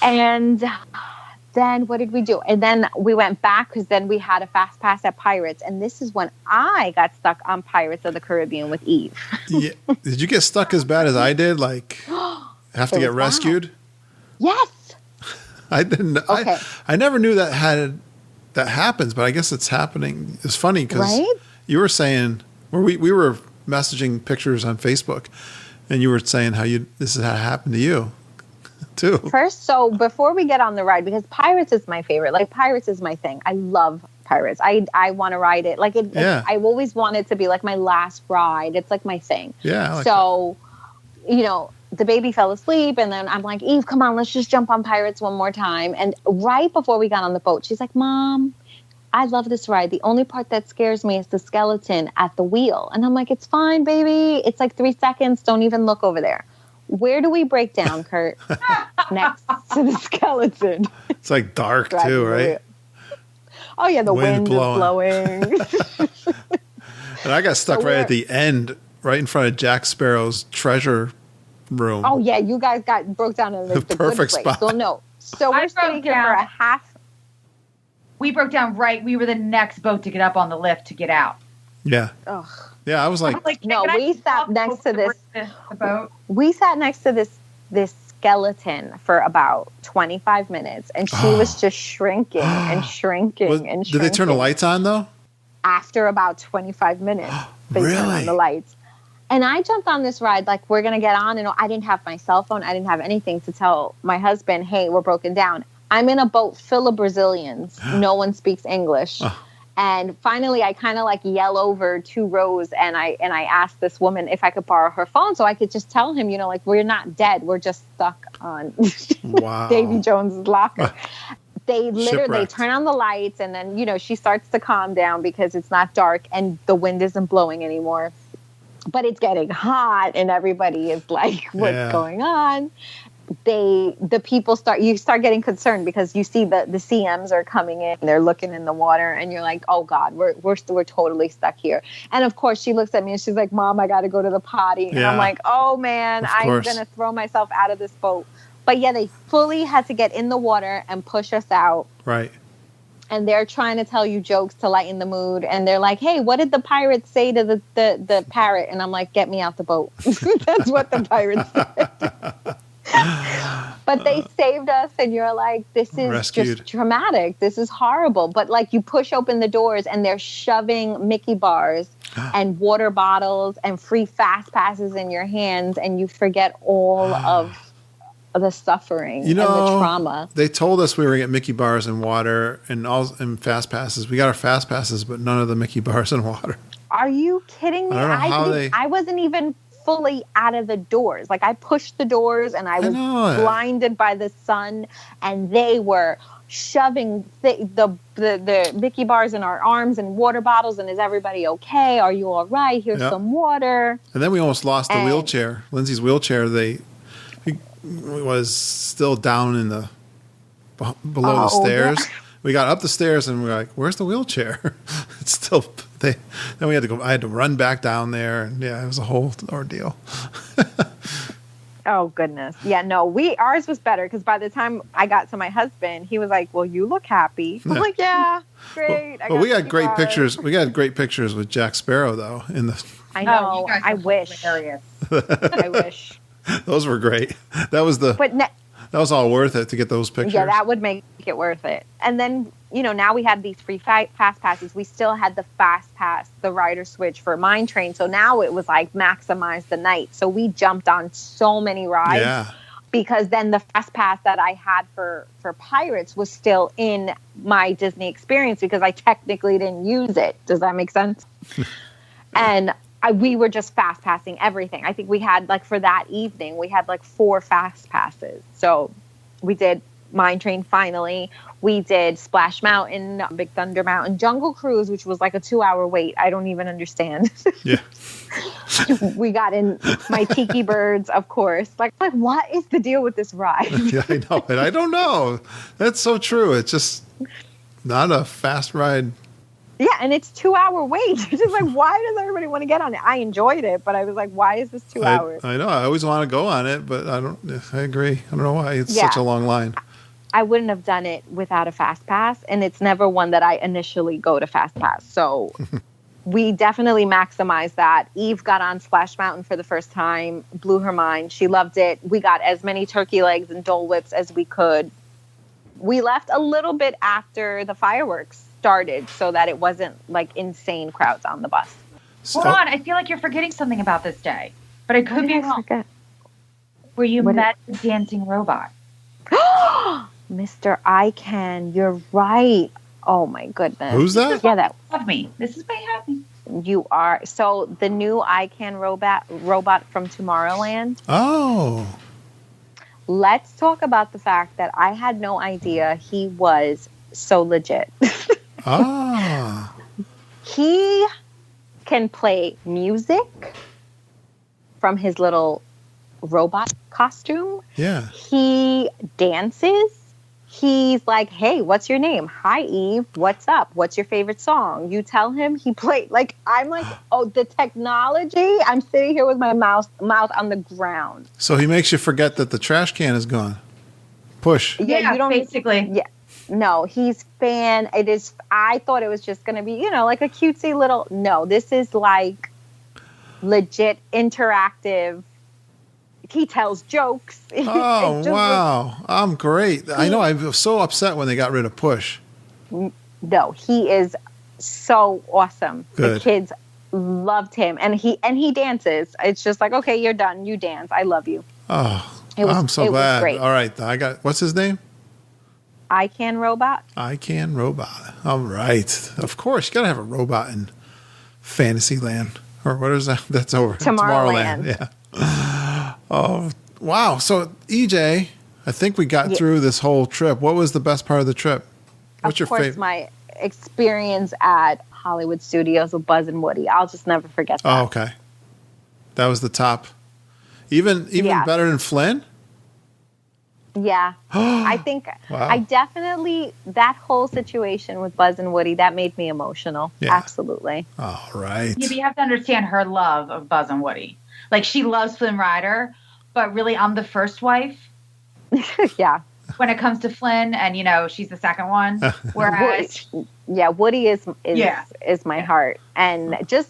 And then what did we do? And then we went back because then we had a fast pass at Pirates. And this is when I got stuck on Pirates of the Caribbean with Eve. Yeah. Did you get stuck as bad as I did? Like, have to It get was rescued? Yes. I didn't. Okay. I never knew that happens, but I guess it's happening. It's funny because Right? you were saying, or we were messaging pictures on Facebook, and you were saying how this has happened to you too. First, so before we get on the ride, because Pirates is my favorite. Like, Pirates is my thing. I love Pirates. I want to ride it. Like, I've always wanted to be like my last ride. It's like my thing. Yeah. I like so, the baby fell asleep, and then I'm like, Eve, come on, let's just jump on Pirates one more time. And right before we got on the boat, she's like, Mom, I love this ride. The only part that scares me is the skeleton at the wheel. And I'm like, it's fine, baby. It's like 3 seconds. Don't even look over there. Where do we break down, Kurt? Next to the skeleton. It's like dark too, right? Oh, yeah, the wind is blowing. And I got stuck right at the end, right in front of Jack Sparrow's treasure room. Oh, yeah, you guys broke down in the perfect good place. spot. So, no. So we're sitting here for a half. We broke down right. We were the next boat to get up on the lift to get out. Yeah. Ugh. Yeah, I was like, No, we sat next to this. The boat. We sat next to this skeleton for about 25 minutes, and she was just shrinking and shrinking and shrinking. Did they turn the lights on though? After about 25 minutes, they turned on Really? the lights. And I jumped on this ride like we're gonna get on, and I didn't have my cell phone. I didn't have anything to tell my husband, "Hey, we're broken down." I'm in a boat full of Brazilians. No one speaks English. And finally, I kind of like yell over 2 rows, and I asked this woman if I could borrow her phone so I could just tell him, like, we're not dead, we're just stuck on Wow. Davy Jones's locker. They literally Shipwrecked. turn on the lights, and then she starts to calm down because it's not dark and the wind isn't blowing anymore. But it's getting hot, and everybody is like, "What's going on?" The people start getting concerned because you see the CMs are coming in, they're looking in the water, and you're like, oh God, we're totally stuck here. And of course she looks at me and she's like, Mom, I got to go to the potty. And I'm like, oh man, I'm going to throw myself out of this boat. But yeah, they fully had to get in the water and push us out. Right. And they're trying to tell you jokes to lighten the mood. And they're like, hey, what did the pirates say to the parrot? And I'm like, get me out the boat. That's what the pirates said. But they saved us, and you're like, this is Rescued. just traumatic. This is horrible. But like, you push open the doors and they're shoving Mickey bars and water bottles and free fast passes in your hands, and you forget all of the suffering and the trauma. They told us we were going to get Mickey bars and water and fast passes. We got our fast passes, but none of the Mickey bars and water. Are you kidding me? I don't know how I wasn't even fully out of the doors. Like, I pushed the doors and I was blinded by the sun, and they were shoving the Mickey bars in our arms and water bottles. And is everybody okay? Are you all right? Here's some water. And then we almost lost the wheelchair. Lindsay's wheelchair, it was still down in the below the stairs. Yeah. We got up the stairs and we were like, "Where's the wheelchair?" It's still then we had to go. I had to run back down there, and it was a whole ordeal. Oh goodness, yeah. No, ours was better because by the time I got to my husband, he was like, "Well, you look happy." I'm like, "Yeah, great." Well, we got great pictures. We got great pictures with Jack Sparrow though. I know. I wish. I wish. Those were great. That was all worth it to get those pictures. Yeah, that would make it worth it. And then, now we had these free fast passes. We still had the fast pass, the rider switch for Mine Train. So now it was like maximize the night. So we jumped on so many rides because then the fast pass that I had for Pirates was still in my Disney experience because I technically didn't use it. Does that make sense? And we were just fast passing everything. I think we had for that evening, we had 4 fast passes. So we did Mine Train finally. We did Splash Mountain, Big Thunder Mountain, Jungle Cruise, which was like a 2-hour wait. I don't even understand. Yeah. We got in my Tiki Birds, of course. Like, what is the deal with this ride? Yeah, I know. And I don't know. That's so true. It's just not a fast ride. Yeah, and it's 2-hour wait. It's just why does everybody want to get on it? I enjoyed it, but I was like, why is this 2 hours? I know. I always want to go on it, but I agree. I don't know why. It's such a long line. I wouldn't have done it without a fast pass, and it's never one that I initially go to fast pass. So we definitely maximized that. Eve got on Splash Mountain for the first time, blew her mind. She loved it. We got as many turkey legs and Dole Whips as we could. We left a little bit after the fireworks started so that it wasn't like insane crowds on the bus. Hold on, I feel like you're forgetting something about this day, but I could be wrong. Forget? Where you met the dancing robot. Mr. I Can, you're right. Oh my goodness. Who's that? Yeah, that Love me. This is my happy. you are. So the new I Can robot from Tomorrowland. Oh. Let's talk about the fact that I had no idea he was so legit. Ah. He can play music from his little robot costume. Yeah. He dances. He's like, hey, what's your name? Hi, Eve. What's up? What's your favorite song? You tell him. He played. Like, I'm like, oh, the technology. I'm sitting here with my mouth on the ground. So he makes you forget that the trash can is gone. Push. Yeah, you don't basically. Yeah. No, he's fan. It is. I thought it was just going to be, like a cutesy little. No, this is like legit interactive. He tells jokes. Oh, wow. I'm great. I know. I was so upset when they got rid of Push. No, he is so awesome. Good. The kids loved him, and he dances. It's just like, okay, you're done. You dance. I love you. Oh, It was- I'm so it was glad. great. All right. What's his name? I Can Robot. I Can Robot. All right. Of course. You got to have a robot in Fantasyland. Or what is that? That's over. Tomorrowland. Yeah. Oh, wow. So, EJ, I think we got through this whole trip. What was the best part of the trip? What's your favorite? My experience at Hollywood Studios with Buzz and Woody. I'll just never forget that. Oh, okay. That was the top. Even Yeah. better than Flynn? Yeah. I think Wow. I definitely, that whole situation with Buzz and Woody, that made me emotional. Yeah. Absolutely. All right. Yeah, but you have to understand her love of Buzz and Woody. Like, she loves Flynn Rider, but really, I'm the first wife Yeah. when it comes to Flynn, and, she's the second one. Whereas, Woody is Yeah. my heart. And just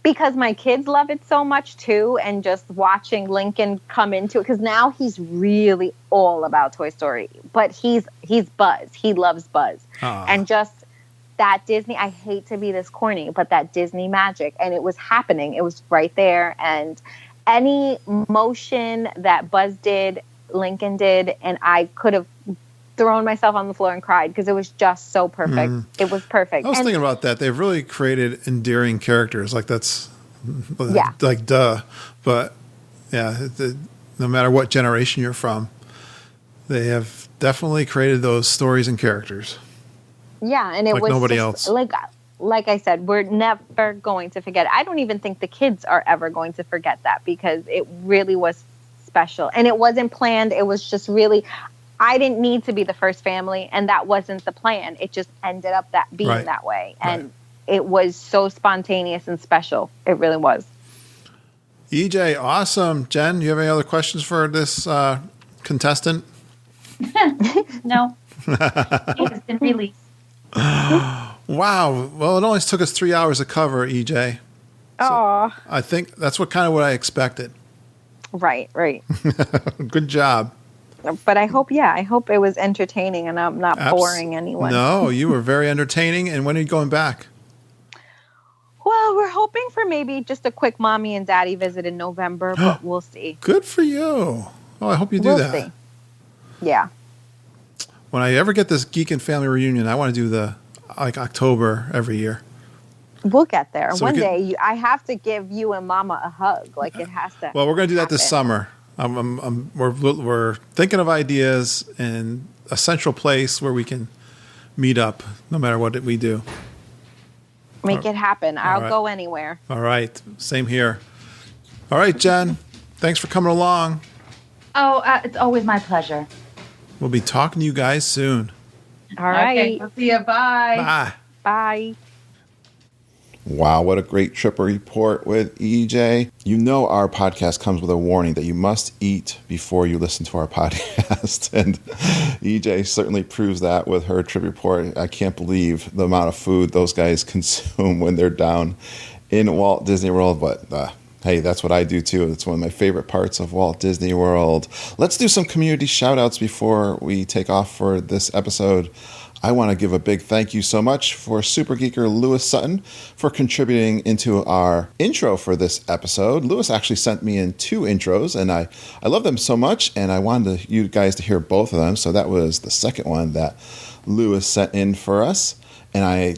because my kids love it so much too, and just watching Lincoln come into it, because now he's really all about Toy Story, but he's Buzz. He loves Buzz. Aw. And just that Disney, I hate to be this corny, but that Disney magic, and it was happening. It was right there. And any motion that Buzz did, Lincoln did, and I could have thrown myself on the floor and cried because it was just so perfect. It was perfect. I was And- thinking about that. They've really created endearing characters. Like, that's Yeah. like duh. But yeah, no matter what generation you're from, they have definitely created those stories and characters. Yeah, and it Like was nobody just, else. Like I said, we're never going to forget it. I don't even think the kids are ever going to forget that because it really was special. And it wasn't planned. It was just really, I didn't need to be the first family, and that wasn't the plan. It just ended up being Right. that way. And it was so spontaneous and special. It really was. EJ, awesome. Jen, you have any other questions for this contestant? no. It has been released. Wow. Well, it only took us 3 hours to cover, EJ. Oh, I think that's what I expected. right. Good job. But I hope it was entertaining and I'm not boring anyone. No, you were very entertaining. And when are you going back? Well, we're hoping for maybe just a quick mommy and daddy visit in November, but we'll see. Good for you. Oh, I hope you do We'll that. see. Yeah. When I ever get this Geekin family reunion, I want to do the October every year. We'll get there. So One we could- day, I have to give you and Mama a hug. Like, it has to. Well, we're going to do that this happen. summer. We're thinking of ideas and a central place where we can meet up, no matter what we do. Make it happen. I'll right. go anywhere. All right, same here. All right, Jen, thanks for coming along. Oh, it's always my pleasure. We'll be talking to you guys soon. All right. Okay, we'll see you. Bye. Bye. Bye. Wow, what a great trip report with EJ. You know our podcast comes with a warning that you must eat before you listen to our podcast. And EJ certainly proves that with her trip report. I can't believe the amount of food those guys consume when they're down in Walt Disney World. But hey, that's what I do too. It's one of my favorite parts of Walt Disney World. Let's do some community shout outs before we take off for this episode. I want to give a big thank you so much for Super Geeker Lewis Sutton for contributing into our intro for this episode. Lewis actually sent me in 2 intros, and I love them so much, and I wanted you guys to hear both of them. So that was the second one that Lewis sent in for us. And I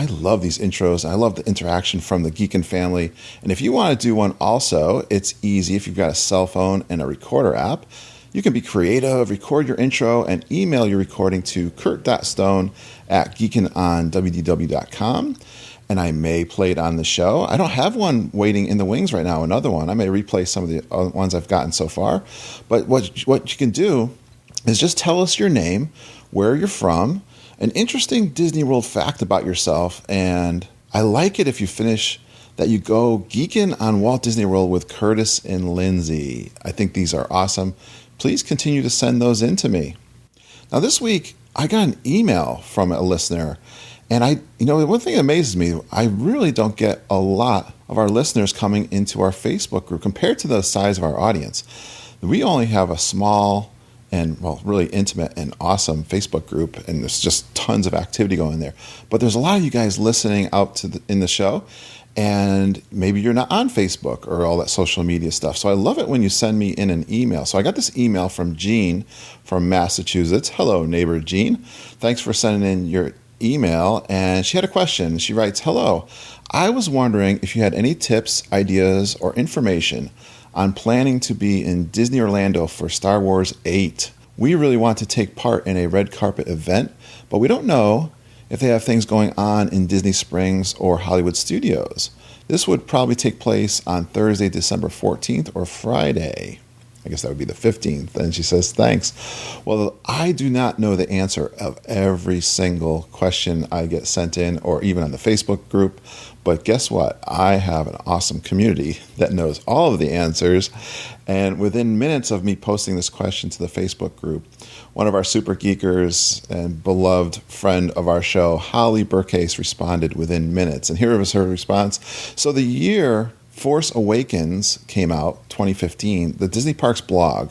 love these intros. I love the interaction from the Geekin family. And if you want to do one also, it's easy. If you've got a cell phone and a recorder app, you can be creative, record your intro, and email your recording to kurt.stone@geekinonwdw.com. And I may play it on the show. I don't have one waiting in the wings right now, another one. I may replay some of the other ones I've gotten so far. But what you can do is just tell us your name, where you're from, an interesting Disney World fact about yourself, and I like it if you finish that you go Geekin on Walt Disney World with Curtis and Lindsay. I think these are awesome. Please continue to send those in to me. Now this week, I got an email from a listener, and one thing that amazes me, I really don't get a lot of our listeners coming into our Facebook group compared to the size of our audience. We only have a small and really intimate and awesome Facebook group, and there's just tons of activity going there. But there's a lot of you guys listening out in the show, and maybe you're not on Facebook or all that social media stuff. So I love it when you send me in an email. So I got this email from Jean from Massachusetts. Hello, neighbor Jean. Thanks for sending in your email. And she had a question. She writes, "Hello, I was wondering if you had any tips, ideas, or information on planning to be in Disney Orlando for Star Wars 8. We really want to take part in a red carpet event, but we don't know if they have things going on in Disney Springs or Hollywood Studios. This would probably take place on Thursday, December 14th or Friday." I guess that would be the 15th. And she says, "Thanks. Well, I do not know the answer of every single question I get sent in or even on the Facebook group. But guess what? I have an awesome community that knows all of the answers. And within minutes of me posting this question to the Facebook group, one of our super geekers and beloved friend of our show, Holly Burcase, responded within minutes. And here was her response. So the year Force Awakens came out, 2015, the Disney Parks blog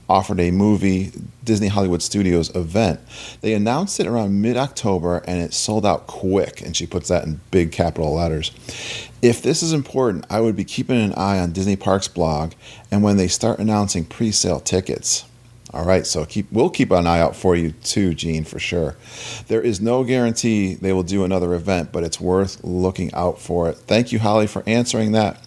offered a movie Disney Hollywood Studios event. They announced it around mid-October, and it sold out quick, and she puts that in big capital letters. If this is important, I would be keeping an eye on Disney Parks blog and when they start announcing pre-sale tickets. All right, so we'll keep an eye out for you too, Gene, for sure. There is no guarantee they will do another event, but it's worth looking out for it. Thank you, Holly, for answering that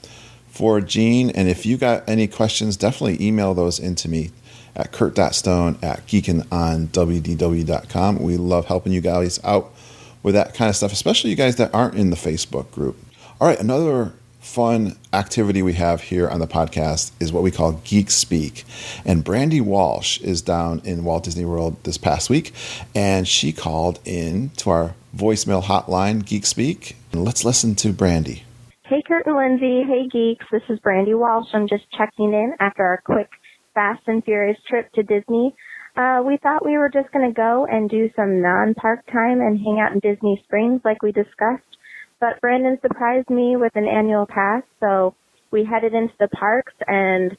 for Gene. And if you got any questions, definitely email those into me at kurt.stone@geekinonwdw.com. We love helping you guys out with that kind of stuff, especially you guys that aren't in the Facebook group. All right, another fun activity we have here on the podcast is what we call Geek Speak. And Brandy Walsh is down in Walt Disney World this past week, and she called in to our voicemail hotline, Geek Speak. And let's listen to Brandy. Hey, Kurt and Lindsay. Hey, geeks. This is Brandy Walsh. I'm just checking in after our quick Fast and Furious trip to Disney. We thought we were just going to go and do some non-park time and hang out in Disney Springs like we discussed. But Brandon surprised me with an annual pass, so we headed into the parks, and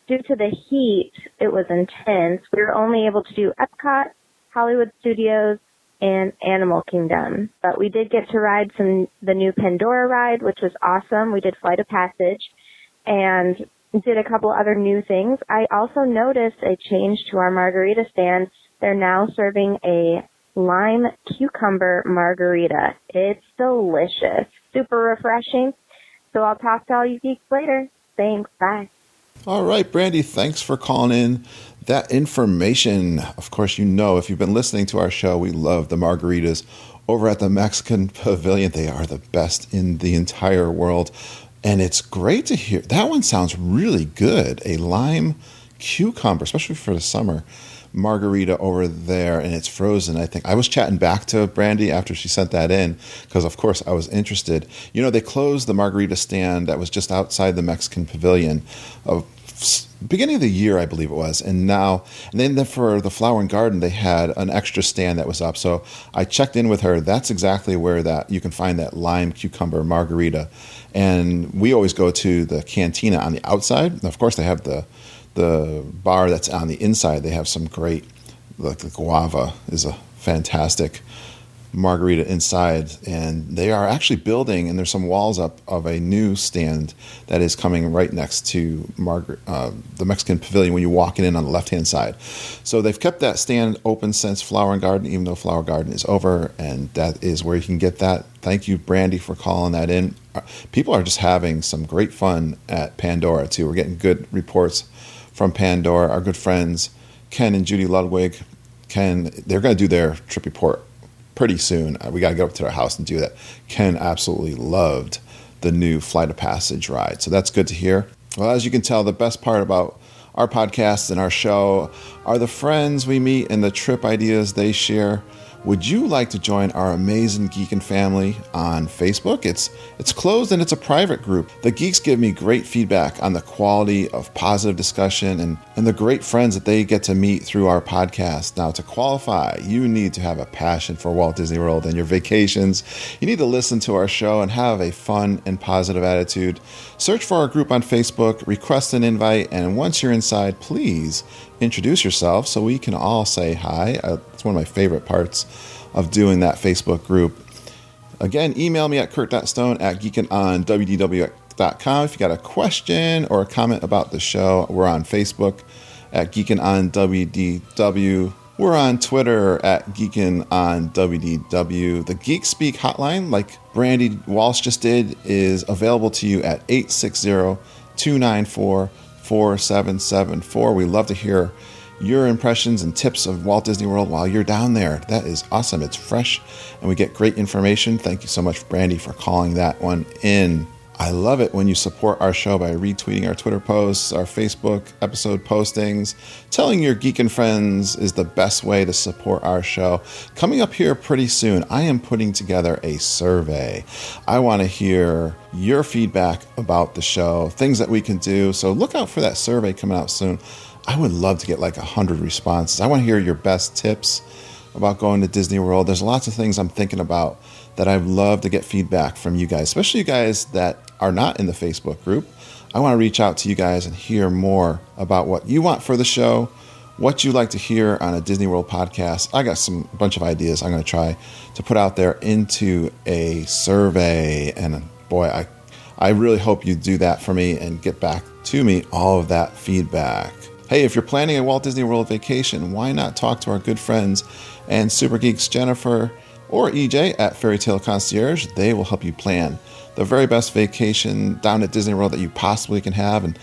due to the heat, it was intense. We were only able to do Epcot, Hollywood Studios, and Animal Kingdom. But we did get to ride the new Pandora ride, which was awesome. We did Flight of Passage and did a couple other new things. I also noticed a change to our margarita stand. They're now serving a lime cucumber margarita. It's delicious. Super refreshing. So I'll talk to all you geeks later. Thanks. Bye. All right, Brandy, thanks for calling in that information. Of course, if you've been listening to our show, we love the margaritas over at the Mexican Pavilion. They are the best in the entire world. And it's great to hear. That one sounds really good. A lime cucumber, especially for the summer margarita over there, and it's frozen. I think I was chatting back to Brandy after she sent that in because, of course, I was interested. You know, they closed the margarita stand that was just outside the Mexican Pavilion of beginning of the year, I believe it was, and then for the Flower and Garden, they had an extra stand that was up. So I checked in with her. That's exactly where that you can find that lime cucumber margarita, and we always go to the cantina on the outside. And of course, they have the bar that's on the inside. They have some great, like the guava is a fantastic margarita inside, and they are actually building, and there's some walls up of a new stand that is coming right next to the Mexican Pavilion when you walk in on the left-hand side. So they've kept that stand open since Flower and Garden, even though Flower Garden is over, and that is where you can get that. Thank you, Brandy, for calling that in. People are just having some great fun at Pandora, too. We're getting good reports from Pandora. Our good friends, Ken and Judy Ludwig. Ken, they're going to do their trip report pretty soon. We got to go up to their house and do that. Ken absolutely loved the new Flight of Passage ride. So that's good to hear. Well, as you can tell, the best part about our podcast and our show are the friends we meet and the trip ideas they share. Would you like to join our amazing Geekin family on Facebook? It's closed and it's a private group. The geeks give me great feedback on the quality of positive discussion and the great friends that they get to meet through our podcast. Now, to qualify, you need to have a passion for Walt Disney World and your vacations. You need to listen to our show and have a fun and positive attitude. Search for our group on Facebook, request an invite, and once you're inside, please introduce yourself so we can all say hi. It's one of my favorite parts of doing that Facebook group. Again, email me at kurt.stone@geekinonwdw.com if you got a question or a comment about the show. We're on Facebook at geekinonwdw. We're on Twitter at geekinonwdw. The Geek Speak hotline, like Brandy Walsh just did, is available to you at 860-294-4774. We love to hear your impressions and tips of Walt Disney World while you're down there. That is awesome. It's fresh and we get great information. Thank you so much, Brandy, for calling that one in. I love it when you support our show by retweeting our Twitter posts, our Facebook episode postings. Telling your Geekin friends is the best way to support our show. Coming up here pretty soon, I am putting together a survey. I want to hear your feedback about the show, things that we can do. So look out for that survey coming out soon. I would love to get like 100 responses. I want to hear your best tips about going to Disney World. There's lots of things I'm thinking about that I'd love to get feedback from you guys, especially you guys that are not in the Facebook group. I want to reach out to you guys and hear more about what you want for the show, what you like to hear on a Disney World podcast. I got a bunch of ideas I'm going to try to put out there into a survey. And boy, I really hope you do that for me and get back to me all of that feedback. Hey, if you're planning a Walt Disney World vacation, why not talk to our good friends and super geeks Jennifer or EJ at Fairy Tale Concierge? They will help you plan the very best vacation down at Disney World that you possibly can have. And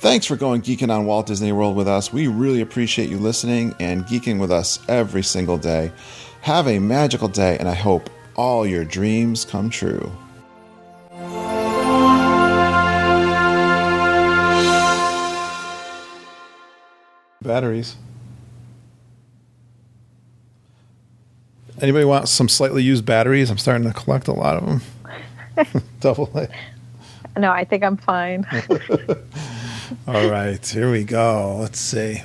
thanks for going geeking on Walt Disney World with us. We really appreciate you listening and geeking with us every single day. Have a magical day, and I hope all your dreams come true. Batteries. Anybody want some slightly used batteries? I'm starting to collect a lot of them. Double A. No, I think I'm fine. All right, here we go. Let's see.